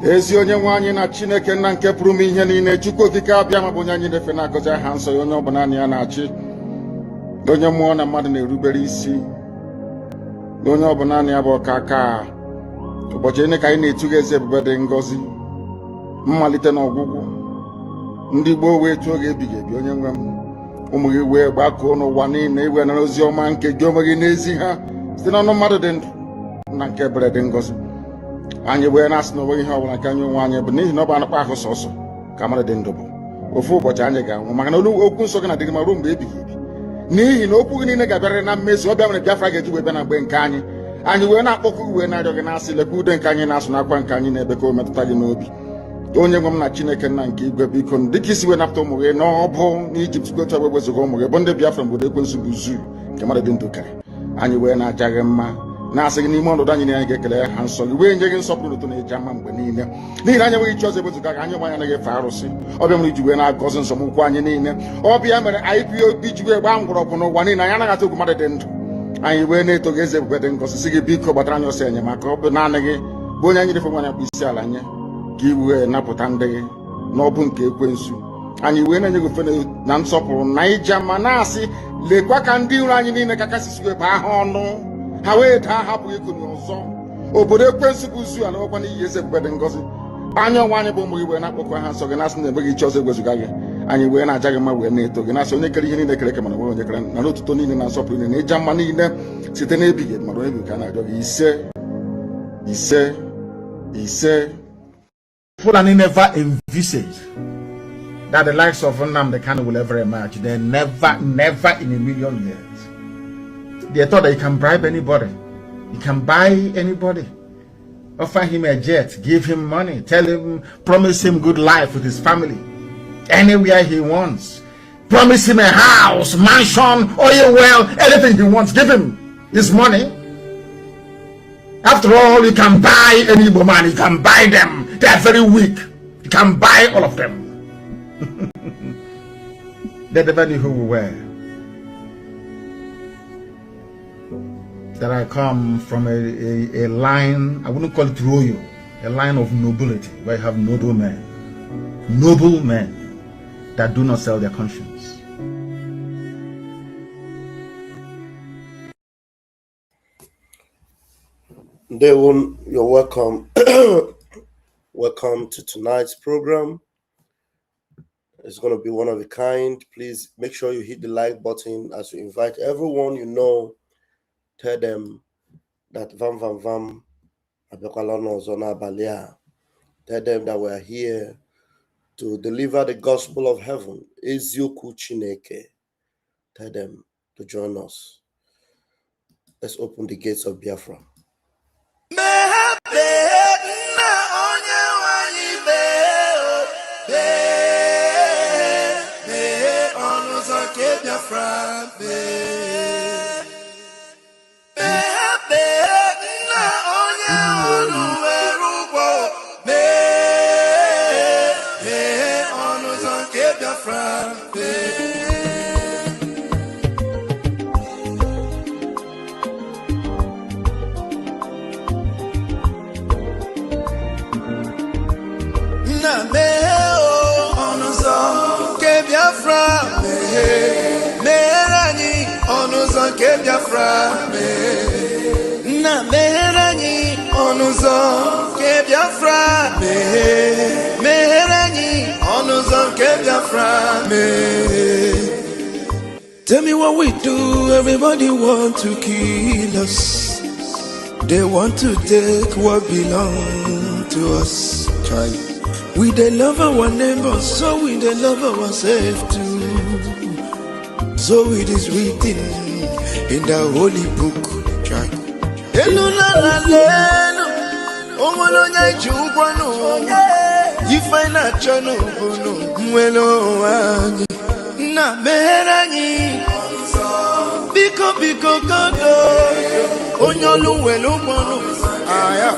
ezi onye nwe anyị na Chineke nna nke pụrụ m ihe niile, Chukwu okike abịa ma bụ onye anyị na-efe na-agọzi aha nsọ ya, onye ọbụla naanị ya na-achị, onye mmụọ na mmadụ na-erubere isi, onye ọbụla naanị ya bụ ọkaka. Ụbọchị ene ka anyị na-etugha eze ebube dị ngọzi, mmalite na ọgwụgwụ. Ndị gboo wee tụọ oge ebighị ebi, onye nwe m, ụmụ gị wee gbakọọ n'ụwa niile iwe na ozi ọma nke gị onwe gị n'ezi ha site n'ọnụ mmadụ dị ndụ na nke ebere dị ngọzi. Anyị wee na-asị na onweghị ihe ọbụla nke anyị onwe anyị bụ n'ihi na ọ bụ anụkwa ahụ sọsọ ka mmadụ dị ndụ bụ. Ofu ụbọchị anyị ga-anwụ, maka na okwu nsọ gị na-adịgị ma ruo mgbe ebighị ebi, n'ihi na okwu gị niile ga-abịarịrị na mmezu. Ọ bịa mere Biafra ga-eji wee bịa na mgbe nke anyị. Anyị wee na-akpọkụ wee na-arịọ gị na-asị, lekwa ude nke anyị na-asụ n'akwa nke anyị na-ebe ka o metụta gị n'obi. Onye nwe m na Chineke nna nke igwe, biko dịka isi wee napụta ụmụ gị n'ọbụ n'Ijipt, gotu wee wezuga ụmụ gị bụ ndị Biafra mgbe ekwensu bụ zuu nke mmadụ dị ndụ karị. Anyị wee na-aja gị mma, na-asị gị n'ime ọnọdụ anyị na anyị ga-ekele ha nsọ gị, wee nye gị nsọpụrụ ụtọ na-eji ama mgbe niile, n'ihi na anyị enweghị chi ọzọ ewezuga gị. Anyị nwe anyị anaghị efe arụsị. Ọbịa mere iji wee na-agọzi nsọmụkwụ anyị niile. Ọbịa mere IPOB ji wee gbaa mgbọrọgwụ n'ụwa niile. Anyị anaghị atụ egwu mmadụ dị ndụ. Anyị wee na-eto gị eze ebube dị ngọzi, sị gị biko gbatara anyị ọsọ enyemaka. Ọ bụ naanị gị bụ onye anyị refe nwanyị akpụ isi ala nye ka i wee napụta ndị gị n'ọbụ nke ekwensu. Anyị wee na-enye gị ofe na nsọpụrụ na ija ma na-asị, lekwa ka ndị iro anyị niile ka kasị wee baa ha ọnụ, ha wee daa hapụ ịkụnye ọzọ. Obodo ekwensu bụ zu ala ọkwa n'ihi eze ebube dị ngọzi. Anya ọnwa anyị bụ ụmụ gị wee na-akpọkọ ha nsọ gị, na-asị na enweghị chi ọzọ egwezuga gị. Anyị wee na-aja gị mma wee na-eto gị, na-asị onye kere ihe niile kere eke mana onwe onye kere na n'otuto niile na nsọpụrụ niile na ịja mma niile site n'ebighị ebi, mara onye bụ ka a na-arịọ gị. Ise. Fulani never envisaged that the likes of Nnamdi Kanu will ever emerge. They never in a million years. They thought that you can bribe anybody, you can buy anybody, offer him a jet, give him money, tell him, promise him good life with his family, anywhere he wants, promise him a house, mansion, oil well, anything he wants, give him his money. After all, you can buy any woman, you can buy them. They are very weak. You can buy all of them. They never knew who we were. That I come from a line, I wouldn't call it royal, a line of nobility, where you have noble men that do not sell their conscience. Devon, you're welcome. Welcome to tonight's program. It's going to be one of a kind. Please make sure you hit the like button as you invite everyone you know. Tell them that Vam Abekwalano Zona Balia. Tell them that we're here to deliver the gospel of heaven. Ezioku Chineke. Tell them to join us. Let's open the gates of Biafra. Biafra na meherani onuzo ke Biafra meherani onuzo ke Biafra. Tell me what we do. Everybody want to kill us. They want to take what belongs to us. We they love our neighbors, so we they love ourselves too. So it is written in the holy book. Na meherani biko godo onyolu welu mono aya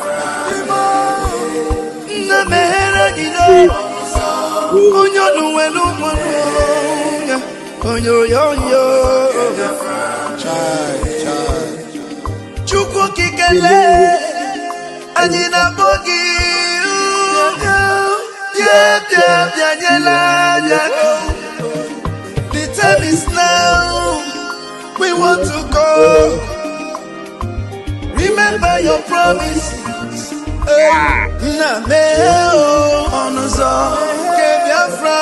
na meherani no onyolu welu mono onyo chai chukwu kikele anyị na bogi The time is now. We want to go. Remember your promise. Na meo onuzo ke Biafra.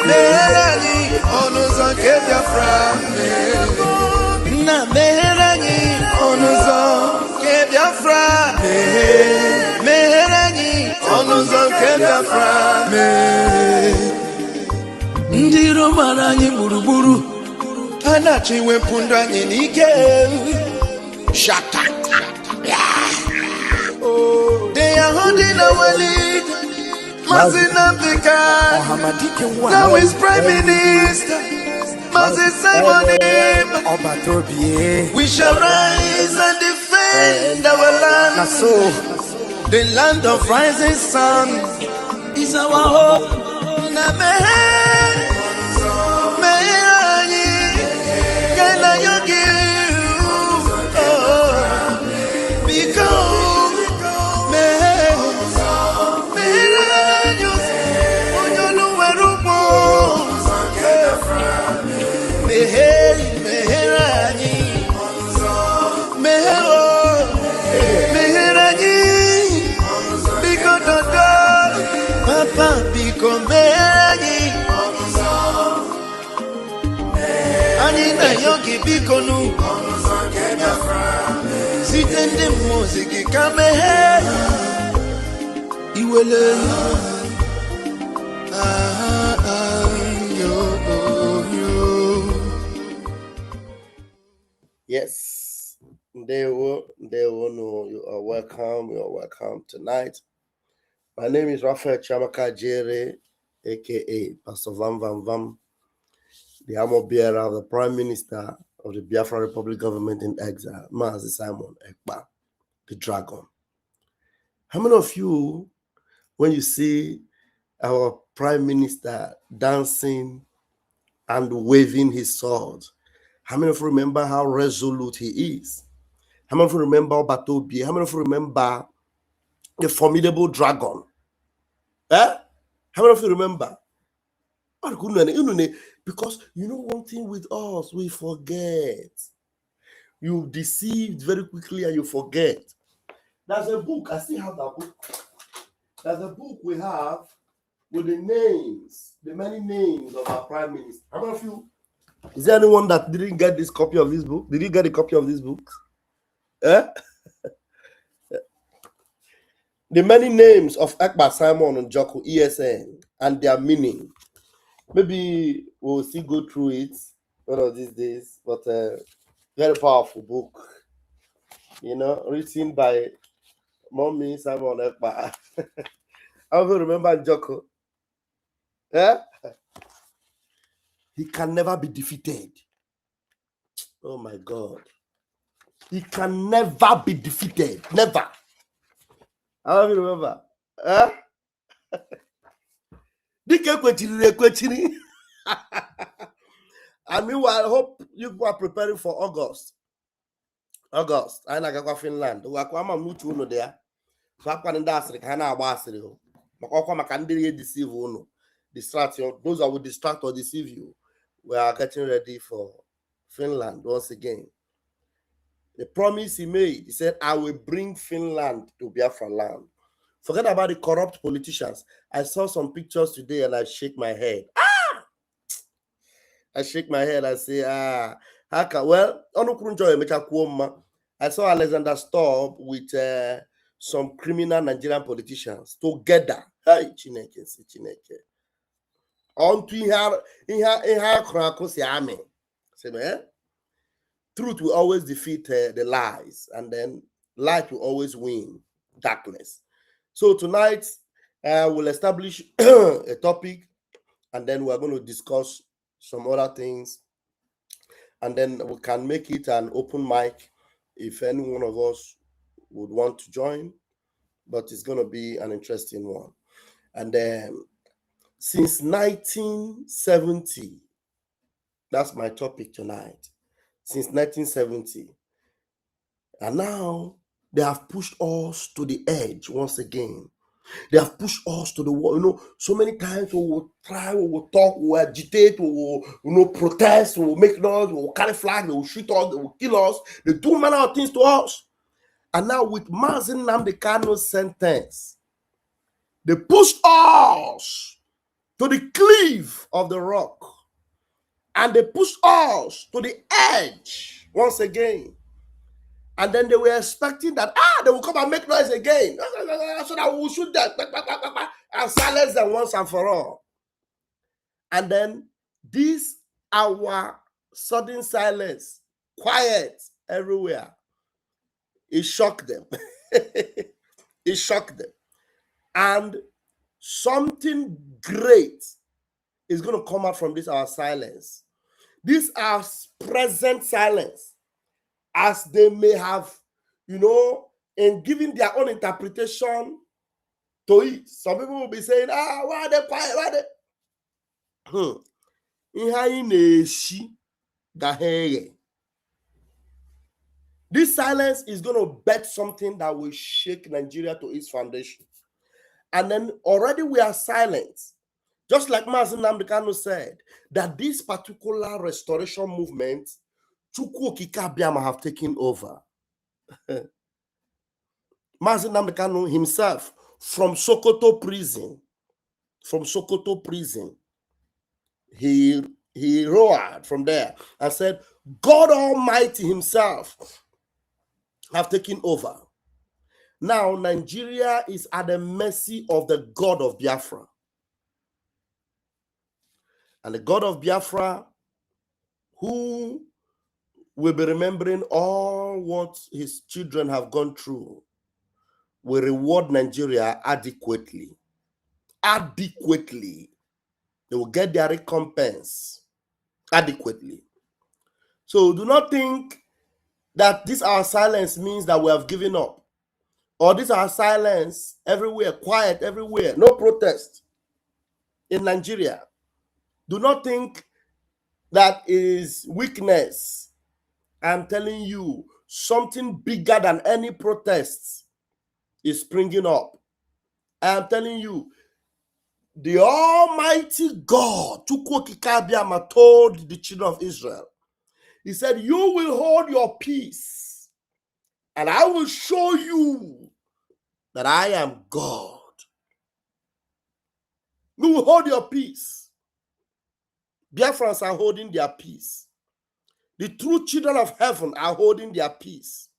Meherani onuzo ke Biafra. Na meherani onuzo ke Biafra. Meherani onuzo ke Biafra. Ndiro marani buruburu. Anachi wepunda n'ike. Shut up. They are holding our lead. Mazinambika. Now is Prime Minister. Mazin Simon. We shall rise and defend our land. The land of rising sun is our hope. Yogi Bikonu Sitende music kame Iwele Yes, they will know you are welcome. You are welcome tonight. My name is Raphael Chamaka Jere, aka Pastor Vam Vam Vam, the armor bearer of the Prime Minister of the Biafra Republic government in exile, Mazi Simon Ekpa, the dragon. How many of you, when you see our Prime Minister dancing and waving his sword, how many of you remember how resolute he is? How many of you remember Batobi? How many of you remember the formidable dragon? How many of you remember? Because you know one thing with us, we forget. You deceived very quickly and you forget. There's a book, I still have that book. There's a book we have with the names, the many names of our Prime Minister. How many of you? Is there anyone that didn't get this copy of this book? Did you get a copy of this book? The many names of Ekpa, Simon, and Joko ESN and their meaning. Maybe we'll still go through it one of these days, but very powerful book, written by Mommy Simon Ekpa. I will remember Joko. He can never be defeated. Oh my God. He can never be defeated. Never. I will remember. I mean, I hope you are preparing for August. I go Finland. I'm there. So I can deceive you. Distract you. Those that will distract or deceive you. We are getting ready for Finland once again. The promise he made, he said, I will bring Finland to Biafra land. Forget about the corrupt politicians. I saw some pictures today and I shake my head. I shake my head and say, well, I saw Alexander Stubb with some criminal Nigerian politicians together. Hey, Chineke. Truth will always defeat the lies, and then light will always win darkness. So tonight, we'll establish a topic, and then we're going to discuss some other things, and then we can make it an open mic if any one of us would want to join, but it's going to be an interesting one. And since 1970, that's my topic tonight, since 1970, and now they have pushed us to the edge once again. They have pushed us to the wall. You know, so many times we will try, we will talk, we will agitate, we will, protest, we will make noise, we will carry flag, they will shoot us, they will kill us, they do manner of things to us. And now with Mazi Nnamdi Kanu's sentence, they pushed us to the cliff of the rock. And they pushed us to the edge once again. And then they were expecting that, they will come and make noise again. So that we will shoot them and silence them once and for all. And then this, our sudden silence, quiet everywhere, it shocked them. It shocked them. And something great is going to come out from this, our silence. This, our present silence. As they may have, in giving their own interpretation to it. Some people will be saying, why are they quiet? Why are they? This silence is going to bet something that will shake Nigeria to its foundation. And then already we are silent. Just like Mazi Nnamdi Kanu said, that this particular restoration movement, Chukwu Okike Abiama have taken over. Mazi Nnamdi Kanu himself, from Sokoto prison, he roared from there and said, God Almighty himself have taken over. Now Nigeria is at the mercy of the God of Biafra. And the God of Biafra, who will be remembering all what his children have gone through, will reward Nigeria adequately. Adequately. They will get their recompense adequately. So do not think that this our silence means that we have given up. Or this our silence everywhere, quiet everywhere, no protest in Nigeria. Do not think that is weakness. I'm telling you, something bigger than any protests is springing up. I'm telling you, the Almighty God, Chukwu Okike Abiama, told the children of Israel, he said, you will hold your peace, and I will show you that I am God. You will hold your peace. Biafrans are holding their peace. The true children of heaven are holding their peace.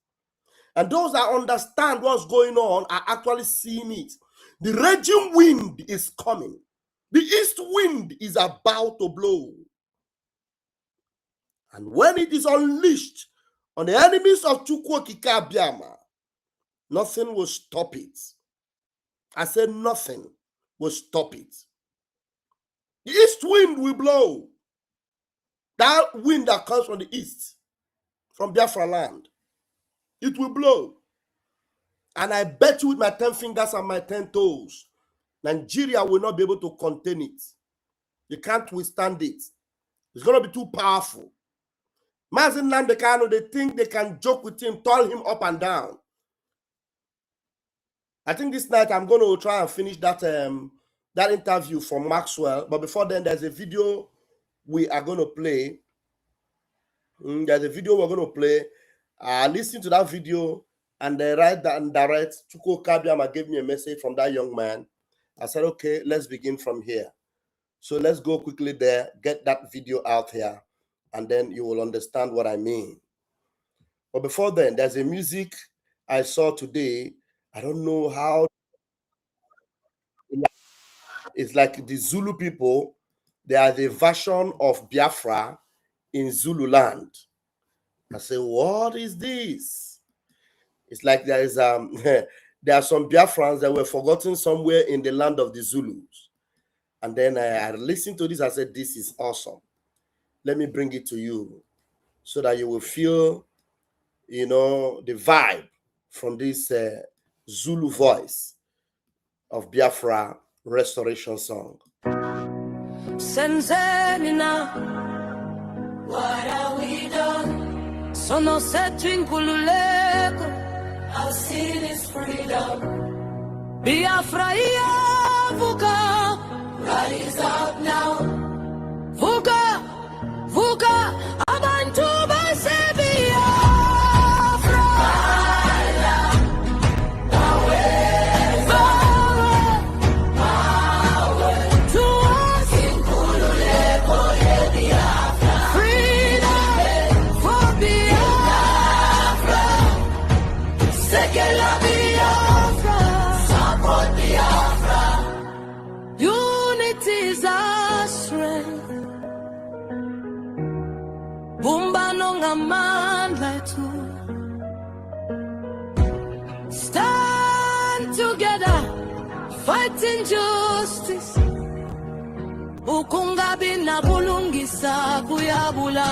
And those that understand what's going on are actually seeing it. The raging wind is coming. The east wind is about to blow. And when it is unleashed on the enemies of Chukwu Okike Abiama, nothing will stop it. I said nothing will stop it. The east wind will blow. That wind that comes from the east, from Biafra land, it will blow. And I bet you with my 10 fingers and my 10 toes, Nigeria will not be able to contain it. You can't withstand it. It's going to be too powerful. Mazi Nnamdi Kanu, they think they can joke with him, turn him up and down. I think this night I'm going to try and finish that interview from Maxwell. But before then, there's a video we are going to play. There's a video we're going to play. Listen to that video, and right and direct, Chukwu Okike Abiama gave me a message from that young man. I said, okay, let's begin from here. So let's go quickly there, get that video out here, and then you will understand what I mean. But before then, there's a music I saw today. I don't know how. It's like the Zulu people. They are the version of Biafra in Zulu land. I say, what is this? It's like there is there are some Biafrans that were forgotten somewhere in the land of the Zulus. And then I listened to this. I said, this is awesome. Let me bring it to you so that you will feel, the vibe from this Zulu voice of Biafra restoration song. Senzenina, what are we done? Sono setting kululeko, our sin is freedom. Biafra, yeah, Vuka. Rise up now. Vuka, Vuka. Abantu base Biafra. To us. Freedom for Biafra. Sekela Biafra. Support Biafra. Unity is our strength. Bumba nonga mandla tu. Stand together, fighting justice. Ukungabi na bulungisa kuyabula.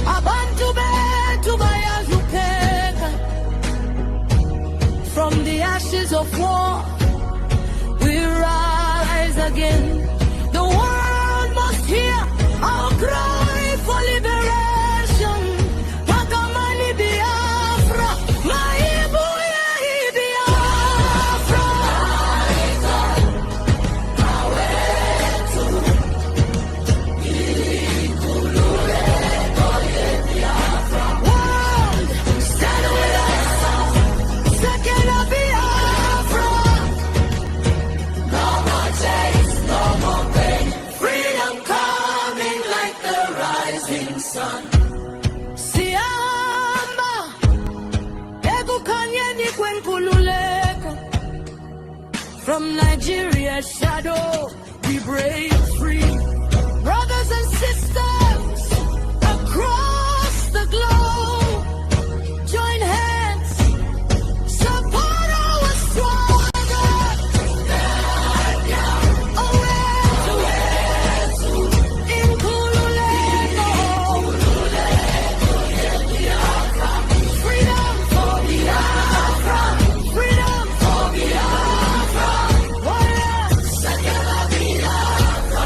Abantu betu bayazukeka. From the ashes of war, we rise again. The world must hear our cry for liberation. Makamani Biafra, Maibuya Biafra. World, stand with us. Sekela Biafra. No more chains, no more pain. Freedom coming like the rising sun. Siamba, egu kanyeni kwenkululeka. From Nigeria's shadow, we break free. Brothers and sisters across the globe, join hands, support our struggle. Freedom for Biafra, freedom for Biafra. Sekela Biafra,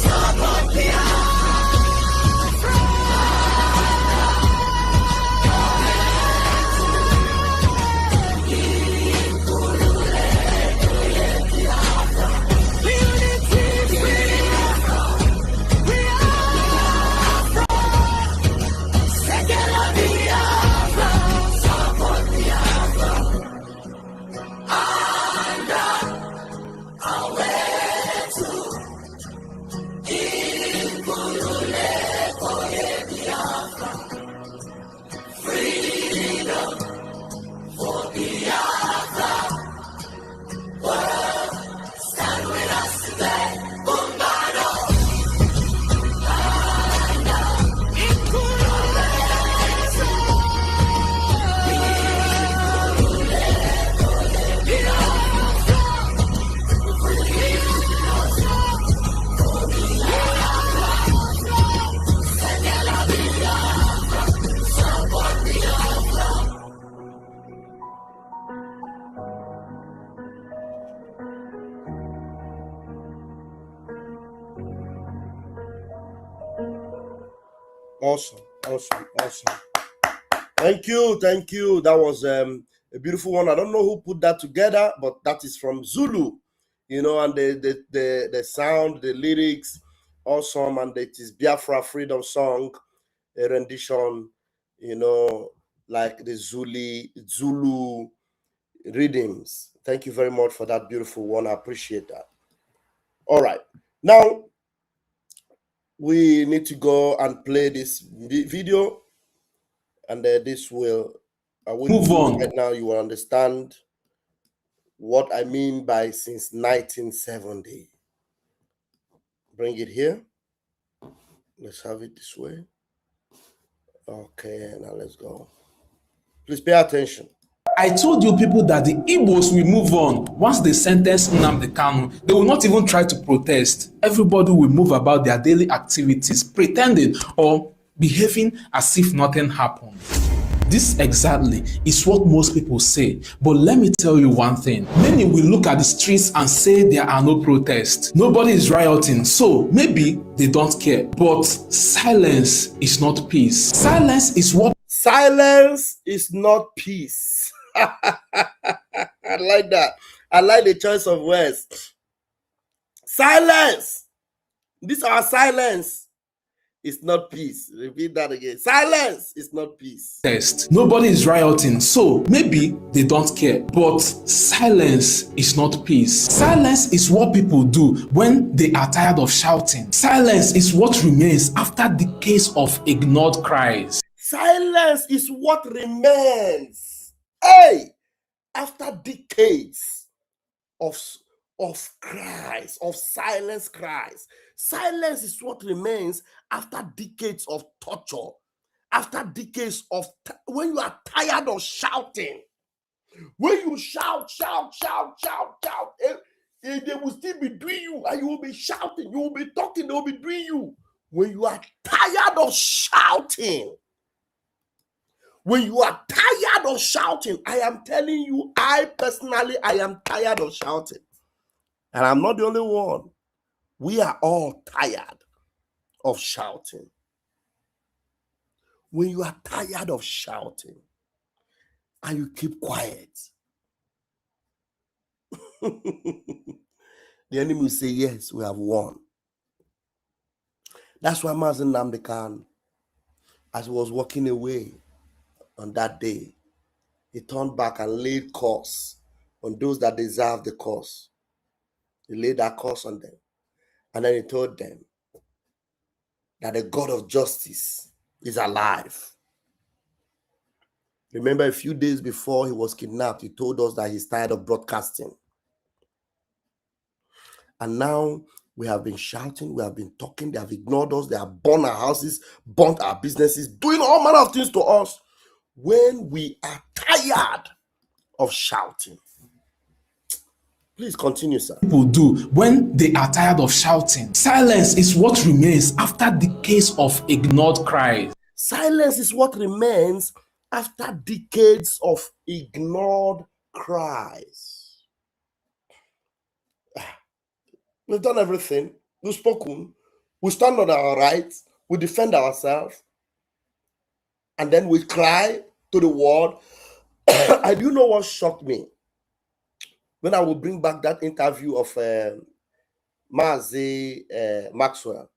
support Biafra. Unity, freedom, Biafra. Sekela Biafra, support Biafra. Awesome. Thank you. That was a beautiful one. I don't know who put that together, but that is from Zulu, and the sound, the lyrics, awesome. And it is Biafra freedom song, a rendition, like the Zulu rhythms. Thank you very much for that beautiful one. I appreciate that. All right, now we need to go and play this video, and this will move on. Right now, you will understand what I mean by since 1970. Bring it here. Let's have it this way. Okay, now let's go. Please pay attention. I told you people that the Igbos will move on. Once they sentence Nnamdi Kanu, they will not even try to protest. Everybody will move about their daily activities, pretending or behaving as if nothing happened. This exactly is what most people say. But let me tell you one thing. Many will look at the streets and say there are no protests. Nobody is rioting, so maybe they don't care. But silence is not peace. Silence is what? Silence is not peace. I like that. I like the choice of words. Silence. This our silence is not peace. Repeat that again. Silence is not peace. protest. Nobody is rioting, so maybe they don't care. But silence is not peace. Silence is what people do when they are tired of shouting. Silence is what remains after decades of ignored cries. Silence is what remains. Hey, after decades of cries, of silence cries. Silence is what remains after decades of torture, after decades of when you are tired of shouting. When you shout, they will still be doing you, and you will be shouting, you will be talking, they will be doing you. When you are tired of shouting, when you are tired of shouting, I am telling you, I personally am tired of shouting. And I'm not the only one. We are all tired of shouting. When you are tired of shouting and you keep quiet, the enemy will say, yes, we have won. That's why Mazen Namdekan, as he was walking away on that day, he turned back and laid curse on those that deserve the curse. He laid that curse on them. And then he told them that the God of justice is alive. Remember, a few days before he was kidnapped, he told us that he's tired of broadcasting. And now we have been shouting, we have been talking, they have ignored us, they have burned our houses, burnt our businesses, doing all manner of things to us. When we are tired of shouting. Please continue, sir. People do when they are tired of shouting. Silence is what remains after decades of ignored cries. Silence is what remains after decades of ignored cries. We've done everything. We've spoken. We stand on our rights. We defend ourselves. And then we cry to the world. I do know what shocked me. When I will bring back that interview of Maxwell,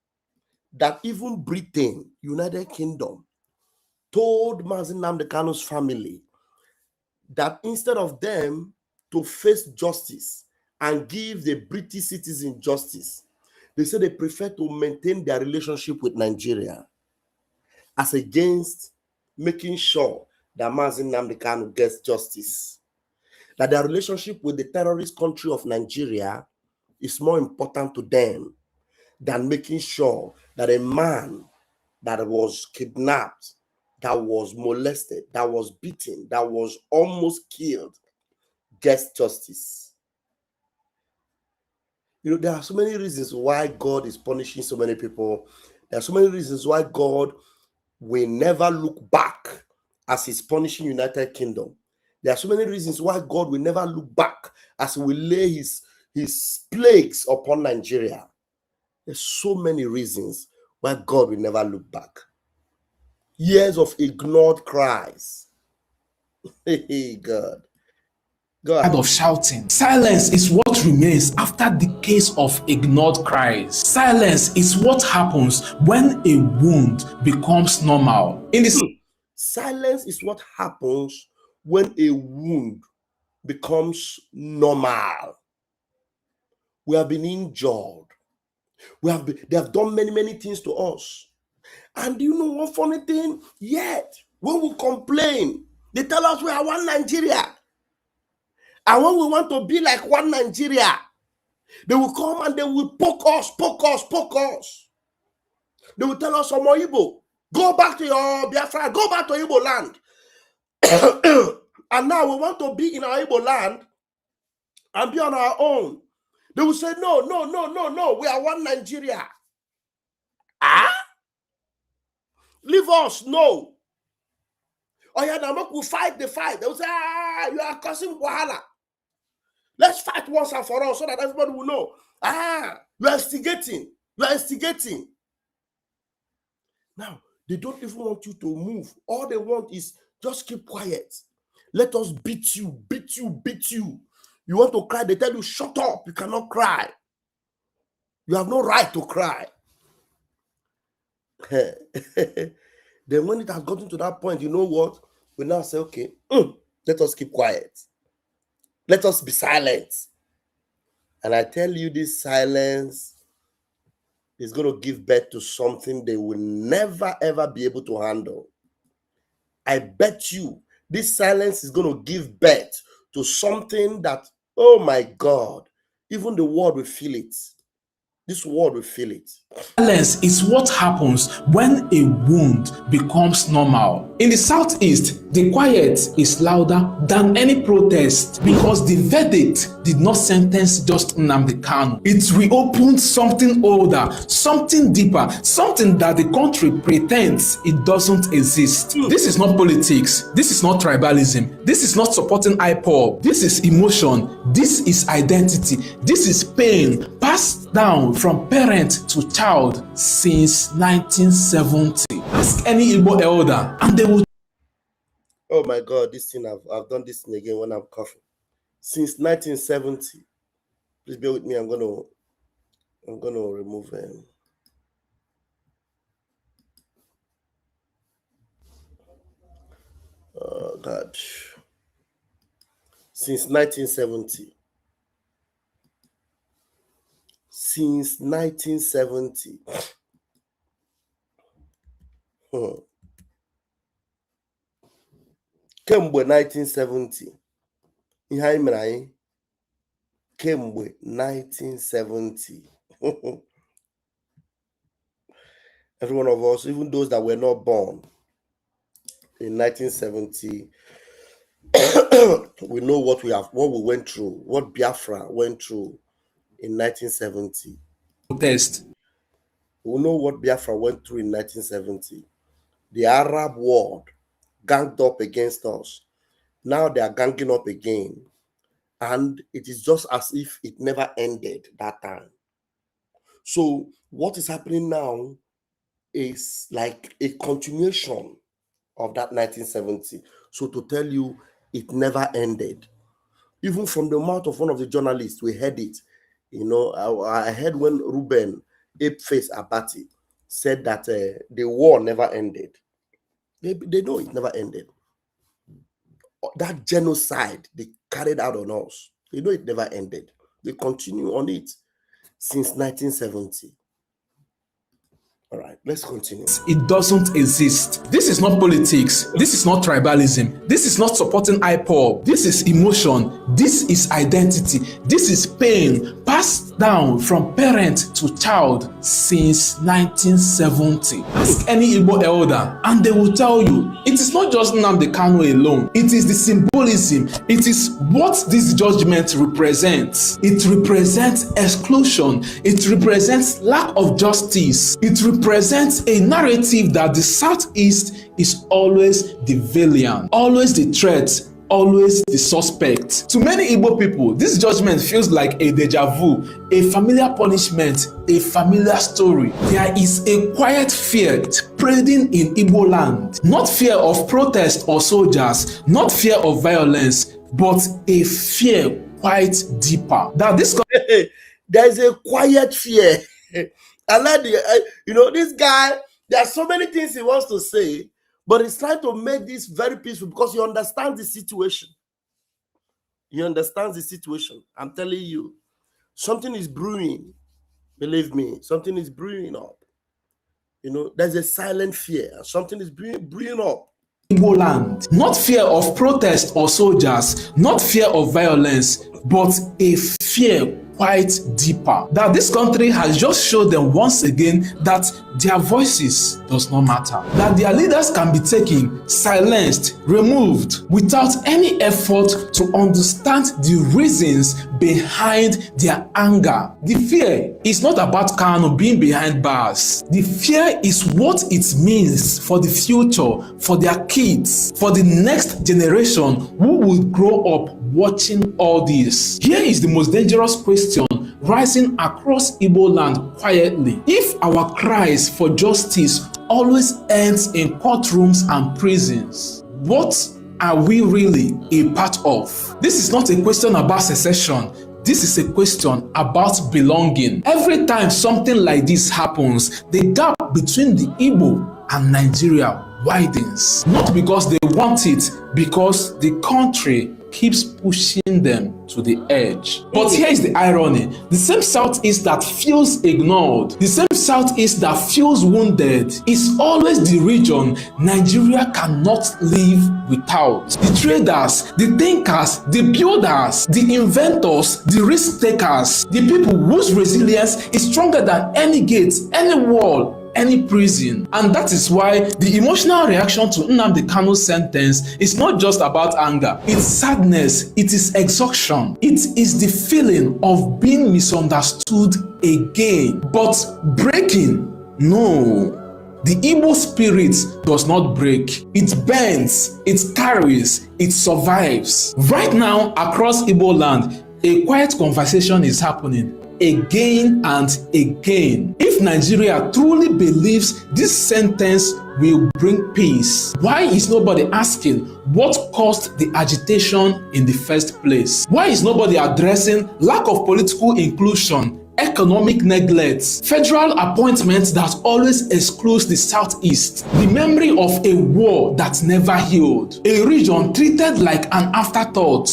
that even Britain, United Kingdom, told Mazi Nnamdi Kanu's family that instead of them to face justice and give the British citizen justice, they said they prefer to maintain their relationship with Nigeria as against making sure that Mazi Nnamdi Kanu gets justice. That their relationship with the terrorist country of Nigeria is more important to them than making sure that a man that was kidnapped, that was molested, that was beaten, that was almost killed, gets justice. You know, there are so many reasons why God is punishing so many people. There are so many reasons why God will never look back as he's punishing United Kingdom. There are so many reasons why God will never look back as he will lay his plagues upon Nigeria. There's so many reasons why God will never look back. Years of ignored cries. Hey, God. Go ahead. Of shouting. Silence is what remains after decades of ignored cries. Silence is what happens when a wound becomes normal. In this Silence is what happens when a wound becomes normal. We have been injured. They have done many things to us. And you know what funny thing? Yet, when we complain, they tell us we are one Nigeria. And when we want to be like one Nigeria, they will come and they will poke us. They will tell us, Omo Igbo, go back to your Biafra, go back to Igbo land. And now we want to be in our Igbo land and be on our own. They will say, no, we are one Nigeria. Leave us, no. Oh yeah, now we'll fight the fight. They will say, you are causing wahala. Let's fight once and for all so that everybody will know. You are instigating. Now, they don't even want you to move. All they want is just keep quiet. Let us beat you, beat you, beat you. You want to cry, they tell you, shut up, you cannot cry. You have no right to cry. Then when it has gotten to that point, you know what? We now say, okay, let us keep quiet. Let us be silent. And I tell you, this silence is going to give birth to something they will never, ever be able to handle. I bet you this silence is going to give birth to something that, oh my God, even the world will feel it. This world will feel it. Silence is what happens when a wound becomes normal. In the Southeast, the quiet is louder than any protest because the verdict did not sentence just Nnamdi Kanu. It reopened something older, something deeper, something that the country pretends it doesn't exist. This is not politics. This is not tribalism. This is not supporting IPOB. This is emotion. This is identity. This is pain passed down from parent to child since 1970. Ask any Igbo elder and they will. Oh my God, this thing, I've done this thing again when I'm coughing. Since 1970. Please bear with me, I'm gonna remove oh God. Since 1970. Since 1970. Kemgbe 1970. Ihe anyị mere anyị kemgbe 1970. Every one of us, even those that were not born in 1970, we know what we went through, what Biafra went through in 1970. Protest. We know what Biafra went through in 1970. The Arab world ganged up against us. Now they are ganging up again. And it is just as if it never ended that time. So what is happening now is like a continuation of that 1970. So to tell you, it never ended. Even from the mouth of one of the journalists, we heard it. You know, I heard when Ruben Apeface Abati said that the war never ended. They know it never ended. That genocide they carried out on us, they know it never ended. They continue on it since 1970. All right, let's continue. It doesn't exist. This is not politics. This is not tribalism. This is not supporting IPOB. This is emotion. This is identity. This is pain passed down from parent to child since 1970. Ask any Igbo elder and they will tell you it is not just Nnamdi Kanu alone. It is the symbolism. It is what this judgment represents. It represents exclusion. It represents lack of justice. It represents a narrative that the Southeast is always the villain, always the threat, always the suspect. To many Igbo people, this judgment feels like a deja vu, a familiar punishment, a familiar story. There is a quiet fear spreading in Igbo land. Not fear of protest or soldiers, not fear of violence, but a fear quite deeper. That this there is a quiet fear. I like this guy, there are so many things he wants to say, but he's trying to make this very peaceful because he understands the situation. He understands the situation. I'm telling you, something is brewing. Believe me, something is brewing up. You know, there's a silent fear. Something is brewing up. Igbo land. Not fear of protest or soldiers, not fear of violence, but a fear quite deeper. That this country has just showed them once again that their voices does not matter. That their leaders can be taken, silenced, removed without any effort to understand the reasons behind their anger. The fear is not about Kanu being behind bars. The fear is what it means for the future, for their kids, for the next generation who will grow up watching all this. Here is the most dangerous question rising across Igbo land quietly. If our cries for justice always ends in courtrooms and prisons, what are we really a part of? This is not a question about secession. This is a question about belonging. Every time something like this happens, the gap between the Igbo and Nigeria widens. Not because they want it, because the country keeps pushing them to the edge. But here is the irony. The same Southeast that feels ignored, the same Southeast that feels wounded, is always the region Nigeria cannot live without. The traders, the thinkers, the builders, the inventors, the risk takers, the people whose resilience is stronger than any gate, any wall, any prison. And that is why the emotional reaction to Nnamdi Kanu's sentence is not just about anger. It's sadness, it is exhaustion, it is the feeling of being misunderstood again. But breaking, no. The Igbo spirit does not break. It bends, it carries, it survives. Right now, across Igbo land, a quiet conversation is happening again and again. If Nigeria truly believes this sentence will bring peace, why is nobody asking what caused the agitation in the first place? Why is nobody addressing lack of political inclusion, economic neglect, federal appointments that always excludes the Southeast, the memory of a war that never healed, a region treated like an afterthought,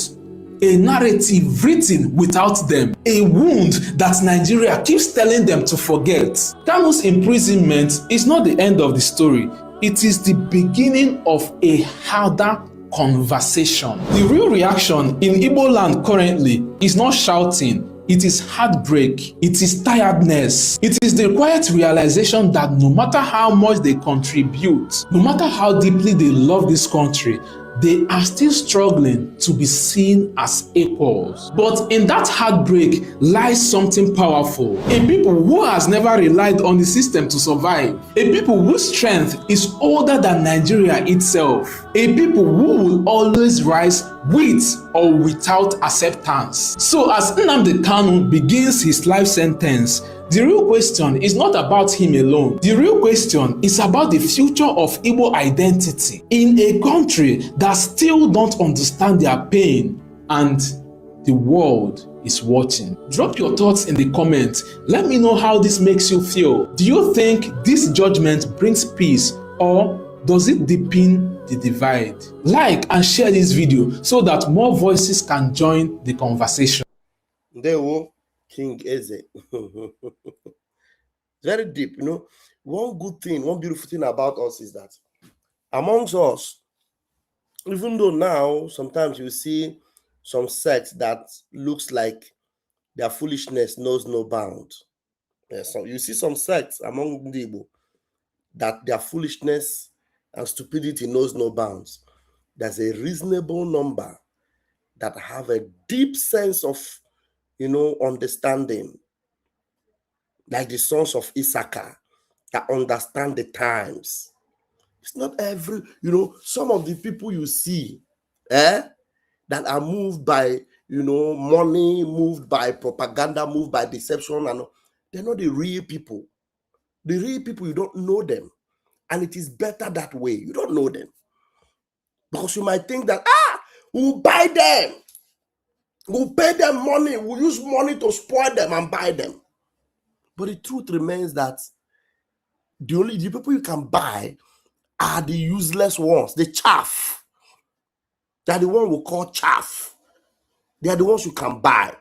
a narrative written without them, a wound that Nigeria keeps telling them to forget? Kanu's imprisonment is not the end of the story. It is the beginning of a harder conversation. The real reaction in Igbo land currently is not shouting. It is heartbreak, it is tiredness, it is the quiet realization that no matter how much they contribute, no matter how deeply they love this country, they are still struggling to be seen as equals. But in that heartbreak lies something powerful. A people who has never relied on the system to survive. A people whose strength is older than Nigeria itself. A people who will always rise with or without acceptance. So as Nnamdi Kanu begins his life sentence, the real question is not about him alone. The real question is about the future of Igbo identity in a country that still don't understand their pain, and the world is watching. Drop your thoughts in the comments. Let me know how this makes you feel. Do you think this judgment brings peace, or does it deepen the divide? Like and share this video so that more voices can join the conversation. Ndewo, King Eze. Very deep, you know. One good thing, one beautiful thing about us is that amongst us, even though now sometimes you see some sects that looks like their foolishness knows no bound. Yes, so you see some sects among the Igbo that their foolishness and stupidity knows no bounds. There's a reasonable number that have a deep sense of, understanding, like the sons of Issachar, that understand the times. It's not every, some of the people you see, that are moved by, money, moved by propaganda, moved by deception, and they're not the real people. The real people, you don't know them. And it is better that way. You don't know them. Because you might think that, we'll buy them. We'll pay them money. We'll use money to spoil them and buy them. But the truth remains that the people you can buy are the useless ones, the chaff. They are the ones we call chaff. They are the ones you can buy.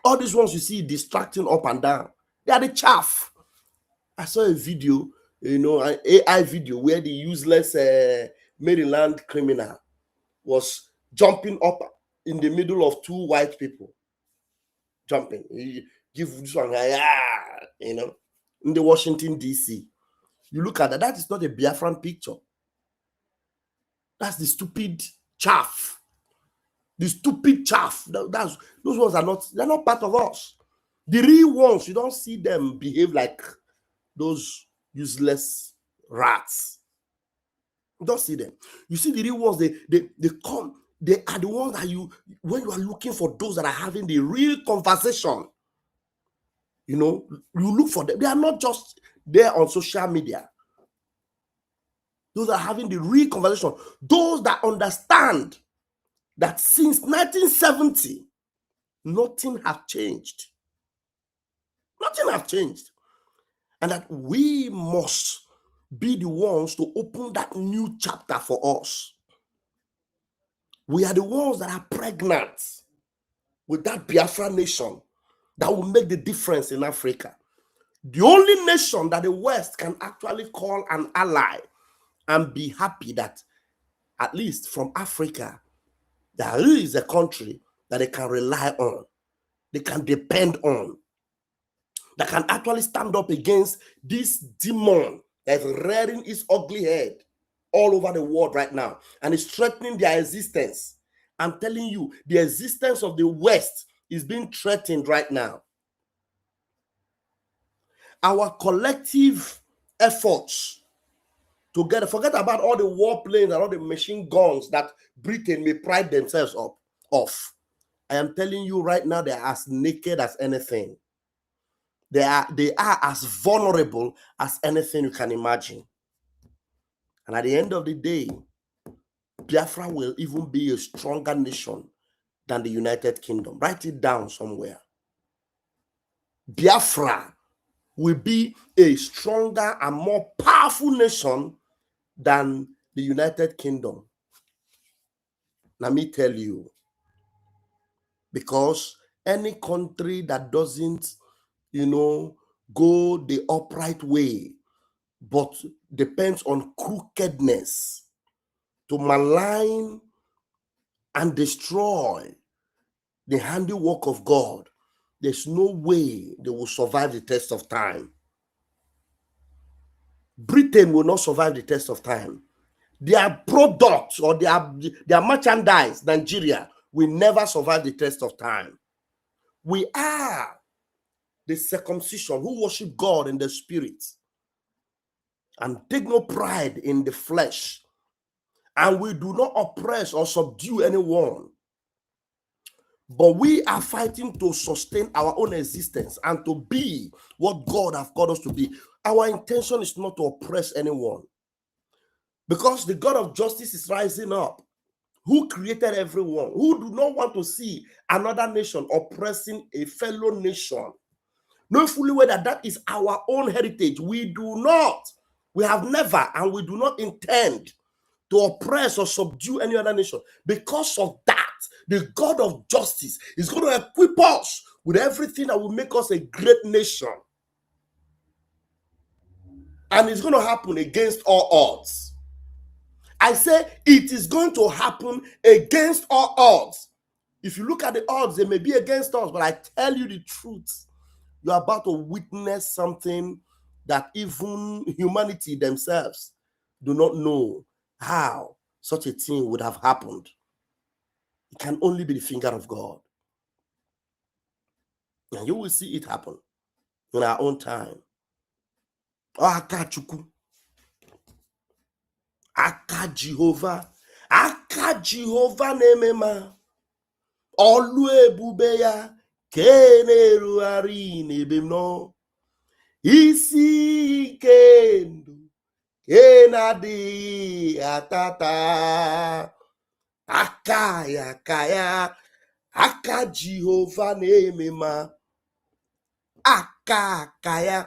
All these ones you see distracting up and down, they are the chaff. I saw a video, an AI video where the useless Maryland criminal was jumping up in the middle of two white people. Jumping. He give this one, in the Washington, D.C. You look at that, that is not a Biafran picture. That's the stupid chaff. The stupid chaff. Those ones they're not part of us. The real ones, you don't see them behave like those useless rats. You don't see them. You see the real ones, they come, they are the ones that when you are looking for those that are having the real conversation, you look for them. They are not just there on social media. Those that are having the real conversation. Those that understand that since 1970, nothing has changed. Nothing has changed. And that we must be the ones to open that new chapter for us. We are the ones that are pregnant with that Biafra nation that will make the difference in Africa. The only nation that the West can actually call an ally and be happy that at least from Africa, there is a country that they can rely on, they can depend on, that can actually stand up against this demon that is rearing its ugly head all over the world right now and is threatening their existence. I'm telling you, the existence of the West is being threatened right now. Our collective efforts together, forget about all the warplanes and all the machine guns that Britain may pride themselves off. I am telling you right now, they are as naked as anything. They are as vulnerable as anything you can imagine. And at the end of the day, Biafra will even be a stronger nation than the United Kingdom. Write it down somewhere. Biafra will be a stronger and more powerful nation than the United Kingdom. Let me tell you, because any country that doesn't, go the upright way, but depends on crookedness to malign and destroy the handiwork of God, there's no way they will survive the test of time. Britain will not survive the test of time. Their products or their merchandise, Nigeria, will never survive the test of time. We are the circumcision who worship God in the spirit and take no pride in the flesh. And we do not oppress or subdue anyone. But we are fighting to sustain our own existence and to be what God has called us to be. Our intention is not to oppress anyone. Because the God of justice is rising up, who created everyone, who do not want to see another nation oppressing a fellow nation. Know fully well that is our own heritage. We have never, and we do not intend to oppress or subdue any other nation. Because of that, the God of justice is going to equip us with everything that will make us a great nation. And it's going to happen against all odds. I say it is going to happen against all odds. If you look at the odds, they may be against us, but I tell you the truth. You are about to witness something that even humanity themselves do not know how such a thing would have happened. It can only be the finger of God. And you will see it happen in our own time. Aka Chukwu, aka Jehovah na-emema, olu ebube ya ke na-erugharị n'ebe m nọ, isi ike ndụ ke na-adịghị atata, aka ya aka Jehovah na-emema, aka ya.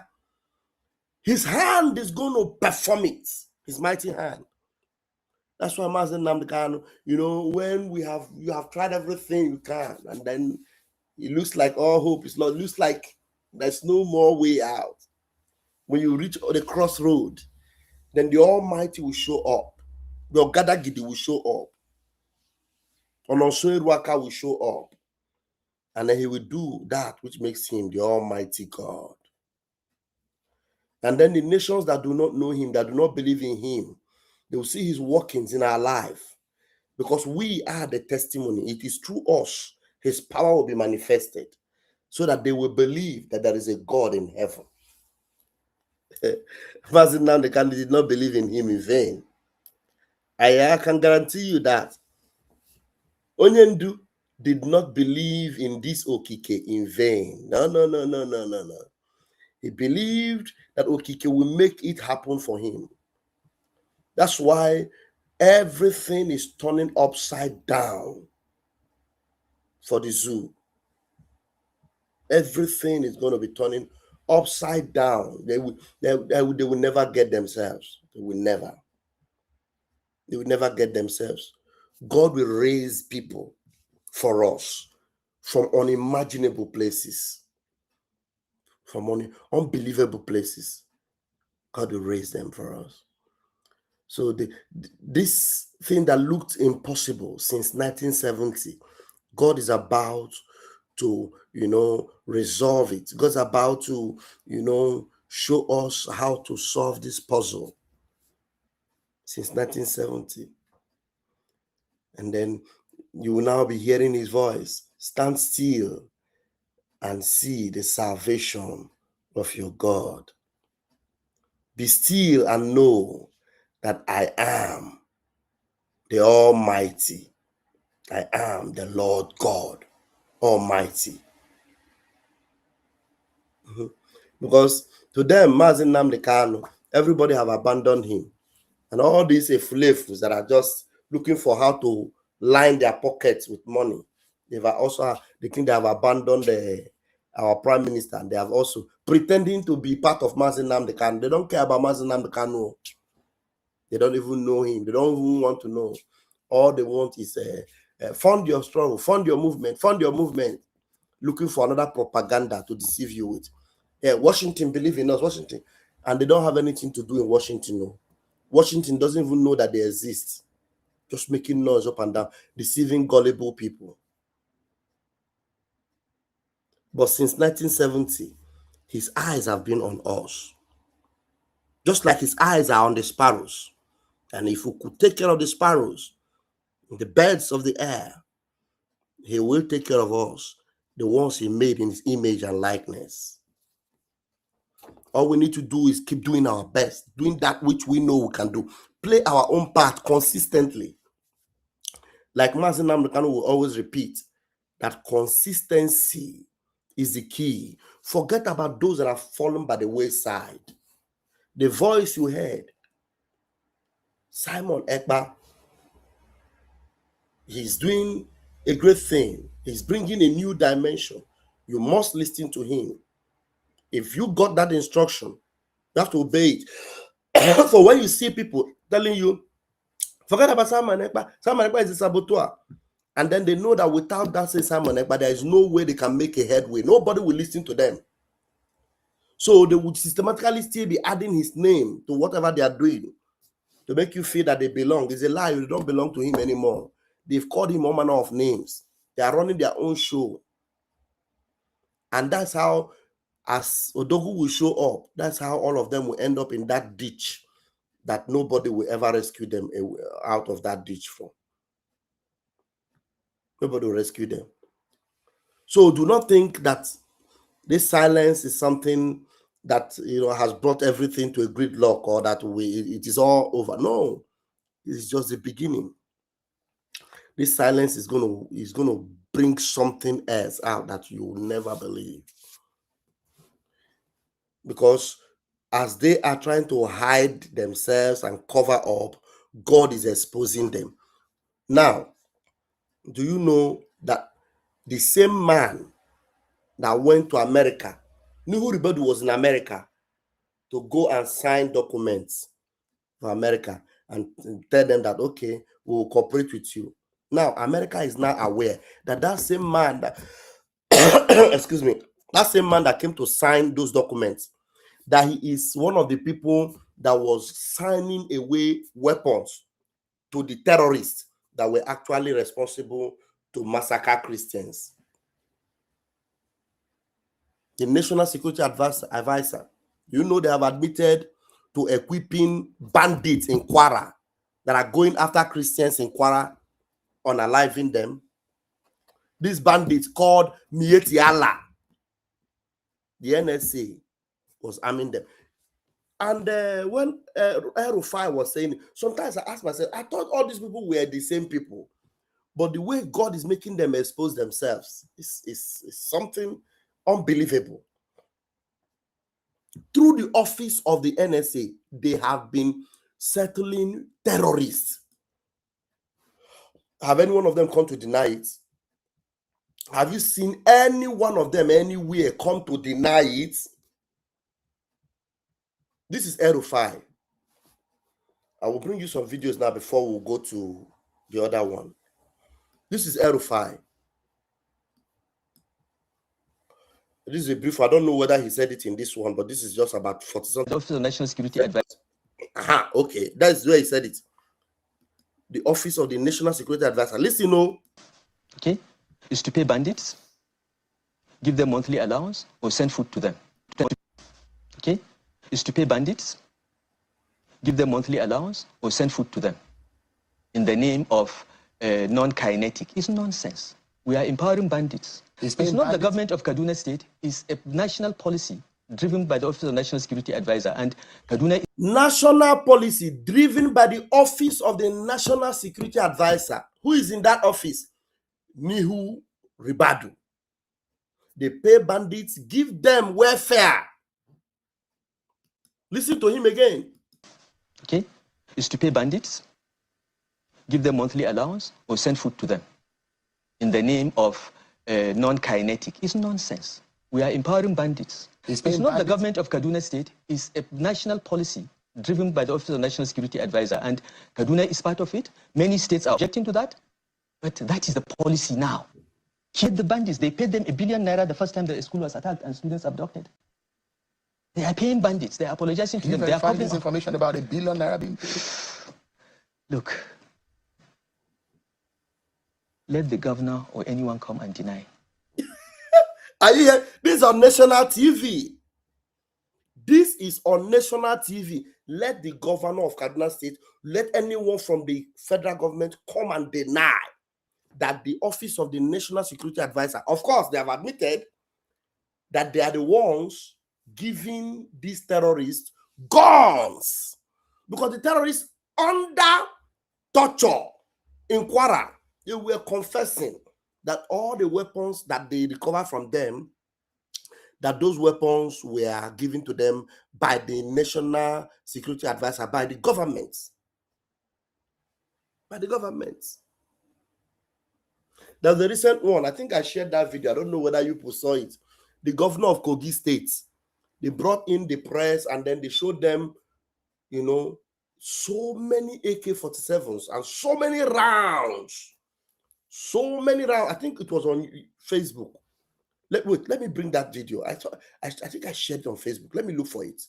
His hand is going to perform it. His mighty hand. That's why I'm asking Namdekano, when you have tried everything you can, and then it looks like all hope is lost. It looks like there's no more way out. When you reach the crossroad, then the Almighty will show up. The Ogadagidi will show up. Onosweruaka will show up. And then he will do that which makes him the Almighty God. And then the nations that do not know him, that do not believe in him, they will see his workings in our life. Because we are the testimony. It is through us his power will be manifested, so that they will believe that there is a God in heaven. Verse now, the candidate did not believe in him in vain. I can guarantee you that Onyendu did not believe in this Okike in vain. No. He believed that Okike will make it happen for him. That's why everything is turning upside down for the zoo. Everything is going to be turning upside down. They will never get themselves. They will never. They will never get themselves. God will raise people for us from unimaginable places, from unbelievable places. God will raise them for us. So this thing that looked impossible since 1970, God is about to, resolve it. God's about to, show us how to solve this puzzle since 1970. And then you will now be hearing his voice. Stand still and see the salvation of your God. Be still and know that I am the Almighty. I am the Lord God Almighty. Because to them, Mazi Nnamdi Kanu, everybody have abandoned him. And all these efulefus that are just looking for how to line their pockets with money, they think they have abandoned our prime minister, and they have also pretending to be part of Mazi Nnamdi Kanu. They don't care about Mazi Nnamdi Kanu. They don't even know him. They don't even want to know. All they want is fund your struggle, fund your movement, looking for another propaganda to deceive you with. Yeah, Washington believe in us, Washington, and they don't have anything to do in Washington. No. Washington doesn't even know that they exist, just making noise up and down, deceiving gullible people. But since 1970, his eyes have been on us, just like his eyes are on the sparrows. And if we could take care of the sparrows, the birds of the air, he will take care of us, the ones he made in his image and likeness. All we need to do is keep doing our best, doing that which we know we can do. Play our own part consistently. Like Mazi Nnamdi Kanu will always repeat, that consistency is the key. Forget about those that have fallen by the wayside. The voice you heard, Simon Ekpa, he's doing a great thing. He's bringing a new dimension. You must listen to him. If you got that instruction, you have to obey it. For when you see people telling you, forget about Simon Ekpa. Simon Ekpa is a saboteur. And then they know that without that same Simon Ekpa, there is no way they can make a headway. Nobody will listen to them. So they would systematically still be adding his name to whatever they are doing to make you feel that they belong. It's a lie. You don't belong to him anymore. They've called him all manner of names. They are running their own show. And that's how, as Odogu will show up, that's how all of them will end up in that ditch that nobody will ever rescue them out of that ditch from. Nobody will rescue them. So do not think that this silence is something that has brought everything to a gridlock, or that it is all over. No, it's just the beginning. This silence is going to bring something else out that you will never believe. Because as they are trying to hide themselves and cover up, God is exposing them. Now, do you know that the same man that went to America, Nuhu Ribadu was in America to go and sign documents for America and tell them that, okay, we will cooperate with you. Now, America is now aware that same man that, excuse me, that same man that came to sign those documents, that he is one of the people that was signing away weapons to the terrorists that were actually responsible to massacre Christians. The National Security Advisor, you know, they have admitted to equipping bandits in Kwara that are going after Christians in Kwara, unaliving them. These bandits called Mieti Allah, the NSA was arming them. And when Rufai was saying, sometimes I ask myself, I thought all these people were the same people. But the way God is making them expose themselves is something unbelievable. Through the office of the NSA, they have been settling terrorists. Have any one of them come to deny it? Have you seen any one of them anywhere come to deny it? This is El-Rufai. I will bring you some videos now before we go to the other one. This is El-Rufai. This is a brief. I don't know whether he said it in this one, but this is just about 40 something. The Office of National Security Advisor. Aha, okay. That's where he said it. The Office of the National Security Advisor. Listen, Okay, is to pay bandits, give them monthly allowance, or send food to them. Okay, is to pay bandits, give them monthly allowance, or send food to them in the name of non-kinetic. It's nonsense. We are empowering bandits. It's not the government of Kaduna State. It's a national policy driven by the Office of National Security Advisor, and Kaduna. national policy driven by the Office of the National Security Advisor. Who is in that office? Mihu Ribadu. They pay bandits, give them welfare. Listen to him again. Okay, is to pay bandits, give them monthly allowance, or send food to them in the name of non-kinetic. It's nonsense. We are empowering bandits. It's not the government of Kaduna State. It's a national policy driven by the Office of National Security Advisor, and Kaduna is part of it. Many states are objecting to that, but that is the policy now. Kill the bandits. They paid them 1 billion naira the first time the school was attacked and students abducted. They are paying bandits. They are apologizing to them. They are find this information about 1 billion naira being paid. Look, let the governor or anyone come and deny. Are you here? This is on national TV. This is on national TV. Let the governor of Kaduna State, let anyone from the federal government come and deny that the Office of the National Security Advisor, of course, they have admitted that they are the ones giving these terrorists guns. Because the terrorists under torture in Kwara, they were confessing that all the weapons that they recovered from them, that those weapons were given to them by the National Security Advisor, by the government. By the government. There's a recent one. I think I shared that video. I don't know whether you people saw it. The governor of Kogi State, they brought in the press and then they showed them, you know, so many AK-47s and so many rounds. So many rounds. I think it was on Facebook. Let me bring that video. I think I shared it on Facebook. Let me look for it.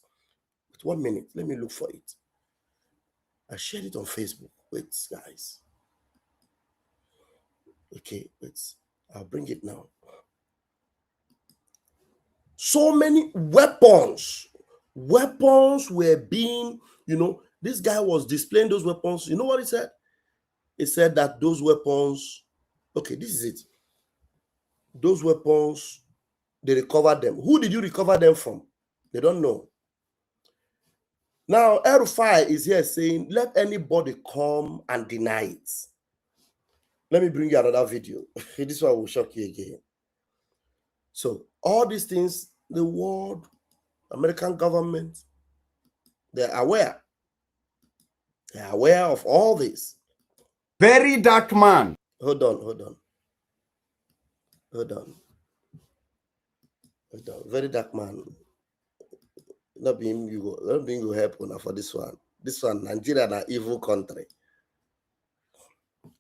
Wait 1 minute. Let me look for it. I shared it on Facebook. Wait, guys. Okay, wait. I'll bring it now. So many weapons. Weapons were being, you know, this guy was displaying those weapons. You know what he said? He said that those weapons, okay, this is it. Those weapons, they recovered them. Who did you recover them from? They don't know. Now, El-Rufai is here saying, let anybody come and deny it. Let me bring you another video. This one will shock you again. So, all these things, the world, American government, they're aware. They're aware of all this. Very dark man. Hold on. Very dark man. Not being you help una for this one. This one, Nigeria, an evil country.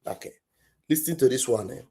Okay. Listen to this one.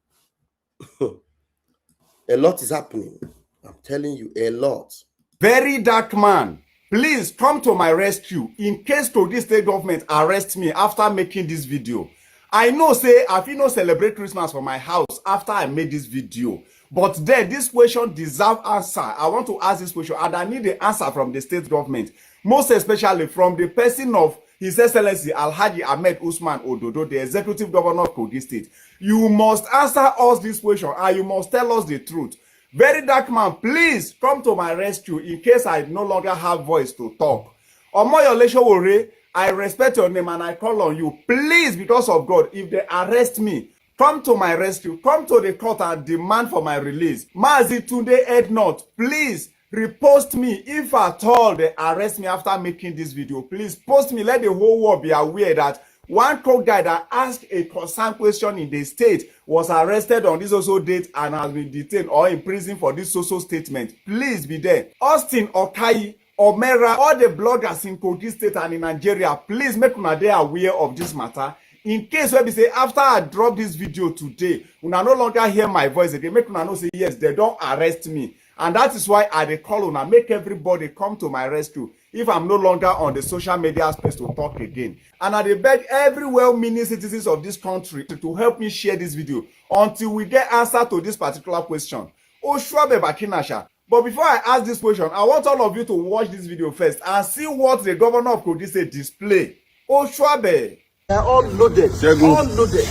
A lot is happening. I'm telling you, a lot. Very dark man. Please come to my rescue in case Kogi State government arrest me after making this video. I know say I feel no celebrate Christmas for my house after I made this video. But then this question deserve answer. I want to ask this question and I need the answer from the state government. Most especially from the person of His Excellency Alhaji Ahmed Usman Ododo, the executive governor of Kogi State. You must answer us this question and you must tell us the truth. Very dark man, please come to my rescue in case I no longer have voice to talk. Omoyole Sowore, I respect your name and I call on you. Please, because of God, if they arrest me, come to my rescue. Come to the court and demand for my release. Mazi Tunde Ednot, please repost me if at all they arrest me after making this video. Please post me, let the whole world be aware that one court guy that asked a concerned question in the state was arrested on this also date and has been detained or in prison for this social statement. Please be there. Austin Okai, Omera, all the bloggers in Kogi State and in Nigeria, please make una dey aware of this matter. In case where we say after I drop this video today, una no longer hear my voice again, make una know say yes, they don't arrest me. And that is why I dey call una make everybody come to my rescue if I'm no longer on the social media space to talk again. And I dey beg every well-meaning citizens of this country to help me share this video until we get answer to this particular question. Oshuabe Bakinasha. But before I ask this question, I want all of you to watch this video first and see what the governor of Kogi State display. Oshuabe. They are all loaded. All loaded.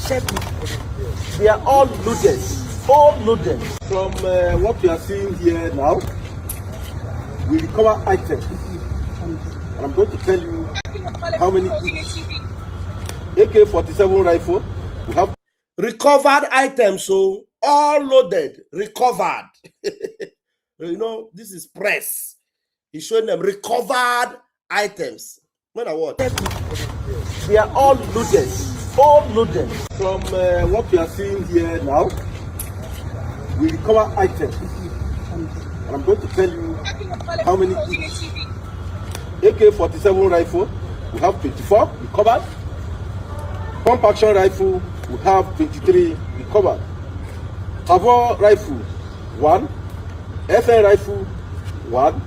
Check it. They are all loaded. All loaded. From what you are seeing here now, we recover items. And I'm going to tell you how many AK-47 rifle we have. Recovered items, so all loaded, recovered. You know, this is press. He's showing them recovered items. When I what? They are all loaded. All loaded. From what you are seeing here now, we recover items. And I'm going to tell you how many AK-47 rifle we have 24 recovered. Pump action rifle we have 23 recovered. Tavor rifle 1. FN rifle 1.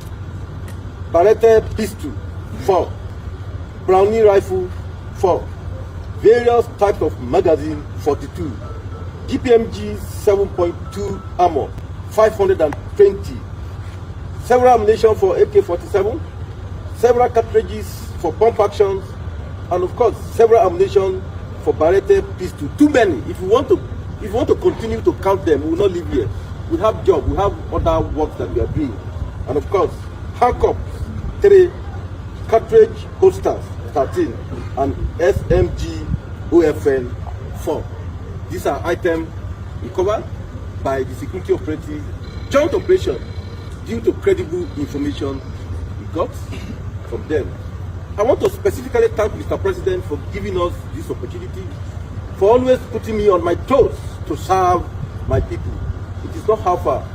Barrette pistol 4. Brownie rifle 4. Various types of magazine 42. GPMG 7.2 ammo 520. Several ammunition for AK-47. Several cartridges for pump actions, and of course several ammunition for Barrette pistol. Too many. If you want to continue to count them, we will not live here. We have job, we have other works that we are doing, and of course handcuffs 3, cartridge holsters 13, and SMG OFN 4. These are items recovered by the security operatives joint operation due to credible information we got from them. I want to specifically thank Mr. President for giving us this opportunity, for always putting me on my toes to serve my people. It is not how far,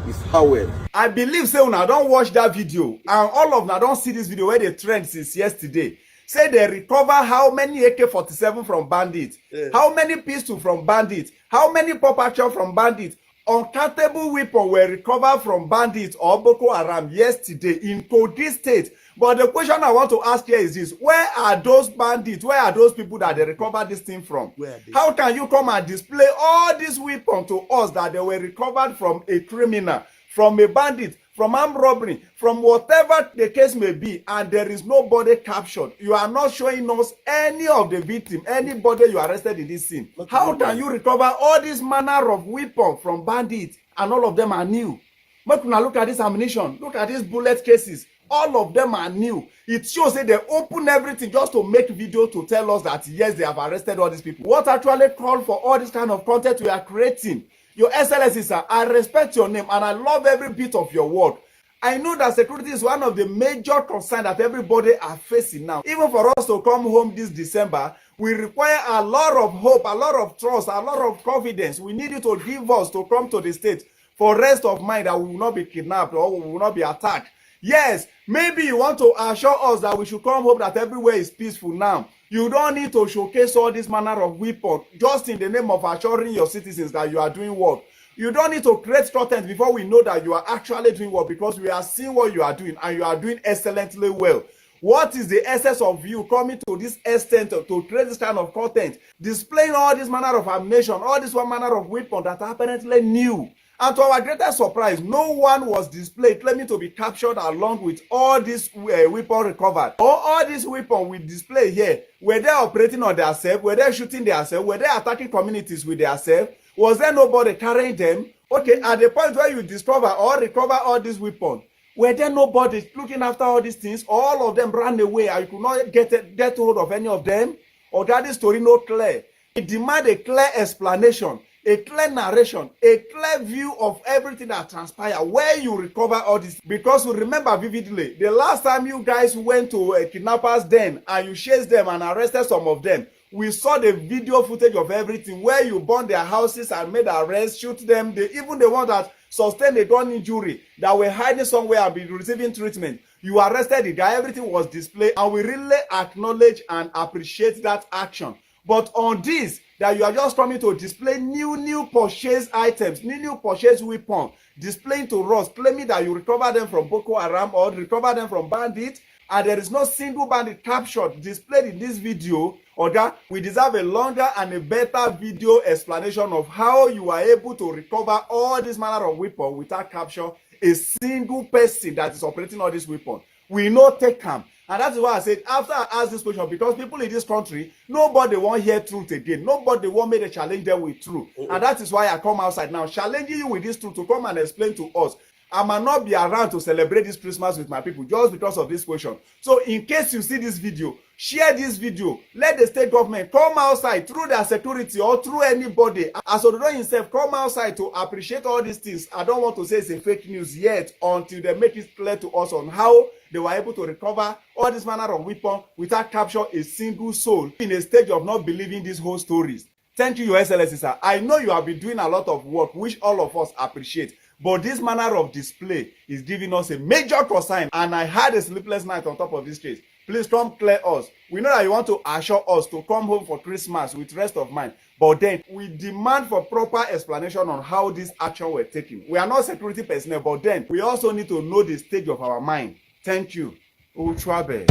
it's how well. I believe say una don watch that video and all of una don see this video where they trend since yesterday. Say they recover how many AK-47 from bandits, how many pistols from bandits, how many pop action from bandits. Uncountable weapons were recovered from bandits or Boko Haram yesterday in Kogi State. But the question I want to ask here is this: where are those bandits? Where are those people that they recovered this thing from? How can you come and display all these weapons to us that they were recovered from a criminal, from a bandit, from armed robbery, from whatever the case may be, and there is nobody captured? You are not showing us any of the victim, anybody you arrested in this scene. How can you recover all this manner of weapons from bandits and all of them are new? But now look at this ammunition, look at these bullet cases. All of them are new. It shows that they open everything just to make video to tell us that yes, they have arrested all these people. What actually called for all this kind of content we are creating? Your Excellency, sir, I respect your name and I love every bit of your work. I know that security is one of the major concerns that everybody are facing now. Even for us to come home this December, we require a lot of hope, a lot of trust, a lot of confidence. We need you to give us to come to the state for rest of mind that we will not be kidnapped or we will not be attacked. Yes, maybe you want to assure us that we should come home that everywhere is peaceful now. You don't need to showcase all this manner of weapons just in the name of assuring your citizens that you are doing work. You don't need to create content before we know that you are actually doing work, because we are seeing what you are doing and you are doing excellently well. What is the essence of you coming to this extent to create this kind of content, displaying all this manner of ammunition, all this one manner of weapon that are apparently new? And to our greatest surprise, no one was displayed claiming to be captured along with all these weapons recovered. All these weapons we display here, were they operating on themselves? Were they shooting themselves? Were they attacking communities with themselves? Was there nobody carrying them? Okay, at the point where you discover or recover all these weapons, were there nobody looking after all these things? All of them ran away and you could not get hold of any of them? Or that this story not clear? It demands a clear explanation. a clear narration, a clear view of everything that transpired, where you recover all this. Because you remember vividly, the last time you guys went to a kidnappers' den and you chased them and arrested some of them, we saw the video footage of everything where you burned their houses and made arrests, shoot them. Even the ones that sustained a gun injury that were hiding somewhere and be receiving treatment. You arrested the guy, everything was displayed, and we really acknowledge and appreciate that action. But on this, that you are just coming to display new purchase items, new purchase weapon, displaying to us, claiming that you recover them from Boko Haram or recover them from bandits, and there is no single bandit captured displayed in this video, or that we deserve a longer and a better video explanation of how you are able to recover all this manner of weapon without capture a single person that is operating all this weapon. We know take am. And that's why I said, after I asked this question, because people in this country, nobody want hear truth again. Nobody want me to challenge them with truth. And that is why I come outside now, challenging you with this truth to come and explain to us. I might not be around to celebrate this Christmas with my people just because of this question. So in case you see this video, share this video. Let the state government come outside through their security or through anybody. As Ododo himself, come outside to appreciate all these things. I don't want to say it's a fake news yet until they make it clear to us on how they were able to recover all this manner of weapon without capture a single soul in a stage of not believing these whole stories. Thank you, Your Excellency, sir. I know you have been doing a lot of work, which all of us appreciate. But this manner of display is giving us a major concern, and I had a sleepless night on top of this case. Please come clear us. We know that you want to assure us to come home for Christmas with rest of mind, but then we demand for proper explanation on how this action were taken. We are not security personnel, but then we also need to know the stage of our mind. Thank you. Ultrabe.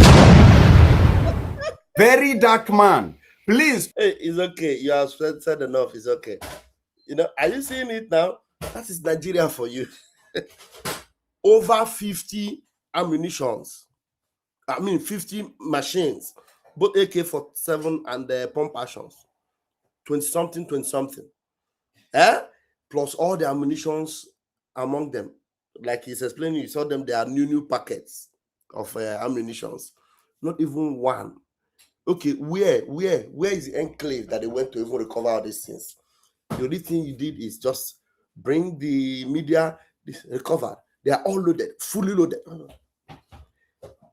Very dark man. Please. Hey, it's okay. You have said enough. It's okay. You know, are you seeing it now? That is Nigeria for you. Over 50 ammunitions. 50 machines. Both AK-47 and pump actions. 20-something. Plus all the ammunitions among them. Like he's explaining, you saw them, there are new packets of ammunitions. Not even one. Okay, where is the enclave that they went to even recover all these things? The only thing you did is just bring the media, recover. They are all loaded, fully loaded.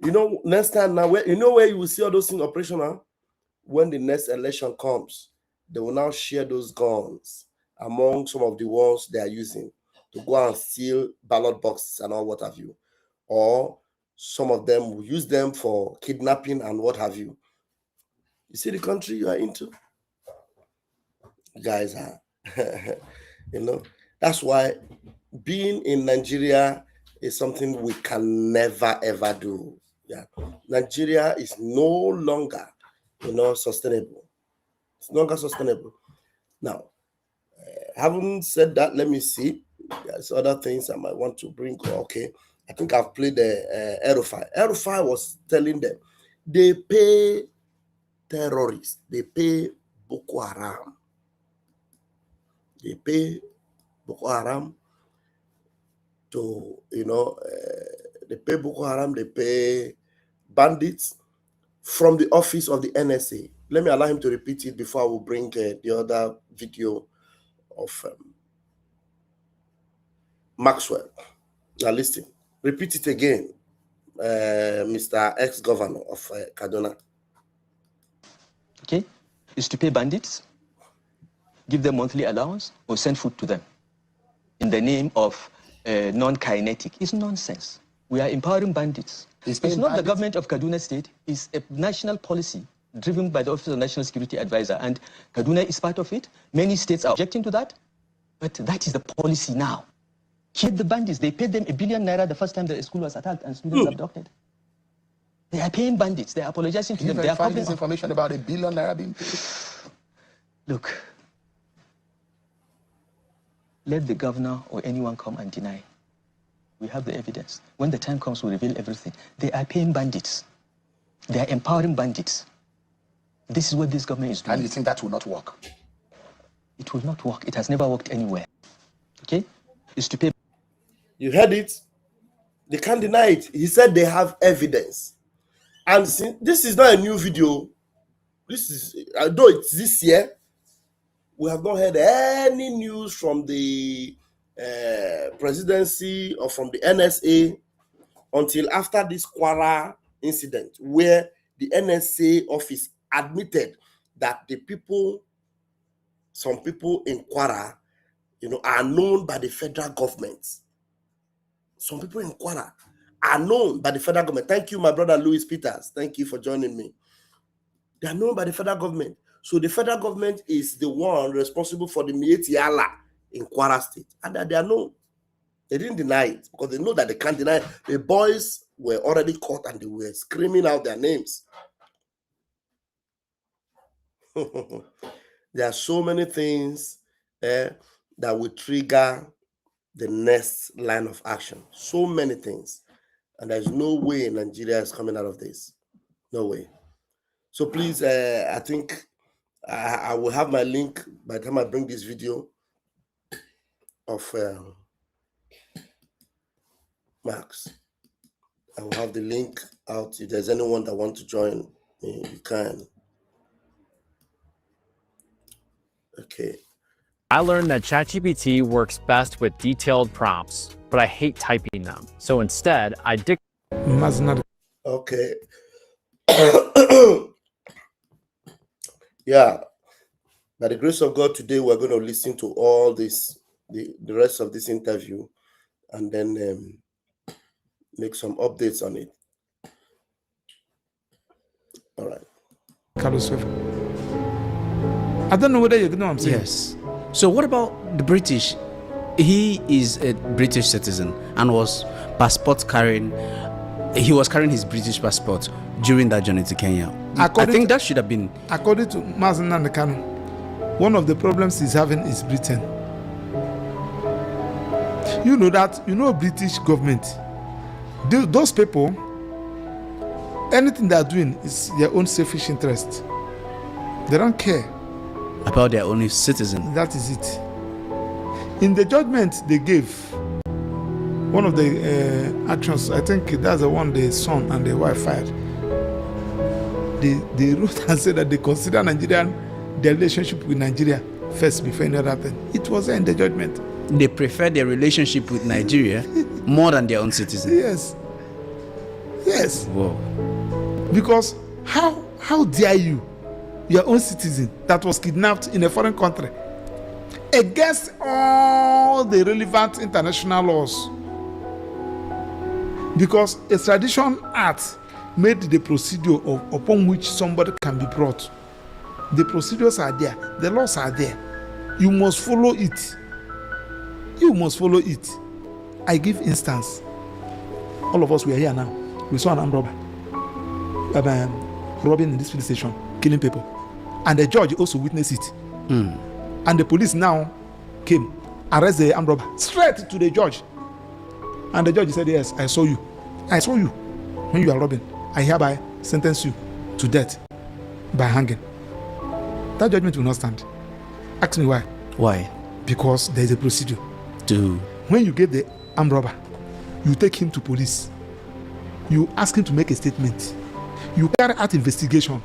You know, next time now, where you will see all those things operational? When the next election comes, they will now share those guns among some of the ones they are using to go and steal ballot boxes and all what have you. Or some of them will use them for kidnapping and what have you. You see the country you are into? Guys, you know, that's why being in Nigeria is something we can never ever do. Yeah, Nigeria is no longer, sustainable. It's no longer sustainable. Now, having said that, let me see. There's other things I might want to bring. Okay, I think I've played the Erufai. Erufai was telling them they pay terrorists, they pay Boko Haram. They pay Boko Haram to, they pay Boko Haram, they pay bandits from the office of the NSA. Let me allow him to repeat it before I will bring the other video of Maxwell. Now listen, repeat it again, Mr. Ex-Governor of Kaduna. Okay, is to pay bandits, give them monthly allowance, or send food to them in the name of non-kinetic. It's nonsense. We are empowering bandits. It's not the government of Kaduna State. It's a national policy driven by the Office of National Security Advisor, and Kaduna is part of it. Many states are objecting to that, but that is the policy now. Keep the bandits. They paid them ₦1 billion the first time the school was attacked and students abducted. They are paying bandits. They are apologizing to them. They are find this information about ₦1 billion being paid. Look, let the governor or anyone come and deny. We have the evidence. When the time comes, we'll reveal everything. They are paying bandits. They are empowering bandits. This is what this government is doing. And you think that will not work? It will not work. It has never worked anywhere. Okay? It's to pay. You heard it. They can't deny it. He said they have evidence. And this is not a new video. This is, although it's this year, we have not heard any news from the presidency or from the NSA until after this Kwara incident, where the NSA office admitted that some people in Kwara, are known by the federal government. Some people in Kwara are known by the federal government. Thank you, my brother Louis Peters. Thank you for joining me. They are known by the federal government. So the federal government is the one responsible for the Mietiala in Kwara State. And that they are known. They didn't deny it because they know that they can't deny it. The boys were already caught and they were screaming out their names. There are so many things that will trigger the next line of action. So many things. And there's no way Nigeria is coming out of this. No way. So please, I think I will have my link by the time I bring this video of Max. I will have the link out. If there's anyone that wants to join me, you can. Okay. I learned that ChatGPT works best with detailed prompts, but I hate typing them. So instead, I Okay. Yeah. By the grace of God, today we're going to listen to all this, the rest of this interview, and then make some updates on it. All right. I don't know whether you know what I'm saying. Yes. So what about the British? He is a British citizen and was carrying his British passport during that journey to Kenya. I think that should have been. According to Mazen Nandekano, one of the problems he's having is Britain. British government, those people, anything they're doing is their own selfish interest. They don't care about their own citizen. That is it. In the judgment they gave, one of the actions, I think that's the one the son and the wife fired. They wrote and said that they consider their relationship with Nigeria first before any other thing. It was in the judgment. They prefer their relationship with Nigeria more than their own citizens. Yes. Whoa. Because how dare you, your own citizen that was kidnapped in a foreign country, against all the relevant international laws, because Extradition Act made the procedure upon which somebody can be brought. The procedures are there, the laws are there. You must follow it. You must follow it. I give instance. All of us were here now. We saw an armed robber robbing in this police station, killing people, and the judge also witnessed it. And the police now came, arrest the armed robber straight to the judge, and the judge said, "Yes, I saw you when you are robbing. I hereby sentence you to death by hanging." That judgment will not stand. Ask me why. Why? Because there is a procedure. To when you get the armed robber, you take him to police. You ask him to make a statement. You carry out investigation.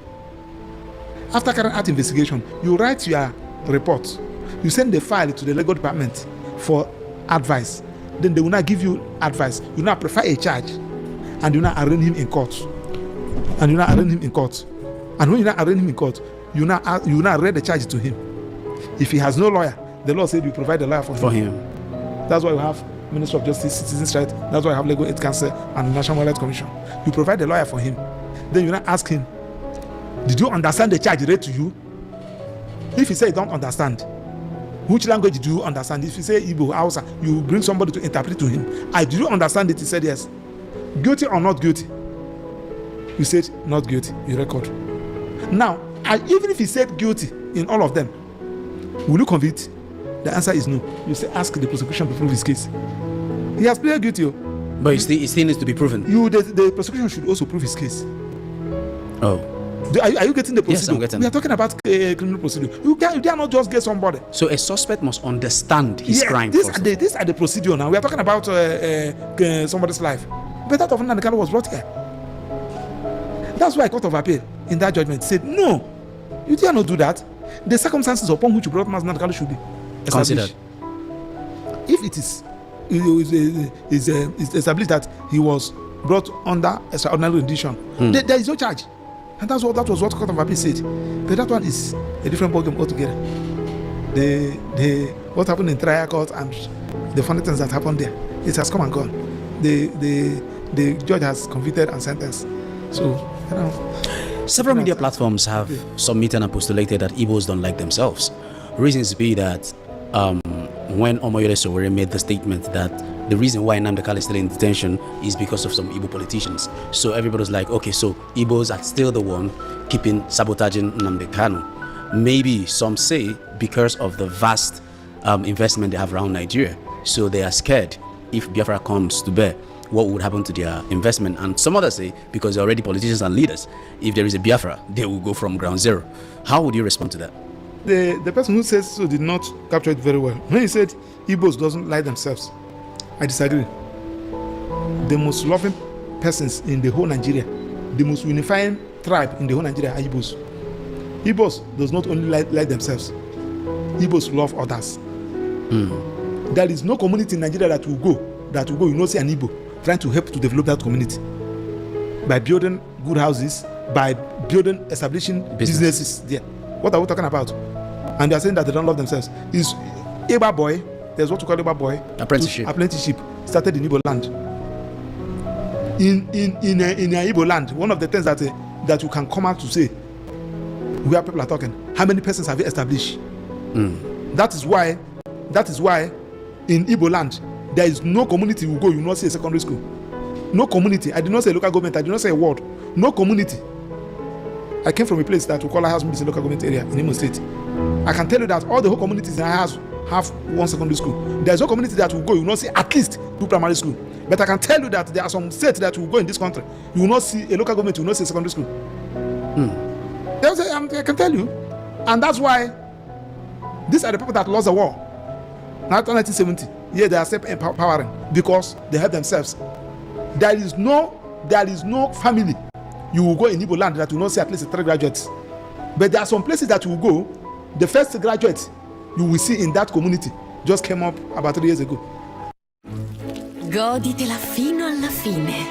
After carrying out investigation, you write your report. You send the file to the legal department for advice. Then they will not give you advice. You now prefer a charge, and you now arraign him in court. And when you now arraign him in court, you now read the charge to him. If he has no lawyer, the law said you provide a lawyer for him. That's why we have Minister of Justice, Citizens' Rights. That's why we have Legal Aid Council and National Rights Commission. You provide a lawyer for him. Then you now ask him, did you understand the charge read to you? If he say you don't understand, which language do you understand? If you say Igbo, Hausa, you bring somebody to interpret to him. Do you understand it? He said yes. Guilty or not guilty? You said not guilty. You record. Now, even if he said guilty in all of them, will you convict? The answer is no. You say ask the prosecution to prove his case. He has pleaded guilty. But it still needs to be proven. The prosecution should also prove his case. Oh. Are you getting the procedure? Yes, I'm getting. We are talking about criminal procedure. You cannot just get somebody. So a suspect must understand his crime. These are the procedure now. We are talking about somebody's life. But that of Nandekano was brought here. That's why Court of Appeal in that judgment said, no, you dare not do that. the circumstances upon which you brought Nnamdi Kanu should be established. Considered. If it is established that he was brought under extraordinary rendition, there is no charge. And that was what Court of Appeal said. But that one is a different ballgame altogether. What happened in trial court and the funny things that happened there, it has come and gone. The judge has convicted and sentenced. So, you know. Several media platforms have submitted and postulated that Igbos don't like themselves. Reasons be that when Omoyole Sowore made the statement that the reason why Nnamdi Kanu is still in detention is because of some Igbo politicians. So everybody's like, okay, so Igbos are still the one keeping sabotaging Nnamdi Kanu. Maybe some say because of the vast investment they have around Nigeria. So they are scared if Biafra comes to bear, what would happen to their investment. And some others say because they're already politicians and leaders, if there is a Biafra, they will go from ground zero. How would you respond to that? The person who says so did not capture it very well. When he said Igbos doesn't like themselves, I disagree. The most loving persons in the whole Nigeria, the most unifying tribe in the whole Nigeria are Igbos. Igbos does not only like themselves. Igbos love others. There is no community in Nigeria that will go, you know, see an Igbo trying to help to develop that community by building good houses, by establishing businesses there. What are we talking about? And they are saying that they don't love themselves. Is Igbo boy? There's what we call Igbo boy apprenticeship started in Igbo land. In Igbo land, one of the things that you can come out to say, where people are talking, how many persons have you established? That is why in Igbo land there is no community you go, you not see a secondary school. No community. I did not say local government, I did not say a word. No community. I came from a place that we call a house, local government area in Imo State. I can tell you that all the whole communities in our house have one secondary school. There is no community that will go, you will not see at least 2 primary school. But I can tell you that there are some states that will go in this country, you will not see a local government, you will not see a secondary school. I can tell you. And that's why these are the people that lost the war. After 1970, yeah, they are self-empowering because they help themselves. There is no family you will go in Igbo land that will not see at least 3 graduates. But there are some places that you will go, the first graduate you will see in that community just came up about 3 years ago. Goditela fino alla fine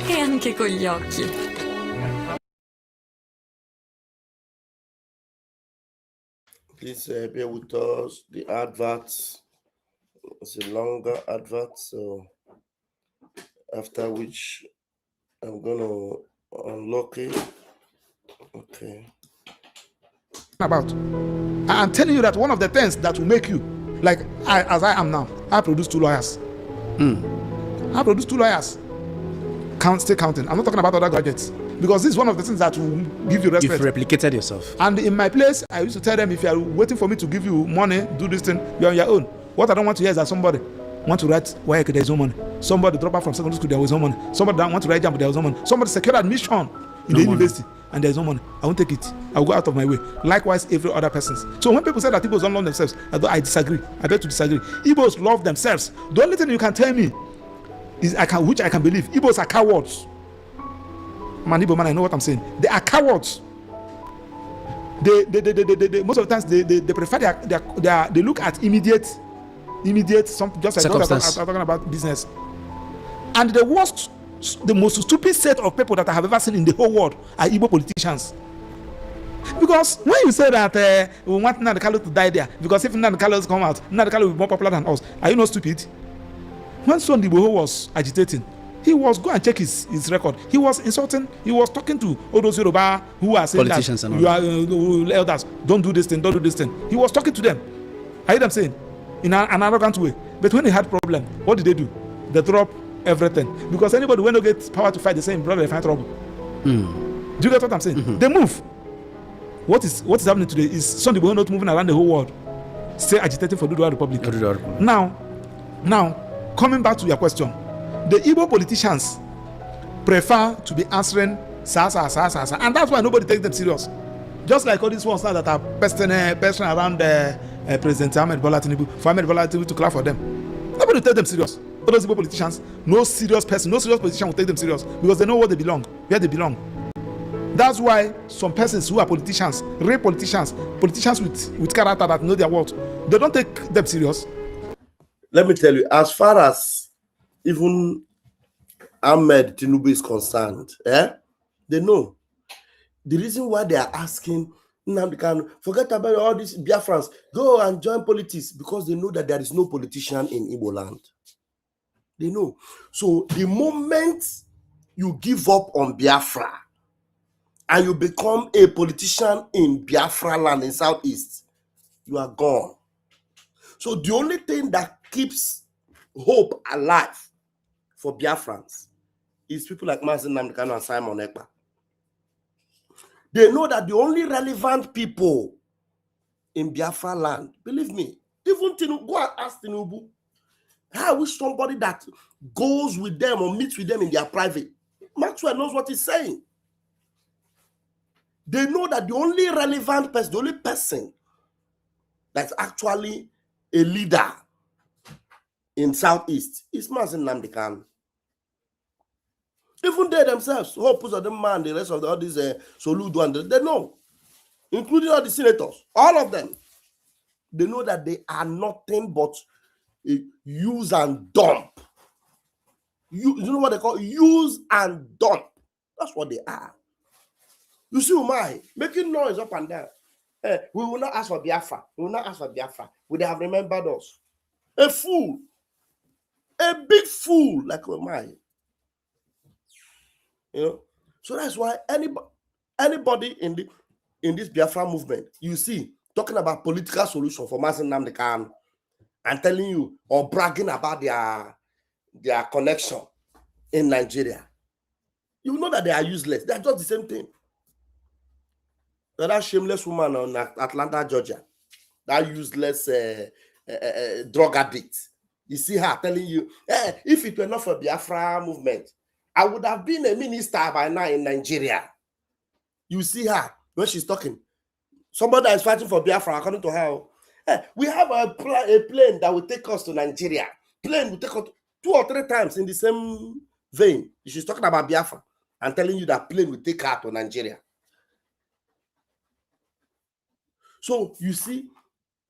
e anche con gli occhi. Please bear with us. The adverts is a longer advert, so after which I'm gonna unlock it. Okay. About, I'm telling you that one of the things that will make you like as I am now, I produce 2 lawyers. I produce 2 lawyers. Stay counting. I'm not talking about other graduates because this is one of the things that will give you respect. You've replicated yourself. And in my place, I used to tell them, if you are waiting for me to give you money, do this thing, you're on your own. What I don't want to hear is that somebody want to write why there is no money. Somebody drop out from secondary school, there was no money. Somebody don't want to write jam, there was no money. Somebody secured admission in the university and there's no money. I won't take it. I will go out of my way. Likewise, every other person. So when people say that Igbos don't love themselves, I disagree. I beg to disagree. Igbos love themselves. The only thing you can tell me is which I can believe. Igbos are cowards. Man, Igbo man, I know what I'm saying. They are cowards. They most of the times they prefer they look at immediate something just like I'm talking about business. And the most stupid set of people that I have ever seen in the whole world are Igbo politicians. Because when you say that we want Nnamdi Kanu to die there, because if Nnamdi Kanu come out, Nnamdi Kanu will be more popular than us. Are you not stupid? When Sunday Igboho was agitating, he was go and check his record. He was insulting. He was talking to all those Yoruba who are saying politicians that you are elders. Don't do this thing. Don't do this thing. He was talking to them. I hear them saying in an arrogant way. But when he had problem, what did they do? They drop everything because anybody when they get power to fight the same brother, they find trouble. Do you get what I'm saying? They move. What is happening today is Sunday Igboho not moving around the whole world, still agitating for Oduduwa Republic. Now, coming back to your question, the Igbo politicians prefer to be answering sa, and that's why nobody takes them serious. Just like all these ones now that are pesting around President Ahmed Bola Tinubu, for Ahmed Bola Tinubu to clap for them. Nobody takes them serious. All those Igbo politicians, no serious politician will take them serious because they know where they belong. That's why some persons who are politicians, real politicians with character that know their worth, they don't take them serious. Let me tell you, as far as even Ahmed Tinubu is concerned, they know the reason why they are asking Nnamdi Kanu, forget about all these Biafrans, go and join politics, because they know that there is no politician in Igbo land. They know. So the moment you give up on Biafra and you become a politician in Biafra land in Southeast, you are gone. So the only thing that keeps hope alive for Biafrans is people like Mazi Nnamdi Kanu and Simon Ekpa. They know that the only relevant people in Biafra land, believe me, even Tinubu, go and ask Tinubu. I wish somebody that goes with them or meets with them in their private. Maxwell knows what he's saying. They know that the only relevant person, the only person that's actually a leader in Southeast is Mazi Nnamdi Kanu. Even they themselves, Hope Uzodinma and the rest of all these Soludo, and they know, including all the senators, all of them. They know that they are nothing but use and dump. You know what they call use and dump? That's what they are. You see, Umai making noise up and down. We will not ask for Biafra. We will not ask for Biafra. Would they have remembered us? A fool. A big fool like Umai. You know? So that's why anybody in this Biafra movement, you see, talking about political solution for Mazi Nnamdi Kanu and telling you or bragging about their connection in Nigeria, you know that they are useless. They are just the same thing. That shameless woman on Atlanta, Georgia, that useless drug addict. You see her telling you, if it were not for Biafra movement, I would have been a minister by now in Nigeria. You see her when she's talking. Somebody that is fighting for Biafra, according to her, we have a plane that will take us to Nigeria. Plane will take us 2 or 3 times in the same vein. She's talking about Biafra and telling you that plane will take her to Nigeria. So you see,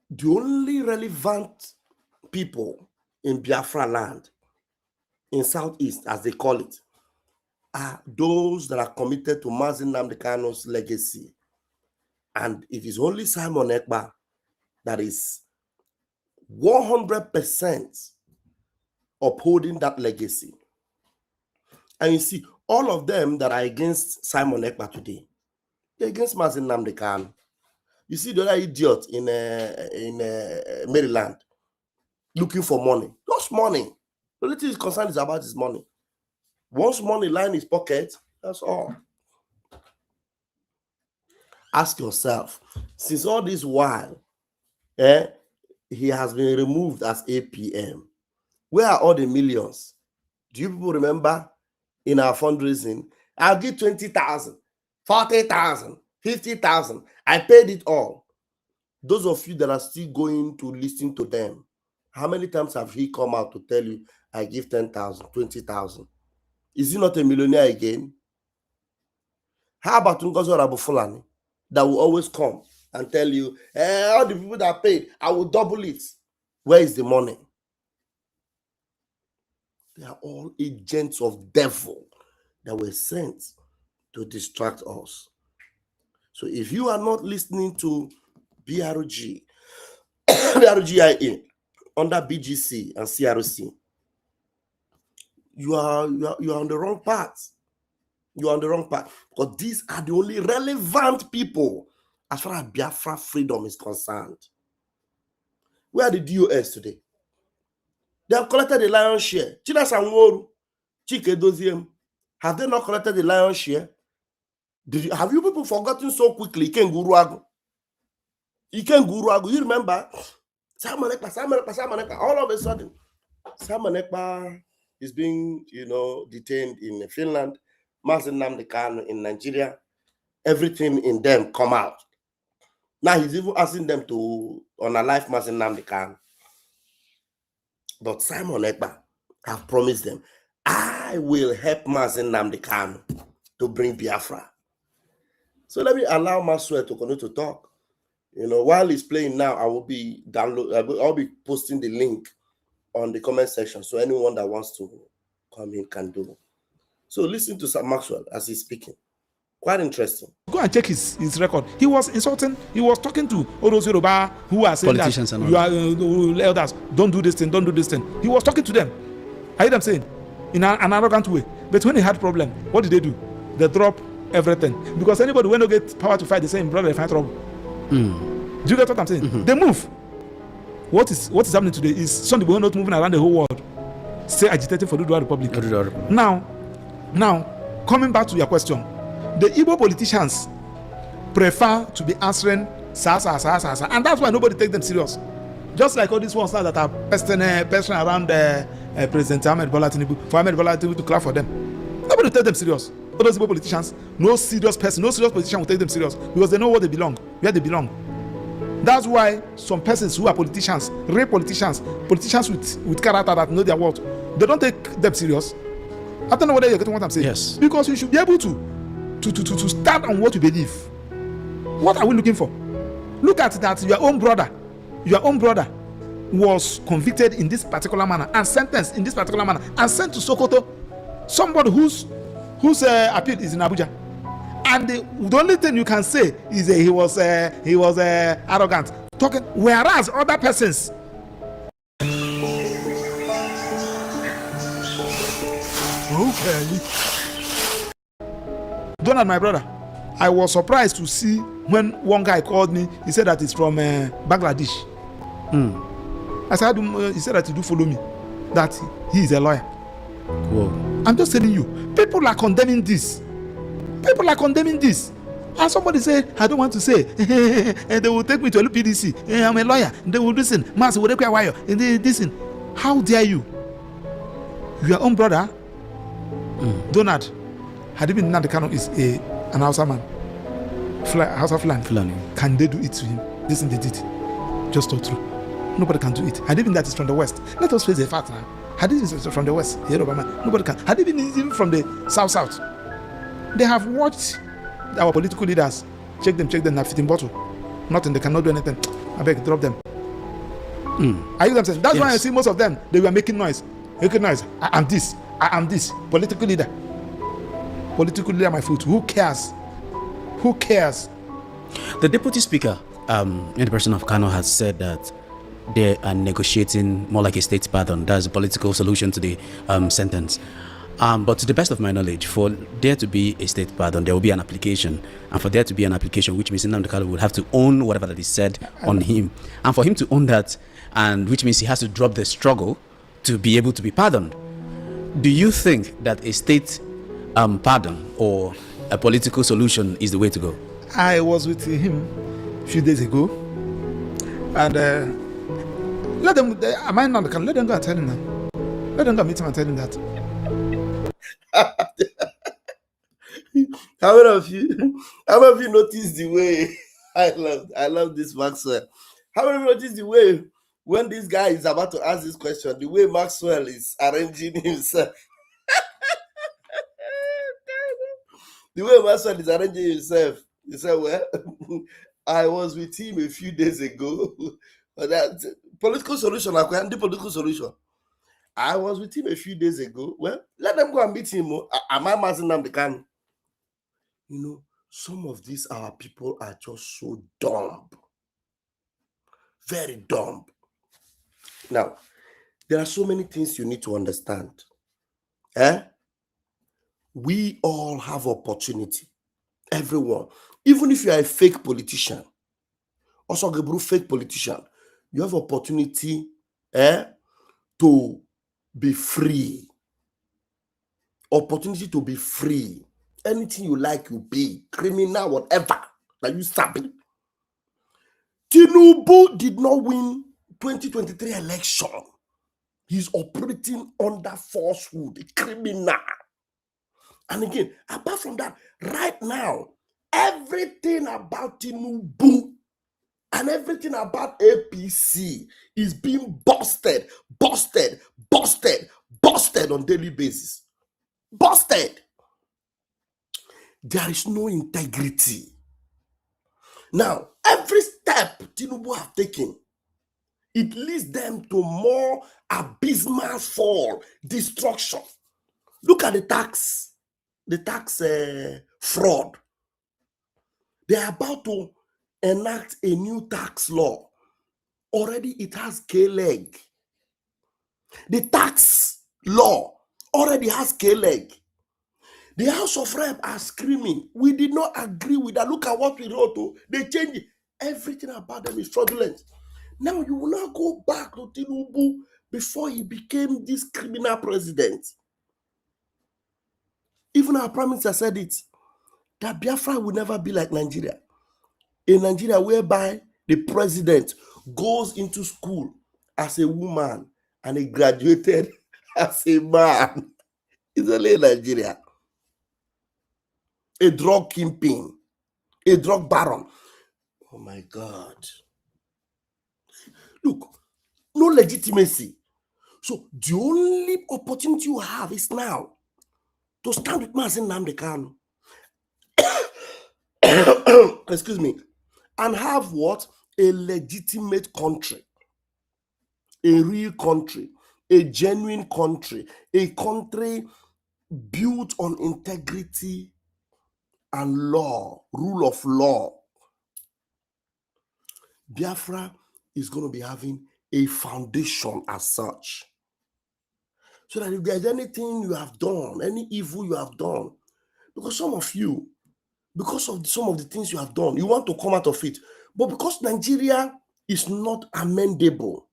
the only relevant people in Biafra land, in Southeast, as they call it, are those that are committed to Mazi Nnamdi Kanu's legacy. And it is only Simon Ekpa that is 100% upholding that legacy. And you see, all of them that are against Simon Ekpa today, they're against Mazi Nnamdi Kanu. You see the other idiot in Maryland looking for money. Just money. The only thing he's concerned is about his money. Once money line his pocket, that's all. Ask yourself, since all this while, he has been removed as APM. Where are all the millions? Do you people remember in our fundraising? I'll give 20,000, 40,000, 50,000. I paid it all. Those of you that are still going to listen to them, how many times have he come out to tell you, I give 10,000, 20,000? Is he not a millionaire again? How about Ngozi Fulani that will always come and tell you, all the people that paid, I will double it. Where is the money? They are all agents of devil that were sent to distract us. So if you are not listening to BRG, BRGIA under BGC and CRC, you are on the wrong path. You are on the wrong path, because these are the only relevant people as far as Biafra freedom is concerned. Where are the DOS today? They have collected the lion's share. Chida Sanworu, Chike Doziem, have they not collected the lion's share? Have you people forgotten so quickly? Iken Guruagu. You remember? Simon Ekpa. All of a sudden, Simon Ekpa is being, detained in Finland. Mazi Nnamdi Kanu in Nigeria. Everything in them come out. Now he's even asking them to unalive Mazi Nnamdi Kanu. But Simon Ekpa have promised them, I will help Mazi Nnamdi Kanu to bring Biafra. So let me allow Maxwell to continue to talk. You know, while he's playing now, I will be I'll be posting the link on the comment section, so anyone that wants to come in can do. So listen to Sam Maxwell as he's speaking. Quite interesting. Go and check his record. He was insulting. He was talking to all those Yoruba who are saying Politicians that and you all are elders. Don't do this thing. Don't do this thing. He was talking to them. I hear them saying in an arrogant way. But when he had problem, what did they do? They drop everything, because anybody when they get power to fight, the same brother they find trouble. Do you get what I'm saying? They move. What is happening today is some people not moving around the whole world, still agitating for the Oduduwa Republic. Now, coming back to your question, the Igbo politicians prefer to be answering sa, and that's why nobody takes them serious. Just like all these ones now that are pesting around President Ahmed Bola Tinubu, for Ahmed Bola Tinubu to clap for them. Nobody takes them serious. All those Igbo politicians, no serious politician will take them serious, because they know where they belong. That's why some persons who are politicians, real politicians with character that know their worth, they don't take them serious. I don't know whether you're getting what I'm saying. Yes. Because you should be able to stand on what you believe. What are we looking for? Look at that. Your own brother was convicted in this particular manner and sentenced in this particular manner and sent to Sokoto. Somebody whose appeal is in Abuja. And the only thing you can say is he was arrogant, talking, whereas other persons. Okay. Donald, my brother, I was surprised to see when one guy called me. He said that he's from Bangladesh. I said, he said that he do follow me, that he is a lawyer. Whoa. I'm just telling you, people are condemning this. And somebody say, I don't want to say, and they will take me to LPDC. I'm a lawyer. They will listen. Master will require wire. And they listen. How dare you? Your own brother, Donald, had he been Nnamdi Kanu is an Hausa man. Hausa Fulani. Can they do it to him? This thing they did. Just not true. Nobody can do it. Had he been that is from the West. Let us face the fact now. Had he been from the West, nobody can. Had he been even from the South. They have watched our political leaders. Check them, na fitting bottle. Nothing, they cannot do anything. I beg, drop them. Are you them saying? That's why I see most of them, they were making noise. I am this. Political leader, my foot. Who cares? The deputy speaker, in the person of Kano, has said that they are negotiating more like a state pardon. That's a political solution to the sentence. But to the best of my knowledge, for there to be a state pardon, there will be an application. And for there to be an application, which means Nnamdi Kanu will have to own whatever that is said on him. And for him to own that, and which means he has to drop the struggle to be able to be pardoned. Do you think that a state pardon or a political solution is the way to go? I was with him a few days ago, and let them go and tell him that. Let them go meet him and tell him that. How many of you noticed the way I love this Maxwell? How many of you noticed the way when this guy is about to ask this question, the way Maxwell is arranging himself? The way Maxwell is arranging himself. He said, well, I was with him a few days ago. But that political solution, the political solution. I was with him a few days ago. Well, let them go and meet him. Am I mazing them? They can. You know, some of these our people are just so dumb. Very dumb. Now, there are so many things you need to understand. We all have opportunity. Everyone. Even if you are a fake politician, also a fake politician, you have opportunity to be free. Opportunity to be free. Anything you like, you be. Criminal, whatever. That you sabi. Tinubu did not win 2023 election. He's operating under falsehood, a criminal. And again, apart from that, right now, everything about Tinubu and everything about APC is being busted on daily basis. Busted. There is no integrity. Now, every step Tinubu have taken, it leads them to more abysmal fall, destruction. Look at the tax fraud. They are about to enact a new tax law. Already it has K-leg. The tax law already has K-leg. The House of Rep are screaming, we did not agree with that. Look at what we wrote. They changed it. Everything about them is fraudulent. Now you will not go back to Tinubu before he became this criminal president. Even our prime minister said it, that Biafra will never be like Nigeria. A Nigeria whereby the president goes into school as a woman and he graduated as a man. It's only Nigeria. A drug kingpin, a drug baron. Oh my God. Look, no legitimacy. So the only opportunity you have is now to stand with Mazen Nnamdi Kanu. Excuse me. And have what? A legitimate country. A real country. A genuine country. A country built on integrity and law, rule of law. Biafra is going to be having a foundation as such. So that if there's anything you have done, any evil you have done, because some of you, because of some of the things you have done, you want to come out of it. But because Nigeria is not amendable,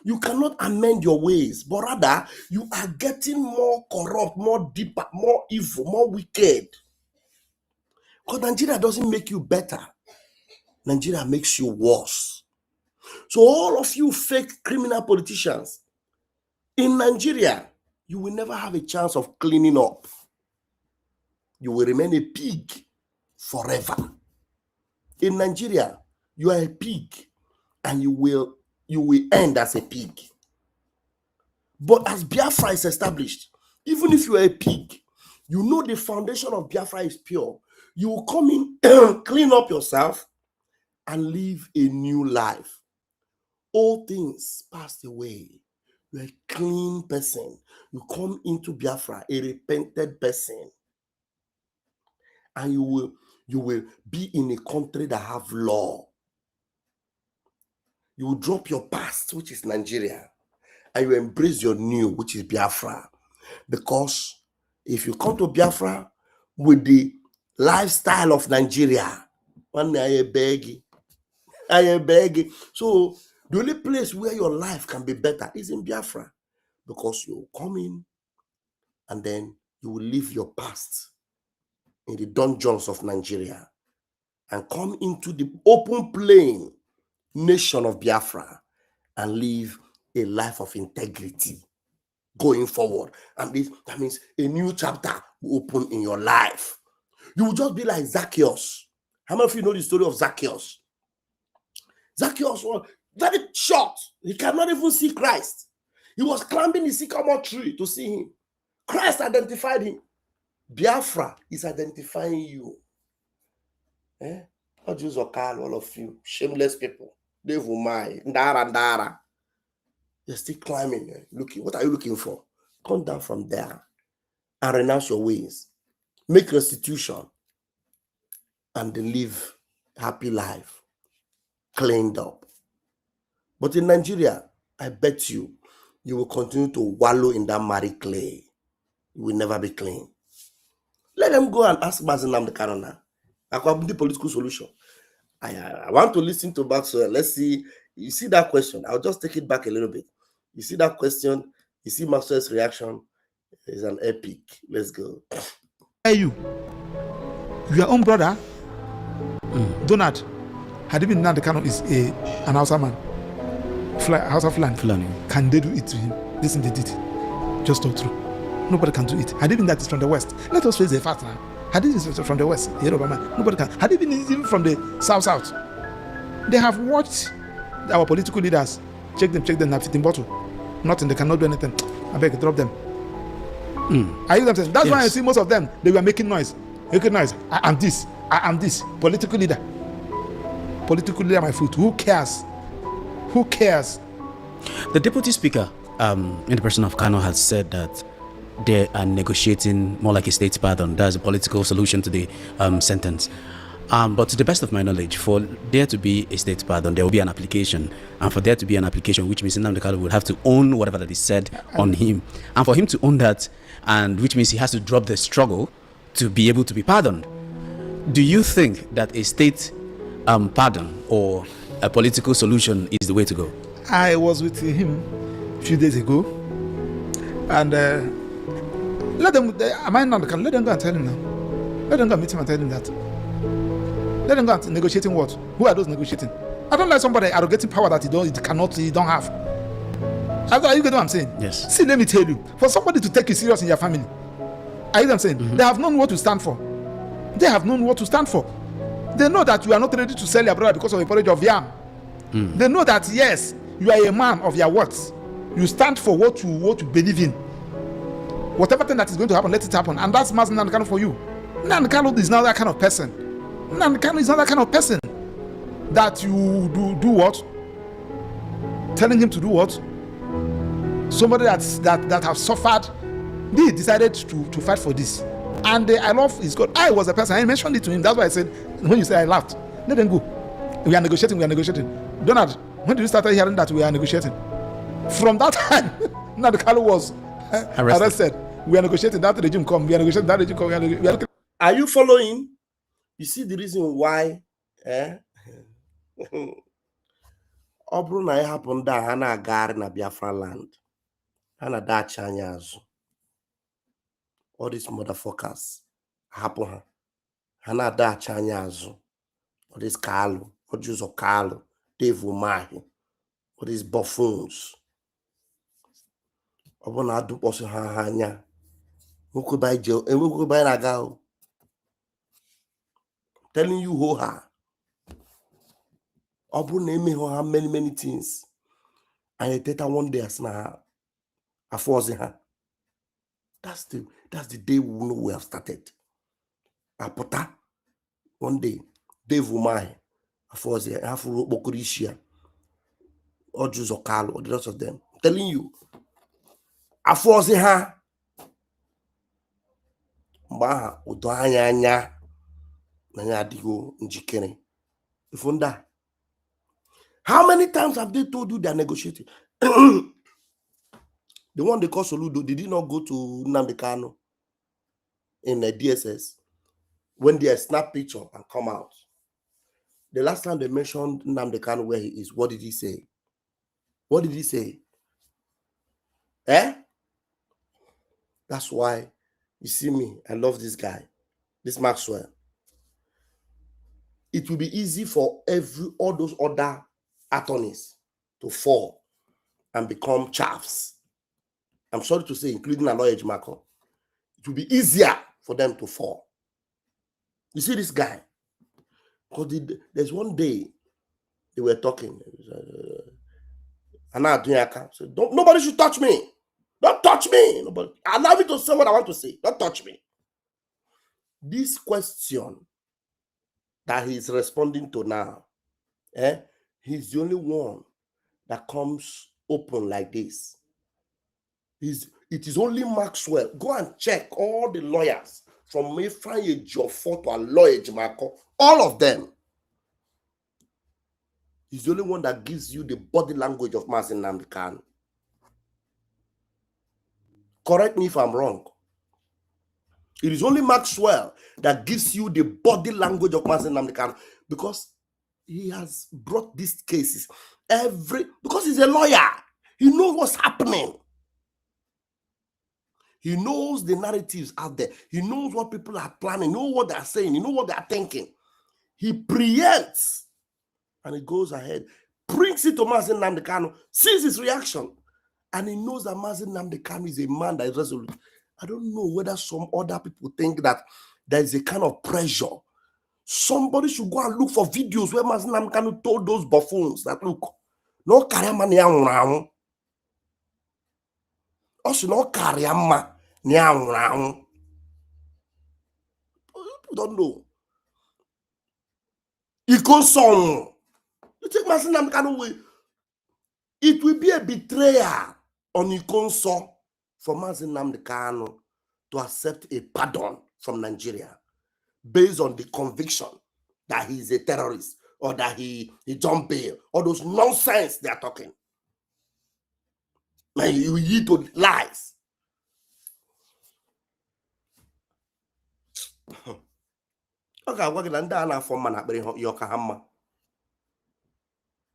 you cannot amend your ways, but rather you are getting more corrupt, more deeper, more evil, more wicked. Because Nigeria doesn't make you better. Nigeria makes you worse. So all of you fake criminal politicians in Nigeria, you will never have a chance of cleaning up. You will remain a pig forever. In Nigeria, you are a pig and you will end as a pig. But as Biafra is established, even if you are a pig, you know the foundation of Biafra is pure. You will come in, clean up yourself, and live a new life. All things passed away. You're a clean person. You come into Biafra, a repented person. And you will be in a country that have law. You will drop your past, which is Nigeria, and you embrace your new, which is Biafra. Because if you come to Biafra with the lifestyle of Nigeria, I beg. So the only place where your life can be better is in Biafra, because you come in and then you will leave your past in the dungeons of Nigeria and come into the open plain nation of Biafra and live a life of integrity going forward. And that means a new chapter will open in your life. You will just be like Zacchaeus. How many of you know the story of Zacchaeus? Zacchaeus was very short. He cannot even see Christ. He was climbing the sycamore tree to see him. Christ identified him. Biafra is identifying you. Not Jews or Carl, all of you, shameless people. Ndara. You're still climbing. Looking. What are you looking for? Come down from there and renounce your ways. Make restitution and then live happy life, cleaned up. But in Nigeria, I bet you will continue to wallow in that muddy clay. You will never be clean. Let them go and ask Mazen Nnamdi Kanu now. According to the political solution. I want to listen to Maxwell. Let's see. You see that question? I'll just take it back a little bit. You see that question? You see Maxwell's reaction? It's an epic. Let's go. Hey, your own brother, Donald, had he been Nnamdi Kanu is an Hausa man, Hausa Fulani. Can they do it to him? Listen, they did it. Just talk through. Nobody can do it. Had he been that is from the West, let us face the fact now. Had he been from the West, nobody can. Had he been even from the South, they have watched our political leaders. Check them, have fit in bottle. Nothing, they cannot do anything. I beg, drop them. I hear them saying, that's why I see most of them, they were making noise. I am this political leader. politically at my foot. Who cares? Who cares? The deputy speaker, in the person of Kano, has said that they are negotiating more like a state pardon. That's a political solution to the sentence. But to the best of my knowledge, for there to be a state pardon, there will be an application. And for there to be an application, which means Nnamdi Kanu will have to own whatever that is said on him. And for him to own that, and which means he has to drop the struggle to be able to be pardoned. Do you think that a state pardon or a political solution is the way to go? I was with him a few days ago, and let them. Am I not? Let them go and tell him now. Let them go and meet him and tell him that. Let them go and negotiating what? Who are those negotiating? I don't like somebody arrogating power that he don't have. Are you getting what I'm saying? Yes. See, let me tell you, for somebody to take you serious in your family, are you what I'm saying? Mm-hmm. They have known what to stand for. They have known what to stand for. They know that you are not ready to sell your brother because of a porridge of yam. They know that yes, you are a man of your words. You stand for what you believe in. Whatever thing that is going to happen, let it happen. And that's Mazi Nnamdi Kanu for you. Nnamdi Kanu is not that kind of person. Nnamdi Kanu is not that kind of person that you do what? Telling him to do what? Somebody that have suffered, they decided to fight for this. And I love his God. I was a person, I mentioned it to him. That's why I said, when you say I laughed, let them go. We are negotiating. Donald, when did you start hearing that we are negotiating? From that time, Nnamdi Kanu was arrested. We are negotiating. That regime come. We are negotiating. That regime come. Are you following? You see the reason why? Ọ bụrụ na ya hapụ ndị a ha na-agagharị na Biafra land, ha na-adachi anya azụ. All these motherfuckers hapụ ha, ha na-adachi anya azụ. All these Kalu, all these Kalu, Dave Umahi, all these buffoons. Ọ bụrụ na adụkpọsị ha anya, nwoke bai na-aga o. Telling you who ha. Ọ bụrụ na eme ha many things. And later one day as na afọzi ha. That's the day we know we have started. Apụta one day, Dave Umahi, afọzi ha, afụrụ okpokoro isi ya. Ojuzo Kalu, the rest of them. I'm telling you. Afọzi ha. Mgbe aha udo anya na ya adịgo njikere. Ifunda. How many times have they told you they are negotiating? The one they call Soludo, did he not go to Nnamdi Kanu in the DSS when they snap picture and come out? The last time they mentioned Nnamdi Kanu where he is, what did he say? What did he say? That's why you see me. I love this guy, this Maxwell. It will be easy for all those other attorneys to fall and become chaffs. I'm sorry to say, including a lawyer, Marco. It will be easier for them to fall. You see this guy? Because there's one day they were talking. Said, nobody should touch me. Don't touch me. Nobody. Allow me to say what I want to say. Don't touch me. This question that he's responding to now, he's the only one that comes open like this. It is only Maxwell. Go and check all the lawyers from Mefanye Jofo to a lawyer Marco, all of them. He's the only one that gives you the body language of Mazi Nnamdi Kanu. Correct me if I'm wrong. It is only Maxwell that gives you the body language of Mazi Nnamdi Kanu because he has brought these cases because he's a lawyer. He knows what's happening. He knows the narratives out there. He knows what people are planning. He knows what they are saying. He knows what they are thinking. He preempts and he goes ahead, brings it to Mazi Nnamdi Kanu, sees his reaction, and he knows that Mazi Nnamdi Kanu is a man that is resolute. I don't know whether some other people think that there is a kind of pressure. Somebody should go and look for videos where Mazi Nnamdi Kanu told those buffoons that, look, no karama ni anwuramu. Also, no karama ni anwuramu. People don't know. Iko song. You think Mazi Nnamdi Kanu will? It will be a betrayal on Ikonso for Mazi Nnamdi Kanu to accept a pardon from Nigeria based on the conviction that he is a terrorist or that he jumped bail. All those nonsense they are talking. Man, you yield to lies. Okay, I'm working on that for man.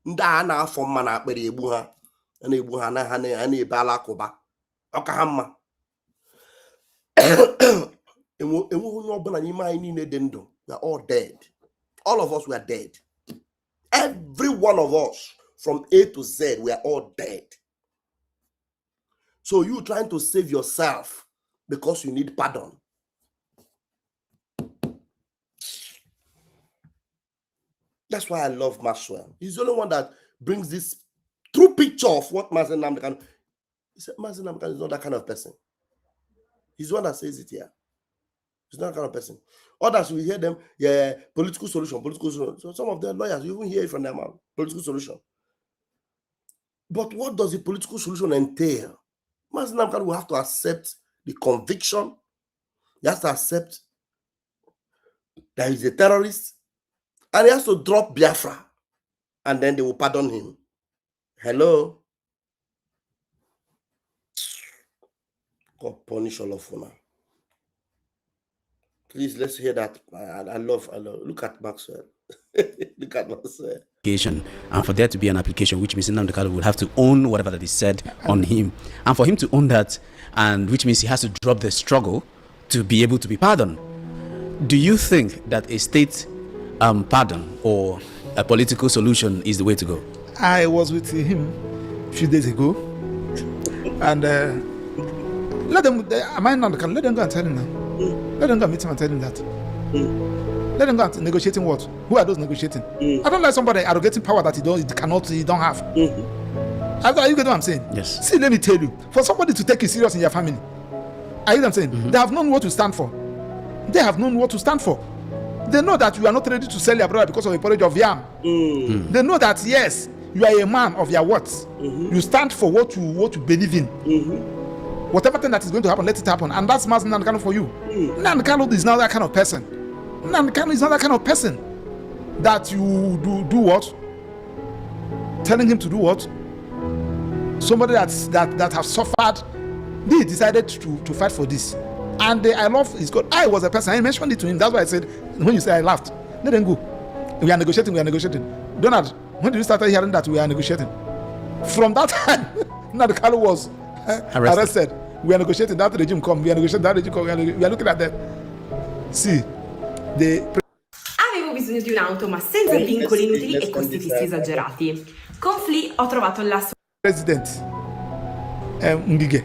Ndị a na-afọ mma na akpịrị egbu ha na-egbu ha na ha na-ebe alakụba ọka ha mma enweghị onye ọbụla n'ime anyị niile dị ndụ. We are all dead. All of us were dead. Every one of us from A to Z, we are all dead. So you trying to save yourself because you need pardon. That's why I love Maxwell. He's the only one that brings this true picture of what Mazi Nnamdi Kanu. He said Mazi Nnamdi Kanu is not that kind of person. He's the one that says it here. He's not that kind of person. Others, we hear them, yeah, political solution, political solution. So some of their lawyers, you even hear it from them, political solution. But what does the political solution entail? Mazi Nnamdi Kanu will have to accept the conviction. He has to accept that he's a terrorist. And he has to drop Biafra. And then they will pardon him. Hello? God punish all of you now. Please, let's hear that. I love. Look at Maxwell. Look at Maxwell. And for there to be an application, which means Nnamdi Kanu will have to own whatever that is said on him. And for him to own that, and which means he has to drop the struggle to be able to be pardoned. Do you think that a state pardon or a political solution is the way to go? I was with him a few days ago, and let them. Am I not? Let them go and tell him now. Let them go and meet him and tell him that. Let them go and negotiating what? Who are those negotiating? I don't like somebody arrogating power that he don't have. Are you getting what I'm saying? Yes. See, let me tell you, for somebody to take it serious in your family, are you what I'm saying? They have known what to stand for. They have known what to stand for. They know that you are not ready to sell your brother because of a porridge of yam. They know that, yes, you are a man of your words. You stand for what you believe in. Whatever thing that is going to happen, let it happen. And that's Mazi Nnamdi Kanu for you. Nnamdi Kanu is not that kind of person. Nnamdi Kanu is not that kind of person that you do what? Telling him to do what? Somebody that has suffered, they decided to fight for this. And I love his God. I was a person, I mentioned it to him. That's why I said, when you say I laughed, let them go. We are negotiating. Donald, when did you start hearing that we are negotiating? From that time, Nnamdi Kanu was arrested. We are negotiating. That regime come. We are negotiating. That regime come. We are looking at them. See, Avevo bisogno di un'auto, ma senza vincoli inutili e costi fissi esagerati. Con Flee ho trovato la sua. President Ngige,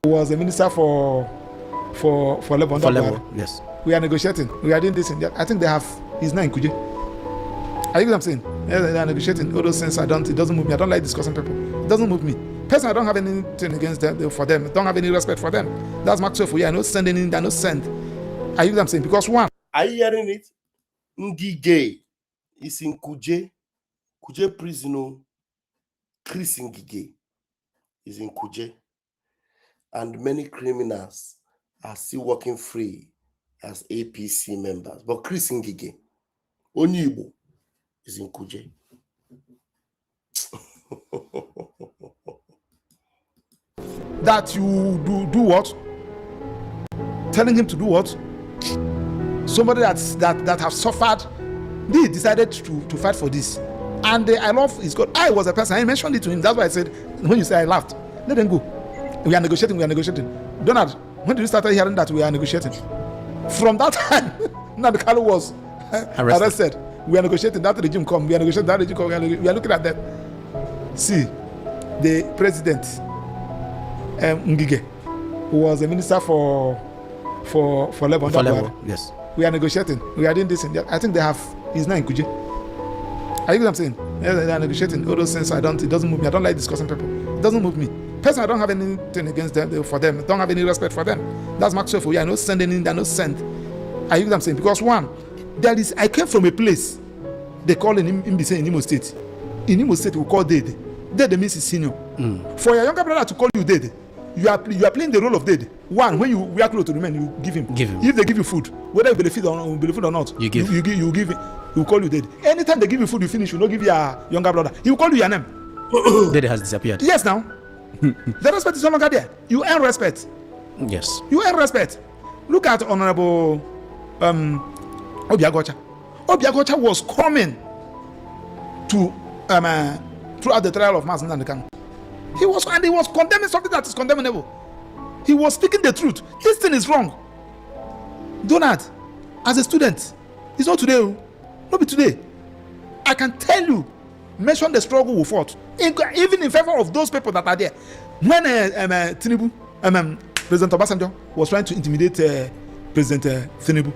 who was a minister for Lebanon. For Lebanon, yes. We are negotiating. We are doing this and that. I think they have his name, Kuje. Are you what I'm saying? Yeah, they are negotiating. All those things it doesn't move me. I don't like discussing people. It doesn't move me. Personally, I don't have anything against them for them. Don't have any respect for them. That's Maxwell for you. I not send anything, I not send. Are you what I'm saying? Because one. Are you hearing it? Ngige is in Kuje prison. Chris Ngige is in Kuje. And many criminals are still working free as APC members. But Chris Ngige, Onyibo, is in Kuje. That you do what? Telling him to do what? Somebody that have suffered, they decided to fight for this. And I love his God. I was a person, I mentioned it to him. That's why I said, when you say I laughed, let them go. We are negotiating. Donald, when did you start hearing that we are negotiating? From that time, Nnamdi Kanu was arrested. We are negotiating. That regime come. We are negotiating. That regime come. We are looking at them. See, the president Ngige, who was a minister for Lebanon. For Lebanon, yes. We are negotiating. We are doing this and that. I think they have his name, Kuje. Are you what I'm saying? Yeah, they are negotiating. All those things it doesn't move me. I don't like discussing people. It doesn't move me. Personally, I don't have anything against them for them. I don't have any respect for them. That's Maxwell for you. I not send anything, I not send. Are you what I'm saying? Because one, I came from a place they call in Imo State. In Imo State, we call Dede. Dede means is senior. For your younger brother to call you Dede, you are playing the role of Dede. One, when you wear clothes to the men, you give him. If they give you food, whether you benefit or not, you give it. He will call you Dede. Anytime they give you food, you finish. You don't give your younger brother. He will call you your name. Dede has disappeared. Yes, now. The respect is no longer there. You earn respect. Yes. You earn respect. Look at Honorable Obiagocha. Obiagocha was coming to throughout the trial of Mazen and the Kanu. He was condemning something that is condemnable. He was speaking the truth. This thing is wrong. Donald, as a student, it's not today. Not be today. I can tell you, mention the struggle we fought, even in favor of those people that are there. When Tinubu, President Obasanjo was trying to intimidate President Tinubu.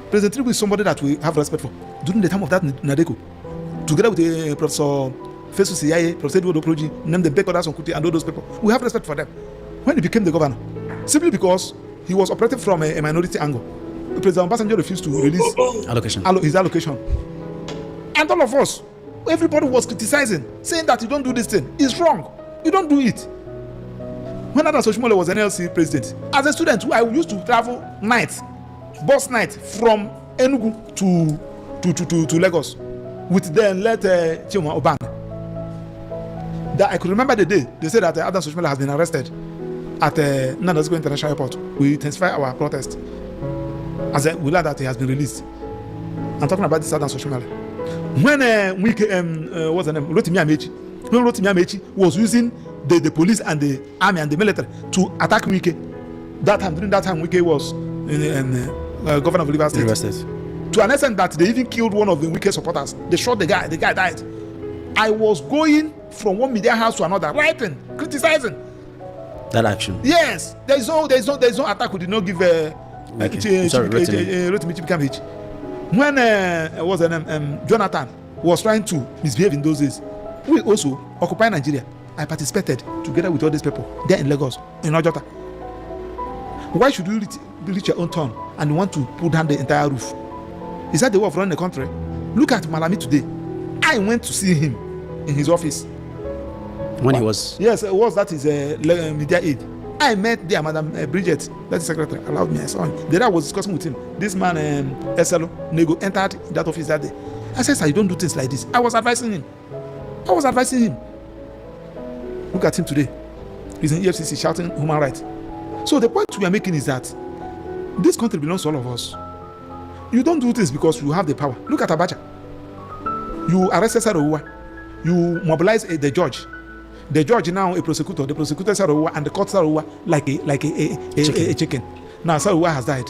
President Tinubu is somebody that we have respect for. During the time of that Nadeko, together with Professor Fesu Siyaye, Professor Edward Oproji, named the Bekodas Onkuti, and all those people, we have respect for them. When he became the governor, simply because he was operating from a minority angle, President Obasanjo refused to release his allocation. And all of us, everybody was criticizing, saying that you don't do this thing. It's wrong. You don't do it. When Adan Soshimole was NLC president, as a student, I used to travel bus night from Enugu to Lagos with the late Chima Obang. That I could remember the day they said that Adan Soshimole has been arrested at Nandasco International Airport. We intensify our protest as we learned that he has been released. I'm talking about this Adan Soshimole. When what's the name? Rotimi Amechi. When Rotimi Amechi was using the police and the army and the military to attack Wike. During that time, Wike was governor of Rivers State. To an extent that they even killed one of the Wike supporters. They shot the guy died. I was going from one media house to another, writing, criticizing that action. Yes, there is no attack. We did not give Rotimi Chibikam. When Jonathan was trying to misbehave in those days, we also occupy Nigeria. I participated together with all these people there in Lagos, in Ojota. Why should you reach your own turn and you want to put down the entire roof? Is that the way of running the country? Look at Malami today. I went to see him in his office. When he was? Yes, it was that his media aide. I met there, Madam Bridget, that's the secretary, allowed me, I saw him. Then I was discussing with him. This man, SLO, Nego, entered that office that day. I said, sir, you don't do things like this. I was advising him. Look at him today. He's in EFCC shouting human rights. So the point we are making is that this country belongs to all of us. You don't do things because you have the power. Look at Abacha. You arrest Sarowa. You mobilize the judge. The judge now a prosecutor. The prosecutor Sarowa and the court Sarowa like a chicken. Now Sarowa has died.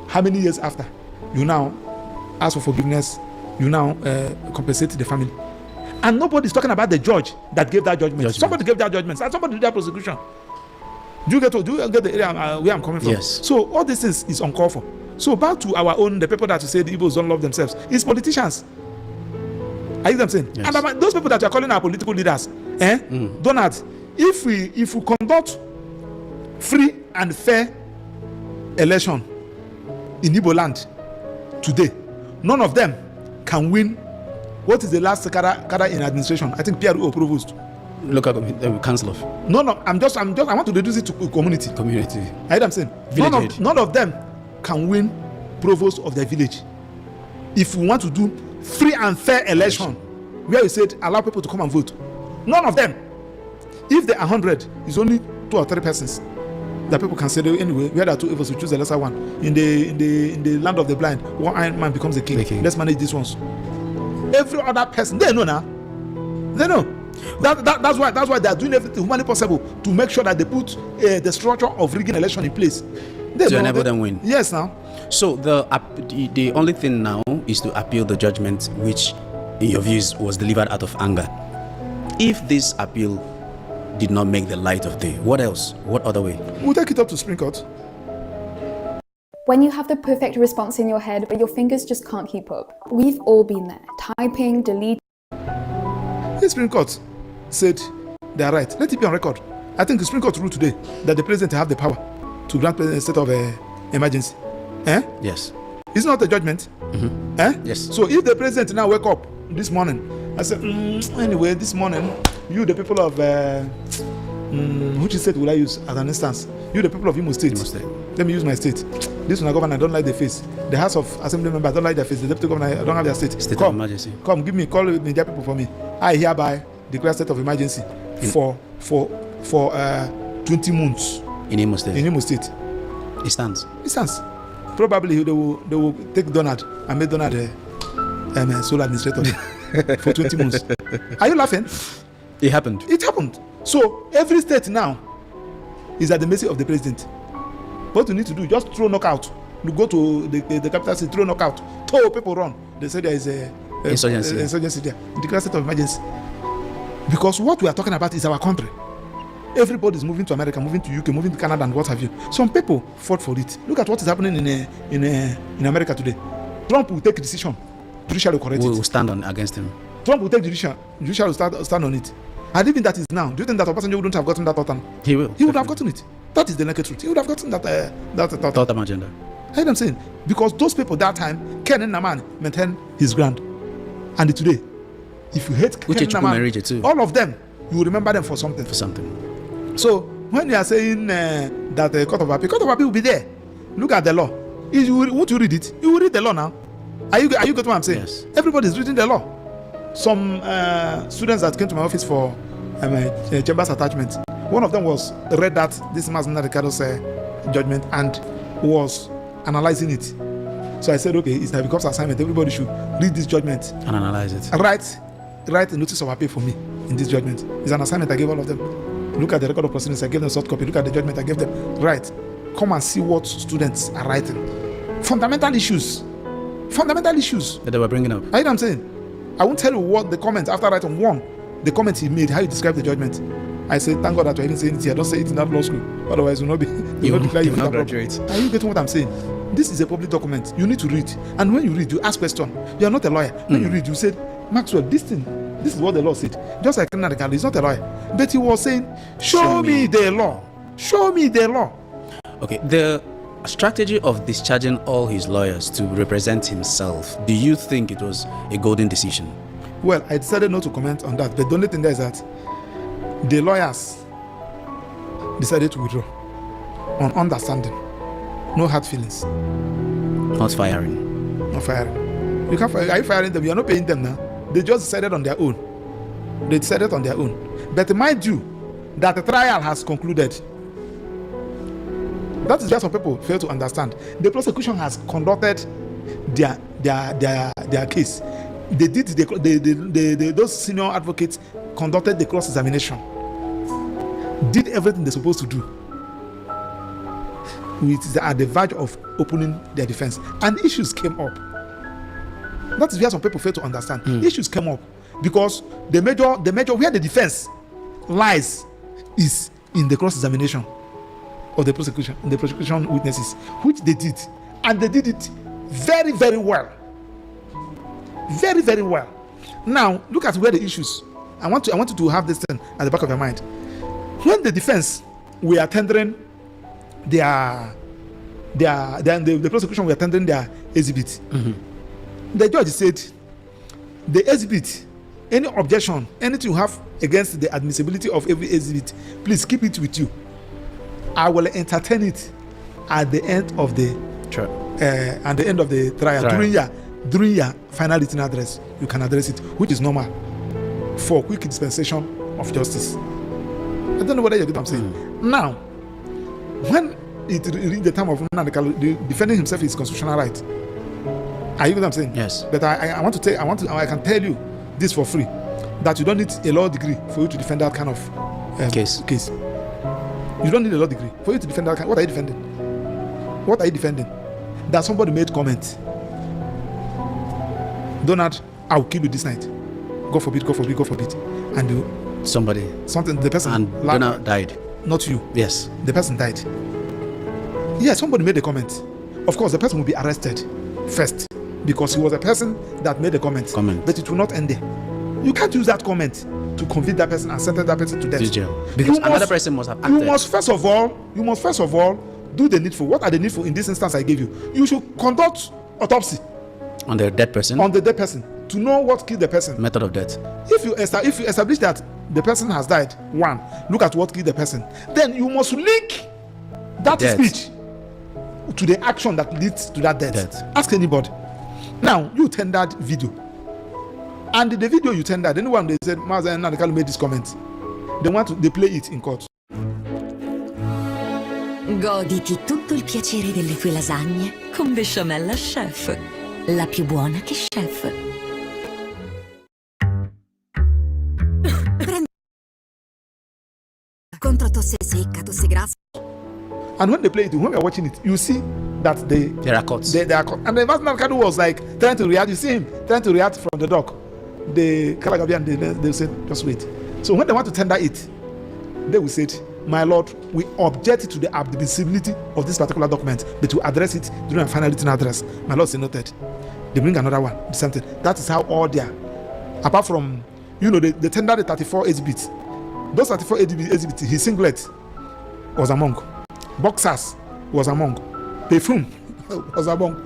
How many years after? You now ask for forgiveness. You now compensate the family. And nobody's talking about the judge that gave that judgment. Somebody gave that judgment. And somebody did that prosecution. Do you get the area where I'm coming from? Yes. So all these things is uncalled for. So back to our own, the people that you say the Igbos don't love themselves. It's politicians. Are you them saying? Yes. And about those people that you are calling our political leaders, Donald, if we conduct free and fair election in Igbo land today, none of them can win. What is the last Kada in administration? I think PRO provost. Local council of. No. I want to reduce it to community. I hear them saying. None of them can win provost of their village. If we want to do free and fair election, where you said allow people to come and vote, none of them. If there are 100, it's only 2 or 3 persons that people can say anyway. Where there are 2 evils, we choose the lesser one. In the land of the blind, one iron man becomes the king. Let's manage these ones. Every other person, they know now. They know. That's why they are doing everything humanly possible to make sure that they put the structure of rigging election in place. To enable them win. Yes, now. So the only thing now is to appeal the judgment, which, in your views, was delivered out of anger. If this appeal did not make the light of day, what else? What other way? We'll take it up to Supreme Court. When you have the perfect response in your head, but your fingers just can't keep up. We've all been there. Typing, deleting. The Supreme Court said they are right. Let it be on record. I think the Supreme Court ruled today that the president have the power to grant a state of emergency. Yes. It's not a judgment. Yes. So if the president now wake up this morning. I said, anyway, this morning, you, the people of, which state will I use as an instance? You, the people of Imo State. Let me use my state. This one, governor, I don't like the face. The House of Assembly members, I don't like their face. The deputy governor, I don't have their state. State of emergency. Come, call the media people for me. I hereby declare state of emergency for 20 months. In Imo State. In Imo State. It stands. It stands. Probably they will take Donald and make Donald sole administrator for 20 months. Are you laughing? It happened. It happened. So every state now is at the mercy of the president. What you need to do, just throw knockout. You go to the capital city, throw knockout. Tow people run. They say there is a insurgency there. Declare state of emergency. Because what we are talking about is our country. Everybody is moving to America, moving to UK, moving to Canada, and what have you. Some people fought for it. Look at what is happening in America today. Trump will take a decision. Judicial will correct it. We will stand on against him. Trump will take judicial will stand on it. And even that is now. Do you think that Obasanjo wouldn't have gotten that thought? He will. He would have gotten it. That is the naked truth. He would have gotten that thought agenda. I am saying, because those people that time, Ken Naman maintained his ground, and today, if you hate Ken Naman, all of them, you will remember them for something. So when you are saying that the Court of Appeal will be there. Look at the law. Won't you read it? You will read the law now. Are you getting what I'm saying? Yes. Everybody is reading the law. Some students that came to my office for chambers attachment. One of them read that this Mazna Ricardo's judgment and was analyzing it. So I said, okay, it's now becomes assignment. Everybody should read this judgment and analyze it. Write a notice of appeal for me in this judgment. It's an assignment I gave all of them. Look at the record of proceedings. I gave them soft copy. Look at the judgment I gave them. Right. Come and see what students are writing. Fundamental issues that they were bringing up. I know what I'm saying. I won't tell you what the comments after writing one, the comment he made, how he described the judgment. I said, thank God that I didn't say it here. Don't say it in that law school. Otherwise, you'll not be. You will not graduate. Are you getting what I'm saying? This is a public document. You need to read. And when you read, you ask questions. You are not a lawyer. When you read, you said, Maxwell, this is what the law said. Just like Kennedy, he's not a lawyer. But he was saying, show me the law. Show me the law. Okay, the strategy of discharging all his lawyers to represent himself, do you think it was a golden decision? Well, I decided not to comment on that. But the only thing there is that the lawyers decided to withdraw on understanding. No hard feelings. Not firing. Not firing. You can't fire. Are you firing them? You are not paying them now. They just decided on their own. They decided on their own. But mind you, that the trial has concluded. That is just what people fail to understand. The prosecution has conducted their case. They did those senior advocates conducted the cross-examination. Did everything they're supposed to do. With at the verge of opening their defense, and issues came up. That is where some people fail to understand. Issues came up because the major where the defense lies is in the cross-examination of the prosecution witnesses, which they did, and they did it very, very well. Very, very well. Now look at where the issues. I want you to have this thing at the back of your mind. When the defense were tendering the prosecution were tendering their exhibit. The judge said, the exhibit, any objection, anything you have against the admissibility of every exhibit, please keep it with you. I will entertain it at the end of the trial. During your final written address, you can address it, which is normal for quick dispensation of justice. I don't know whether you get what I'm saying. Now, when it reached the time of defending himself his constitutional right, are you get what I'm saying? Yes. But I can tell you this for free, that you don't need a law degree for you to defend that kind of case. You don't need a law degree for you to defend that kind. What are you defending? That somebody made comment. Donald, I will kill you this night. God forbid. And the person and Donald died. Not you. Yes. The person died. Yeah, somebody made a comment. Of course, the person will be arrested first because he was a person that made a comment. But it will not end there. You can't use that comment to convict that person and sentence that person to death. Because another person must have acted. You must first of all do the needful. What are the needful in this instance I gave you? You should conduct autopsy on the dead person. to know what killed the person. Method of death. If you establish that the person has died, one, look at what killed the person. Then you must link that speech to the action that leads to that death. Ask anybody. Now, you tendered video. And the video you tendered, anyone they said, Mazen Nadekalu made this comment. They play it in court. Goditi tutto il piacere delle tue lasagne con besciamella chef. La più buona che chef. Contro tosse secca, tosse grassa. And when they play it, when we are watching it, you see that there are cuts. They are cut. And the Mazen Nadekalu was like trying to react. You see him trying to react from the dock. The Kalagabian, they said, just wait. So when they want to tender it, they will say, my lord, we object to the admissibility of this particular document, but we address it during a final written address. My lord say noted. They bring another one, the same thing. That is how all their, apart from, they tender the 34 exhibits. Those 34 exhibits, his singlet was among. Boxers was among. Perfume was among.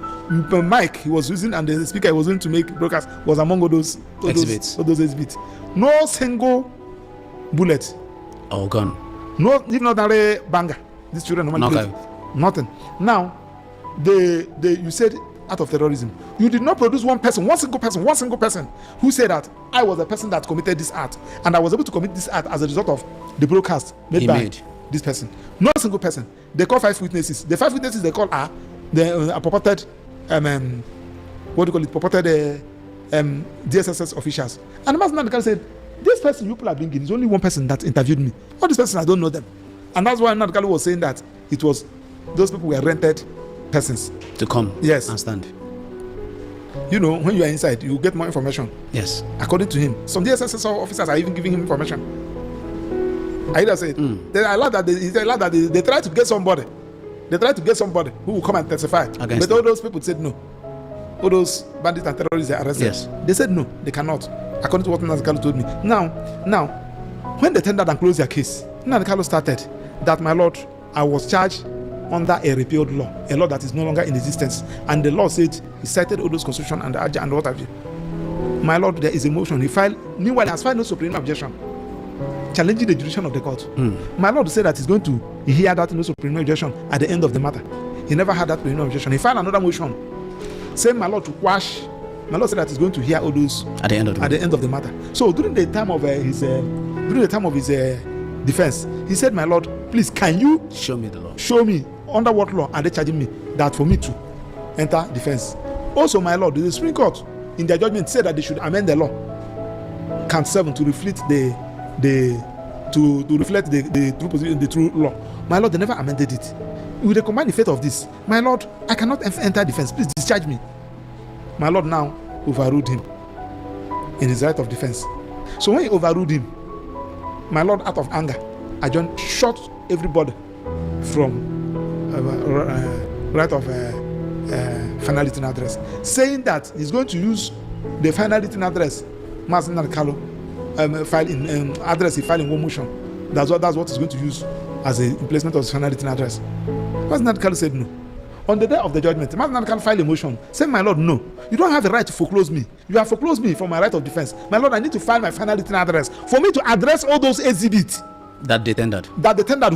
The mic he was using and the speaker he was using to make broadcast was among all those exhibits. No single bullet or gun. No, even not a banger. These children normally nothing. Now, you said out of terrorism, you did not produce one single person who said that I was the person that committed this act and I was able to commit this act as a result of the broadcast made by this person. No single person. They call 5 witnesses. The 5 witnesses they call are the purported purported DSSS officials. And the Mazen said, this person you people are bringing is only one person that interviewed me. All these persons, I don't know them. And that's why Nadekalu was saying that it was those people were rented persons. To come and stand. When you are inside, you get more information. Yes. According to him. Some DSSS officers are even giving him information. Aida said, they allowed that they tried to get somebody. They tried to get somebody who will come and testify. But all those people said no. All those bandits and terrorists are arrested. Yes. They said no, they cannot. According to what Nadekalu told me. Now, when they tendered and closed their case, Nadekalu started that, my lord, I was charged under a repealed law, a law that is no longer in existence. And the law said, he cited all those constitution and the Aja and what have you. My lord, there is a motion. Meanwhile, he has filed no supreme objection, challenging the jurisdiction of the court. My lord said that he's going to hear that no supreme objection at the end of the matter. He never had that supreme objection. He filed another motion, saying, my lord, to quash. My lord said that he's going to hear all those at the end of the matter. So during the time of his defense, he said, my lord, please, can you show me the law? Show me under what law are they charging me that for me to enter defense? Also, my lord, the Supreme Court in their judgment said that they should amend the law, count 7, to reflect the true position, the true law. My lord, they never amended it. With the combined effect of this, my lord, I cannot enter defense. Please discharge me. My lord now overruled him in his right of defense. So when he overruled him, my lord, out of anger, shot everybody from right of final written address, saying that he's going to use the final written address, Mazen Nadekalu file in address he filed in one motion. That's what he's going to use as a replacement of his final written address. Mazen Nadekalu said no. On the day of the judgment, Mazen Nadekalu filed a motion saying, my lord, no, you don't have the right to foreclose me. You have foreclosed me from my right of defense. My lord, I need to file my final written address for me to address all those exhibits that they tendered,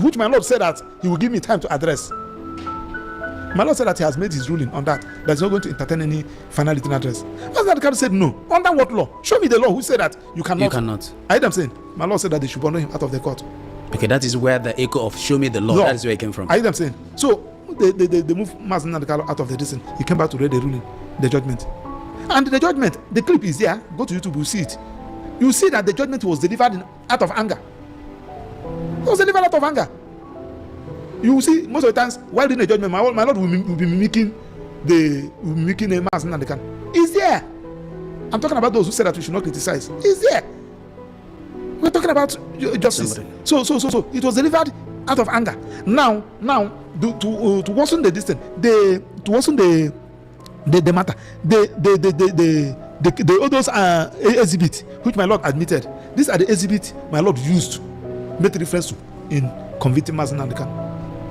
which my lord said that he will give me time to address. My lord said that he has made his ruling on that he's not going to entertain any final written address. Mazen Nadekalu said no. Under what law? Show me the law who said that you cannot. You cannot. I heard them saying, my lord said that they should bundle him out of the court. Okay, that is where the echo of show me the law, that is where it came from. I heard them saying. So they moved Mazen Nadekalu out of the distance. He came back to read the ruling, the judgment. And the judgment, the clip is there. Go to YouTube, you see it. You see that the judgment was delivered out of anger. It was delivered out of anger. You see, most of the times, while doing the judgment, my lord will be mimicking a Mazen Nadekalu. It's there. I'm talking about those who said that we should not criticize. It's there. We're talking about justice. So it was delivered out of anger. Now, to worsen the distance, to worsen the matter, all those exhibits which my lord admitted. These are the exhibits my lord used, made reference to in convicting Mazen Nadekalu.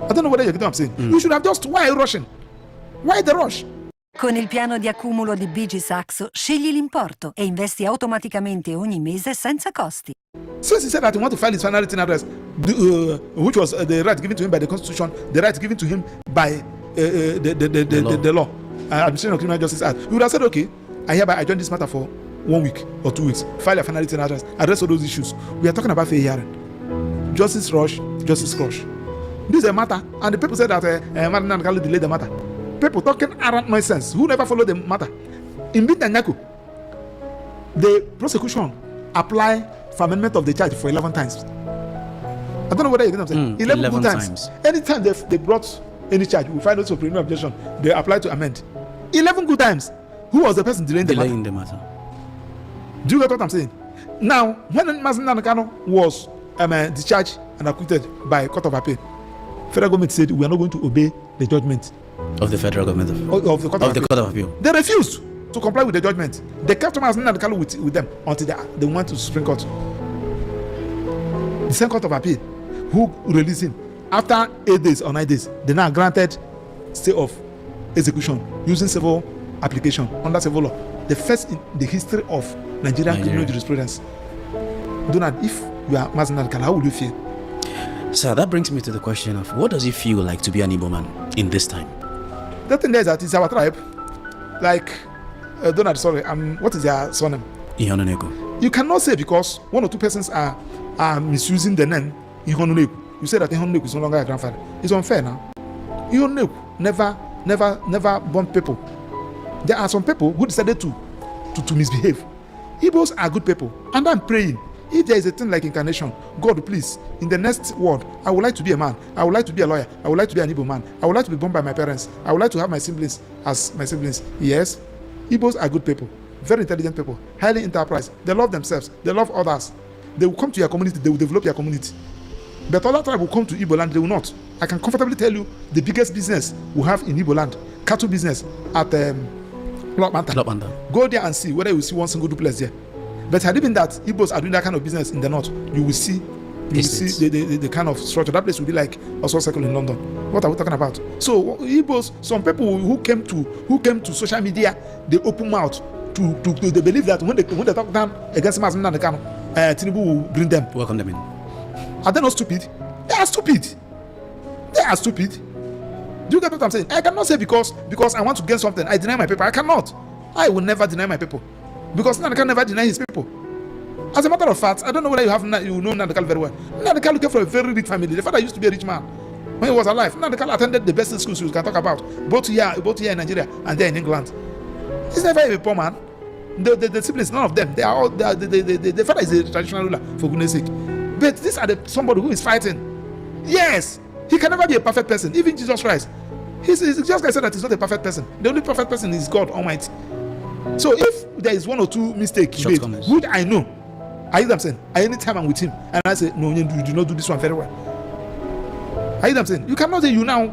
I don't know whether you get what I'm saying. You should have just, why are you rushing? Why the rush? Con il piano di accumulo di BG Saxo scegli l'importo e investi automaticamente ogni mese senza costi. Since he said that he wants to file his final written address, which was the right given to him by the Constitution, the right given to him by the law, Administration of Criminal Justice Act, you would have said, okay, I hereby adjourn this matter for 1 week or 2 weeks, file a final written address, address all those issues. We are talking about fair hearing. Justice rush, justice crush. This is a matter, and the people said that Madam Nankalu delayed the matter. People talking around nonsense who never followed the matter. In Bintanyaku, the prosecution apply for amendment of the charge for 11 times. I don't know whether you get what I'm saying. 11 good times. Anytime they brought any charge, we find also preliminary objection, they apply to amend. 11 good times. Who was the person delaying the matter? Do you get what I'm saying? Now, when Mazen Nanakano was discharged and acquitted by Court of Appeal, federal government said we are not going to obey the judgment of the federal government of the Court of Appeal. They refused to comply with the judgment. They kept Mazen Nanakano with them until they went to Supreme Court. The same Court of Appeal who released him after 8 days or 9 days, they now granted stay of execution using civil application under civil law. The first in the history of Nigerian criminal jurisprudence. Donald, if you are Mazen Nanakano, how would you feel? So that brings me to the question of what does it feel like to be an Igbo man in this time? The thing is that it's our tribe. Like, Donald, sorry, what is their surname? Ihononegu. You cannot say because 1 or 2 persons are misusing the name Ihononegu. You say that Ihononegu is no longer a grandfather. It's unfair now. Ihononegu never born people. There are some people who decided to misbehave. Igbos are good people, and I'm praying. If there is a thing like incarnation, God, please, in the next world, I would like to be a man. I would like to be a lawyer. I would like to be an Igbo man. I would like to be born by my parents. I would like to have my siblings as my siblings. Yes, Igbos are good people, very intelligent people, highly enterprise. They love themselves. They love others. They will come to your community. They will develop your community. But other tribe will come to Igbo land. They will not. I can comfortably tell you the biggest business we have in Igbo land, cattle business at Lokmanta. Go there and see whether you will see one single duplex there. But had it been that Igbos are doing that kind of business in the north, you will see the kind of structure. That place will be like Oswald Circle in London. What are we talking about? So Igbos, some people who came to social media, they open mouth to they believe that when they talk down against Mazen Nanakano, Tinubu will bring them. Welcome them in. Are they not stupid? They are stupid. They are stupid. Do you get what I'm saying? I cannot say because I want to get something, I deny my people. I cannot. I will never deny my people. Because Nanaka never deny his people. As a matter of fact, I don't know whether you know Nanaka very well. Nanaka came from a very rich family. The father used to be a rich man when he was alive. Nanaka attended the best schools you can talk about, both here in Nigeria and there in England. He's never a poor man. The siblings, none of them. They are all. The father is a traditional ruler, for goodness sake. But these are somebody who is fighting. Yes, he can never be a perfect person. Even Jesus Christ, he's just going to say that he's not a perfect person. The only perfect person is God Almighty. So if there is 1 or 2 mistakes made, which I know, I hear them saying, anytime I'm with him, and I say, no, you do not do this one very well. I hear them saying, you cannot say you now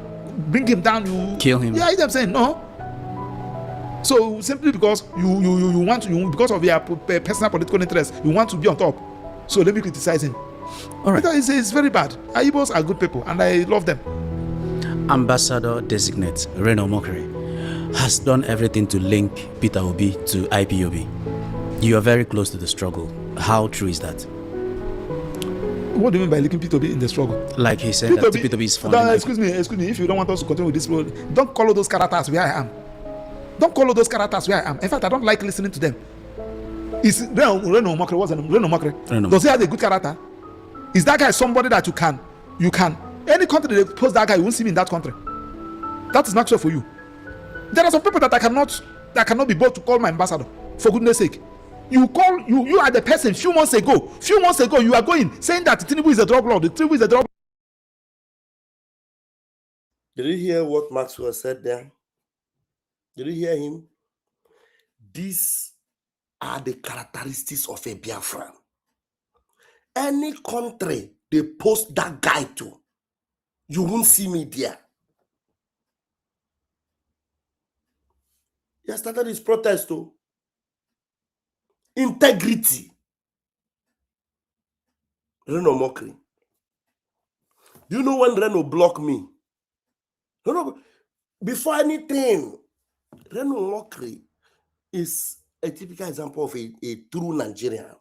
bring him down, you kill him. Yeah, I hear them saying, no. So simply because you want to, because of your personal political interest, you want to be on top. So let me criticize him. All right. Because it's very bad. Igbos are good people, and I love them. Ambassador designate Reno Mokere has done everything to link Peter Obi to IPOB. You are very close to the struggle. How true is that? What do you mean by linking Peter Obi in the struggle? Like he said, that Peter Obi is falling. Excuse me. If you don't want us to continue with this, don't call all those characters where I am. Don't call all those characters where I am. In fact, I don't like listening to them. Is Reno Mokere? What's the name? Reno Mokere. Does he have a good character? Is that guy somebody that you can? Any country they post that guy, you won't see me in that country. That is not true for you. There are some people that I cannot be bold to call my ambassador. For goodness sake, you are the person. Few months ago, you are going saying that Tinubu is a drug lord. Tinubu is a drug. Did you hear what Maxwell said there? Did you hear him? These are the characteristics of a Biafran. Any country they post that guy to, you won't see me there. He has started his protest too. Integrity. Reno Mokri. Do you know when Reno blocked me? No, before anything, Reno Mokri is a typical example of a true Nigerian.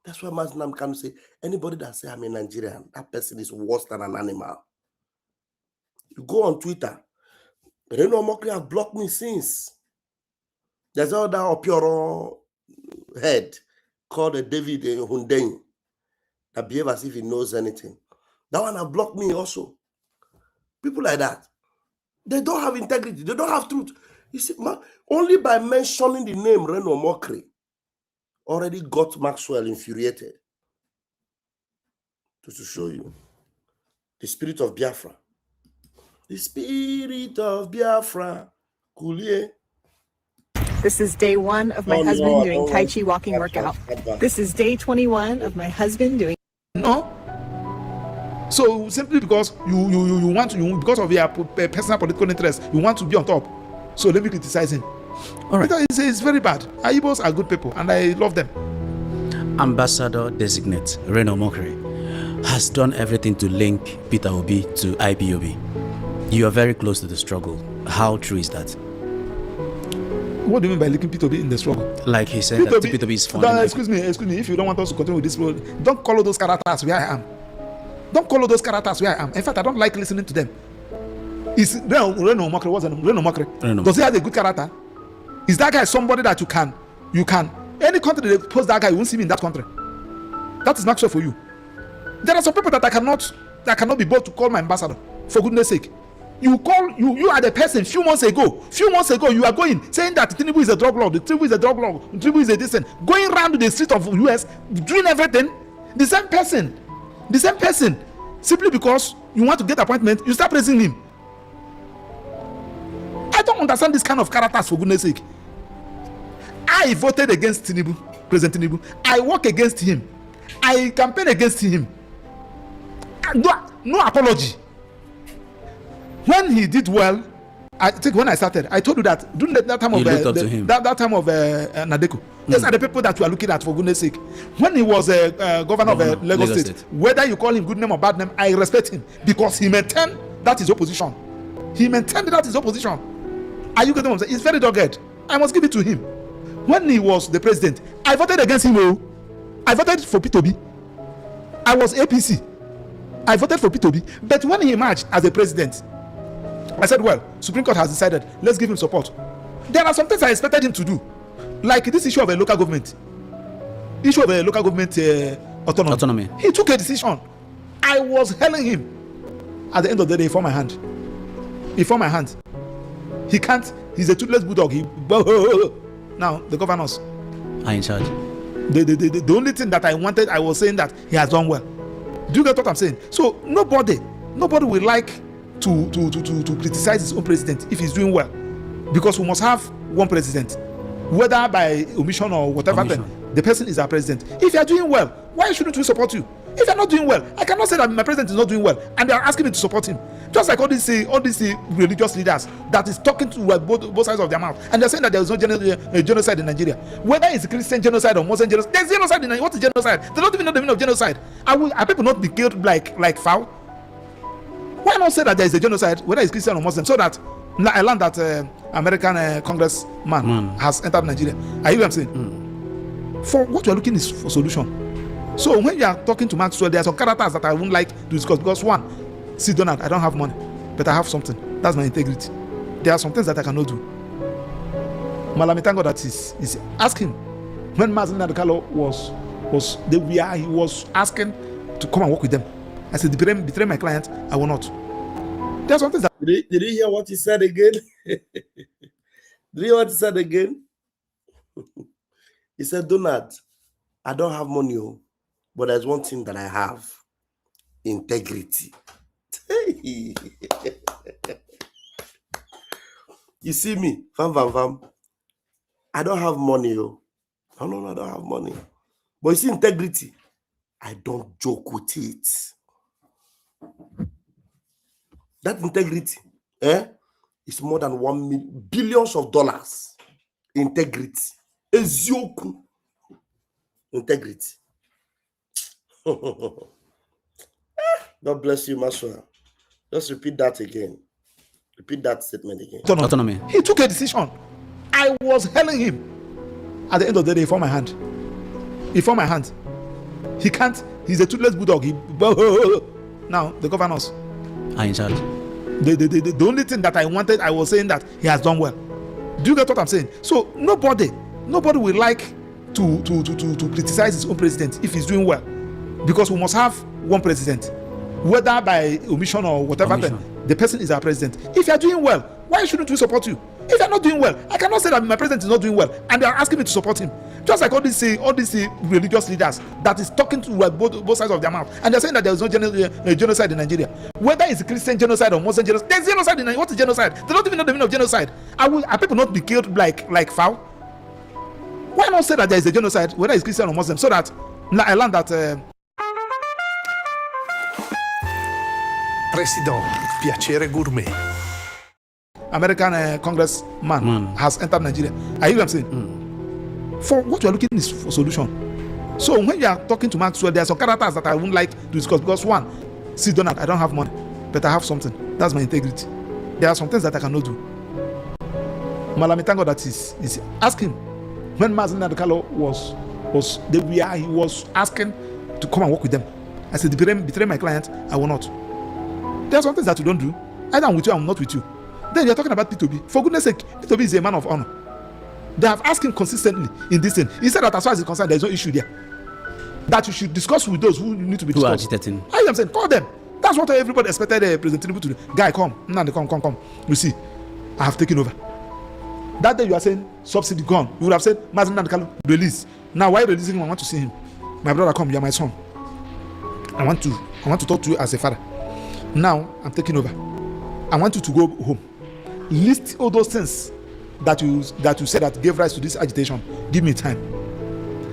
That's why Muslim can say anybody that say I'm a Nigerian, that person is worse than an animal. You go on Twitter, Reno Mokri have blocked me since. There's another Opioro head called David Hundein that behave as if he knows anything. That one have blocked me also. People like that, they don't have integrity. They don't have truth. You see, only by mentioning the name Reno Mokri already got Maxwell infuriated. To show you the spirit of Biafra. The spirit of Biafra. Kulie. This is day 1 of my husband doing Tai Chi walking workout. This is day 21 of my husband doing. No. So simply because you want to, because of your personal political interest, you want to be on top. So let me criticize him. All right. It's very bad. Igbos are good people, and I love them. Ambassador designate Reno Mokri has done everything to link Peter Obi to IPOB. You are very close to the struggle. How true is that? What do you mean by linking Peter Obi in the struggle? Like he said, that Peter Obi is funding. Excuse me. If you don't want us to continue with this, don't call those characters where I am. Don't call those characters where I am. In fact, I don't like listening to them. Is Reno Mokri? What's the name? Reno Mokri. Does he have a good character? Is that guy somebody that you can? Any country they post that guy, you won't see me in that country. That is not so for you. There are some people that I cannot be bold to call my ambassador. For goodness sake, you are the person. Few months ago, you are going saying that Tinubu is a drug lord. Tinubu is a drug lord. Tinubu is a decent. Going around the street of US, doing everything. The same person. Simply because you want to get appointment, you start praising him. I don't understand this kind of characters, for goodness sake. I voted against Tinubu, President Tinubu. I work against him. I campaign against him. No apology. When he did well, I think when I started, I told you that during that time of that time of Nadeko. These are the people that you are looking at, for goodness sake. When he was governor of Lagos State, whether you call him good name or bad name, I respect him because he maintained that his opposition. Are you getting what I'm saying? He's very dogged. I must give it to him. When he was the president, I voted against him. I voted for P2B. I was APC. I voted for P2B. But when he emerged as a president, I said, well, Supreme Court has decided, let's give him support. There are some things I expected him to do, like this issue of a local government. Autonomy. He took a decision. I was hailing him. At the end of the day, he formed my hand. He can't. He's a toothless bulldog. Now the governors are in charge. The only thing that I wanted, I was saying that he has done well. Do you get what I'm saying? So nobody will like to criticize his own president if he's doing well, because we must have one president, whether by omission or whatever. The person is our president. If you are doing well, why shouldn't we support you? If you're not doing well, I cannot say that my president is not doing well and they are asking me to support him. Just like all these religious leaders that is talking to both sides of their mouth, and they're saying that there is no genocide in Nigeria. Whether it's Christian genocide or Muslim genocide, there's genocide in Nigeria. What is genocide? They don't even know the meaning of genocide. Are people not be killed like fowl? Why not say that there is a genocide, whether it's Christian or Muslim, so that I learned that American congressman has entered Nigeria. Are you what I'm saying? For what you are looking is for solution. So when you are talking to Maxwell, there are some characters that I wouldn't like to discuss, because one, see, Donald, I don't have money, but I have something. That's my integrity. There are some things that I cannot do. Malami, thank God that is ask him. When Mazin Nadekalo he was asking to come and work with them. I said, betray my client, I will not. There are some things that. Did you hear what he said again? Did you hear what he said again? He said, Donald, I don't have money, but there's one thing that I have: integrity. You see me, fam. I don't have money, No, I don't have money. But you see, integrity, I don't joke with it. That integrity, is more than billions of dollars. Integrity. Ezioku. Integrity. God bless you, Maswa. Just repeat that again. Repeat that statement again. Autonomy. He took a decision. I was hailing him. At the end of the day, he found my hand. He found my hand. He can't. He's a toothless bulldog. Now the governors are in charge. The only thing that I wanted, I was saying that he has done well. Do you get what I'm saying? So nobody will like to criticize his own president if he's doing well, because we must have one president, whether by omission or whatever. Then the person is our president. If you are doing well, why shouldn't we support you? If you're not doing well, I cannot say that my president is not doing well and they are asking me to support him. Just like all these religious leaders that is talking to both sides of their mouth, and they're saying that there is no genocide in Nigeria. Whether it's a Christian genocide or Muslim genocide, there's genocide in Nigeria. What is genocide? They don't even know the meaning of genocide. Are people not be killed like fowl? Why not say that there is a genocide, whether it's Christian or Muslim, so that I learned that. President, piacere gourmet. American congressman has entered Nigeria. Are you what I'm saying? For what you are looking is for solution. So when you are talking to Maxwell, there are some characters that I wouldn't like to discuss, because one, see Donald, I don't have money, but I have something. That's my integrity. There are some things that I cannot do. Malami, thank God that is ask him. When Mazen Nadekalo was he was asking to come and work with them. I said, betray my client, I will not. There are some things that you don't do. Either I'm with you, I'm not with you. Then you're talking about P2B. For goodness sake, P2B is a man of honor. They have asked him consistently in this thing. He said that as far as he's concerned, there's no issue there. That you should discuss with those who need to be discussed. Who are agitating. I am saying, call them. That's what everybody expected President Tinubu to do. Guy, come. Nandi, come. You see, I have taken over. That day you are saying subsidy gone. You would have said Mazen Nadekalo release. Now why releasing him? I want to see him. My brother, come. You are my son. I want to talk to you as a father. Now I'm taking over. I want you to go home. List all those things that you said that gave rise to this agitation. Give me time.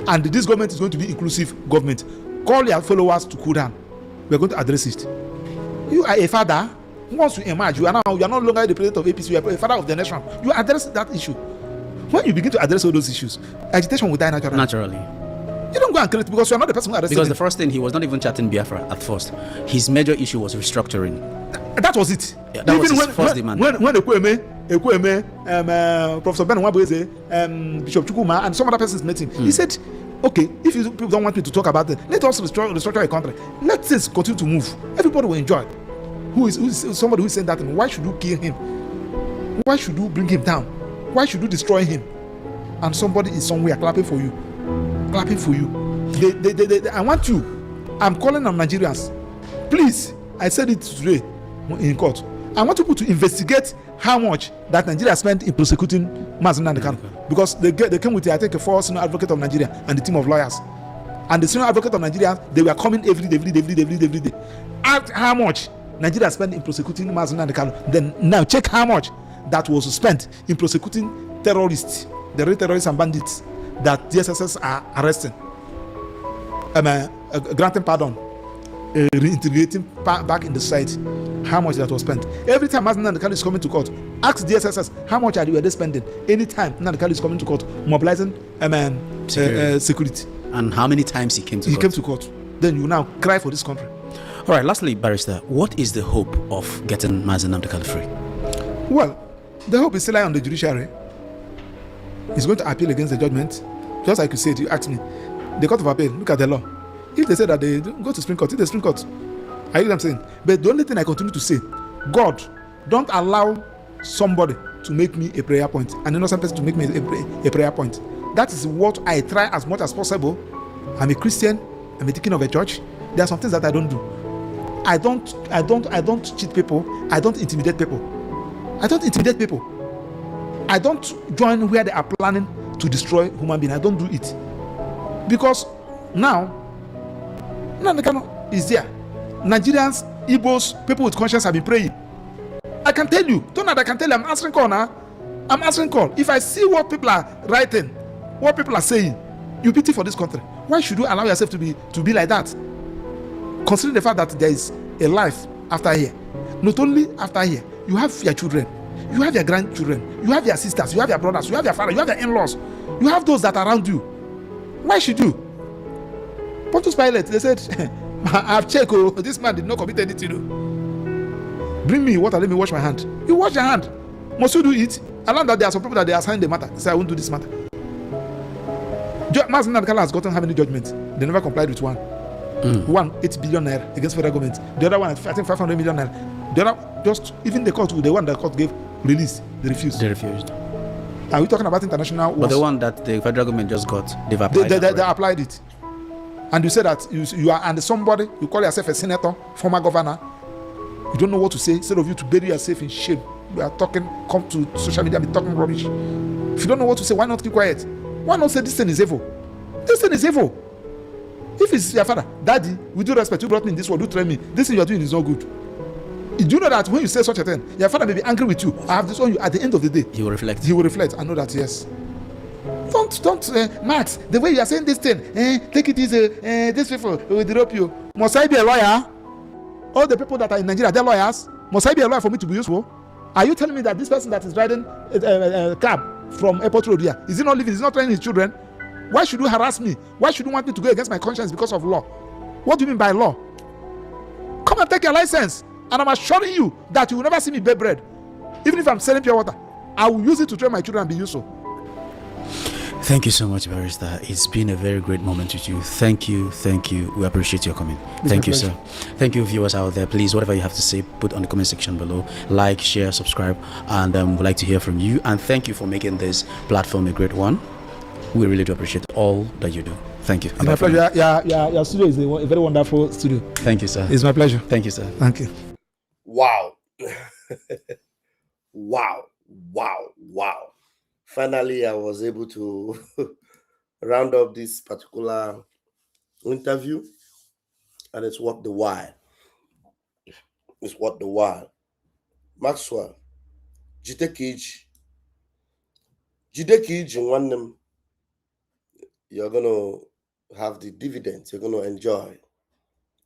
And this government is going to be inclusive government. Call your followers to cool down. We're going to address it. You are a father. Once you emerge, you are no longer the president of APC. You are a father of the nation. You address that issue. When you begin to address all those issues, agitation will die naturally. You don't go and create, because you are not the person who arrested Because him. the first thing, he was not even chatting Biafra at first. His major issue was restructuring. That was it. Yeah, that was his first demand. When Professor Ben Nwabweze, Bishop Chukuma, and some other persons met him, he said, okay, if you people don't want me to talk about it, let us restructure a country. Let things continue to move. Everybody will enjoy. Who is somebody who is saying that? Why should you kill him? Why should you bring him down? Why should you destroy him? And somebody is somewhere clapping for you. Clapping for you. I want you. I'm calling on Nigerians. Please, I said it today in court. I want people to investigate how much that Nigeria spent in prosecuting Mazen Nadekalo, because they came with, I think, a former senior advocate of Nigeria and the team of lawyers. And the senior advocate of Nigeria, they were coming every day. Ask how much Nigeria spent in prosecuting Mazen Nadekalo. Then now check how much that was spent in prosecuting terrorists, the real terrorists and bandits that DSSS are arresting, granting pardon, reintegrating back in the society. How much that was spent. Every time Mazen Nadekalo is coming to court, ask DSSS how much were they spending. Anytime Nadekalo is coming to court, mobilizing security. And how many times he came to court? He came to court. Then you now cry for this country. All right, lastly, Barrister, what is the hope of getting Mazen Nadekalo free? Well, the hope is still on the judiciary. He's going to appeal against the judgment. Just like you said, you asked me. The Court of Appeal, look at the law. If they say that they go to Supreme Court, if the Supreme Court, I hear what I'm saying. But the only thing I continue to say, God, don't allow somebody to make me a prayer point, an innocent person to make me a prayer point. That is what I try as much as possible. I'm a Christian. I'm a deacon of a church. There are some things that I don't do. I don't cheat people. I don't intimidate people. I don't join where they are planning to destroy human beings. I don't do it. Because now Nadekalo is there. Nigerians, Igbos, people with conscience have been praying. I can tell you, Donald, I can tell you, I'm answering call now. I'm answering call. If I see what people are writing, what people are saying, you pity for this country. Why should you allow yourself to be like that? Considering the fact that there is a life after here. Not only after here, you have your children, you have your grandchildren, you have your sisters, you have your brothers, you have your father, you have your in-laws, you have those that are around you. Why should you? Pontius Pilate, they said, I've checked, this man did not commit anything. Bring me water, let me wash my hand. You wash your hand. Must you do it? I learned that there are some people that they assign the matter. They say, I won't do this matter. Mazen Nadekala has gotten how many judgments? They never complied with one. One, 8 billion naira against federal government. The other one, I think 500 million naira. The other, just even the court, the one that court gave release, they refused. They refused. Are we talking about international? But the one that the federal government just got, they've applied. They applied it. And you say that you are and somebody, you call yourself a senator, former governor, you don't know what to say. Instead of you to bury yourself in shame, you are talking, come to social media, be talking rubbish. If you don't know what to say, why not keep quiet? Why not say this thing is evil? This thing is evil. If it's your father, daddy, with due respect, you brought me in this world, you train me, this thing you're doing is not good. Do you know that when you say such a thing, your father may be angry with you? I have this on you. At the end of the day, he will reflect. He will reflect. I know that, yes. Don't, Max, the way you are saying this thing, take it easy, these people will drop you. Must I be a lawyer? All the people that are in Nigeria, they're lawyers. Must I be a lawyer for me to be useful? Are you telling me that this person that is riding a cab from Airport Road here, is he not living, is he not training his children? Why should you harass me? Why should you want me to go against my conscience because of law? What do you mean by law? Come and take your license. And I'm assuring you that you will never see me bake bread. Even if I'm selling pure water, I will use it to train my children and be useful. Thank you so much, Barrister. It's been a very great moment with you. Thank you. We appreciate your coming. Thank you, sir. Thank you, viewers out there. Please, whatever you have to say, put on the comment section below. Like, share, subscribe, and we'd like to hear from you. And thank you for making this platform a great one. We really do appreciate all that you do. Thank you. It's my pleasure. Your studio is a very wonderful studio. Thank you, sir. It's my pleasure. Thank you, sir. Thank you. Wow. Wow. Finally, I was able to round up this particular interview, and it's worth the while. It's worth the while. Maxwell, Jide Kij in one name, you're going to have the dividends, you're going to enjoy.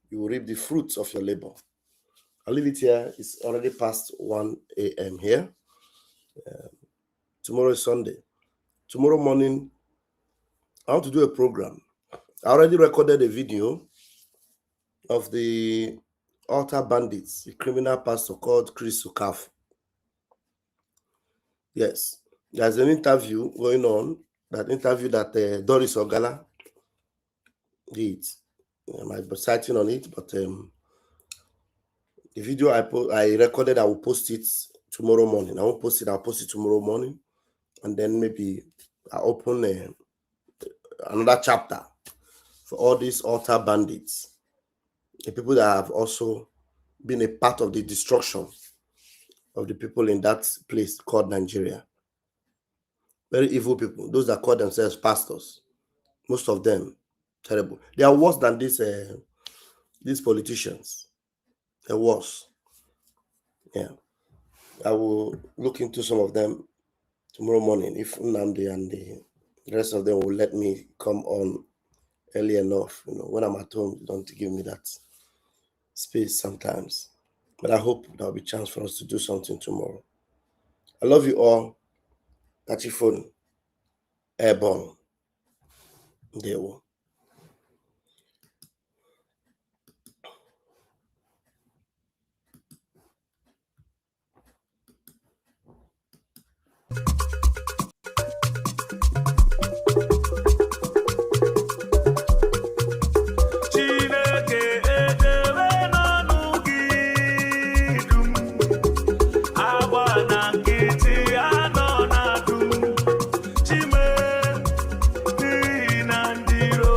You will reap the fruits of your labor. I'll leave it here. It's already past 1 a.m. here. Tomorrow is Sunday. Tomorrow morning, I want to do a program. I already recorded a video of the altar bandits, a criminal pastor called Chris Sukaf. Yes, there's an interview going on, that interview that Doris Ogala did. I might be citing on it, but the video I recorded, I will post it tomorrow morning. I won't post it, I'll post it tomorrow morning. And then maybe I open another chapter for all these altar bandits, the people that have also been a part of the destruction of the people in that place called Nigeria. Very evil people, those that call themselves pastors. Most of them, terrible. They are worse than these politicians. They're worse. Yeah. I will look into some of them tomorrow morning if Nnamdi and the rest of them will let me come on early enough. When I'm at home, don't give me that space sometimes. But I hope there'll be a chance for us to do something tomorrow. I love you all. Catch your phone. Airborne. There will. Chime, ni na ndiro.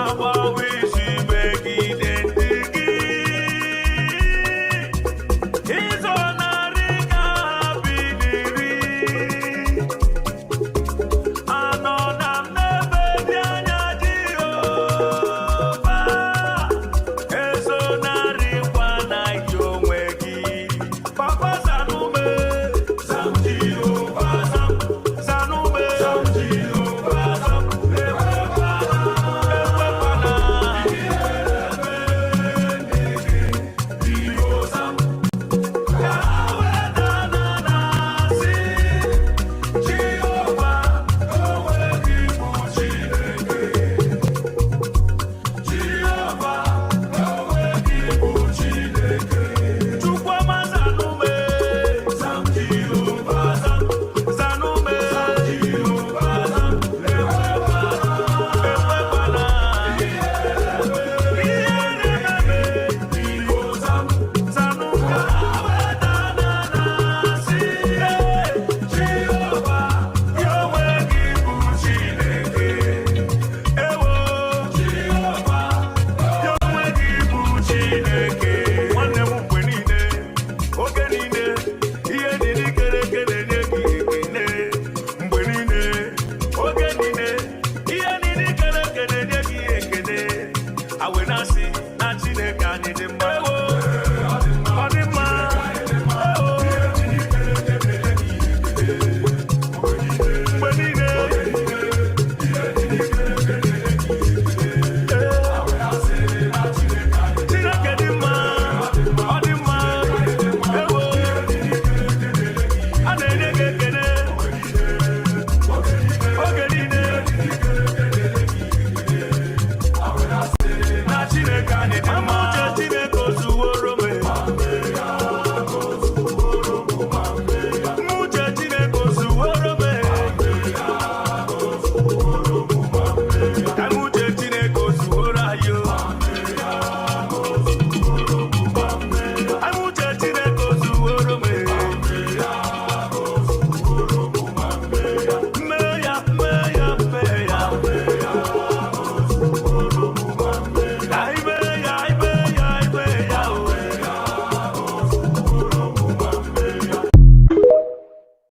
power.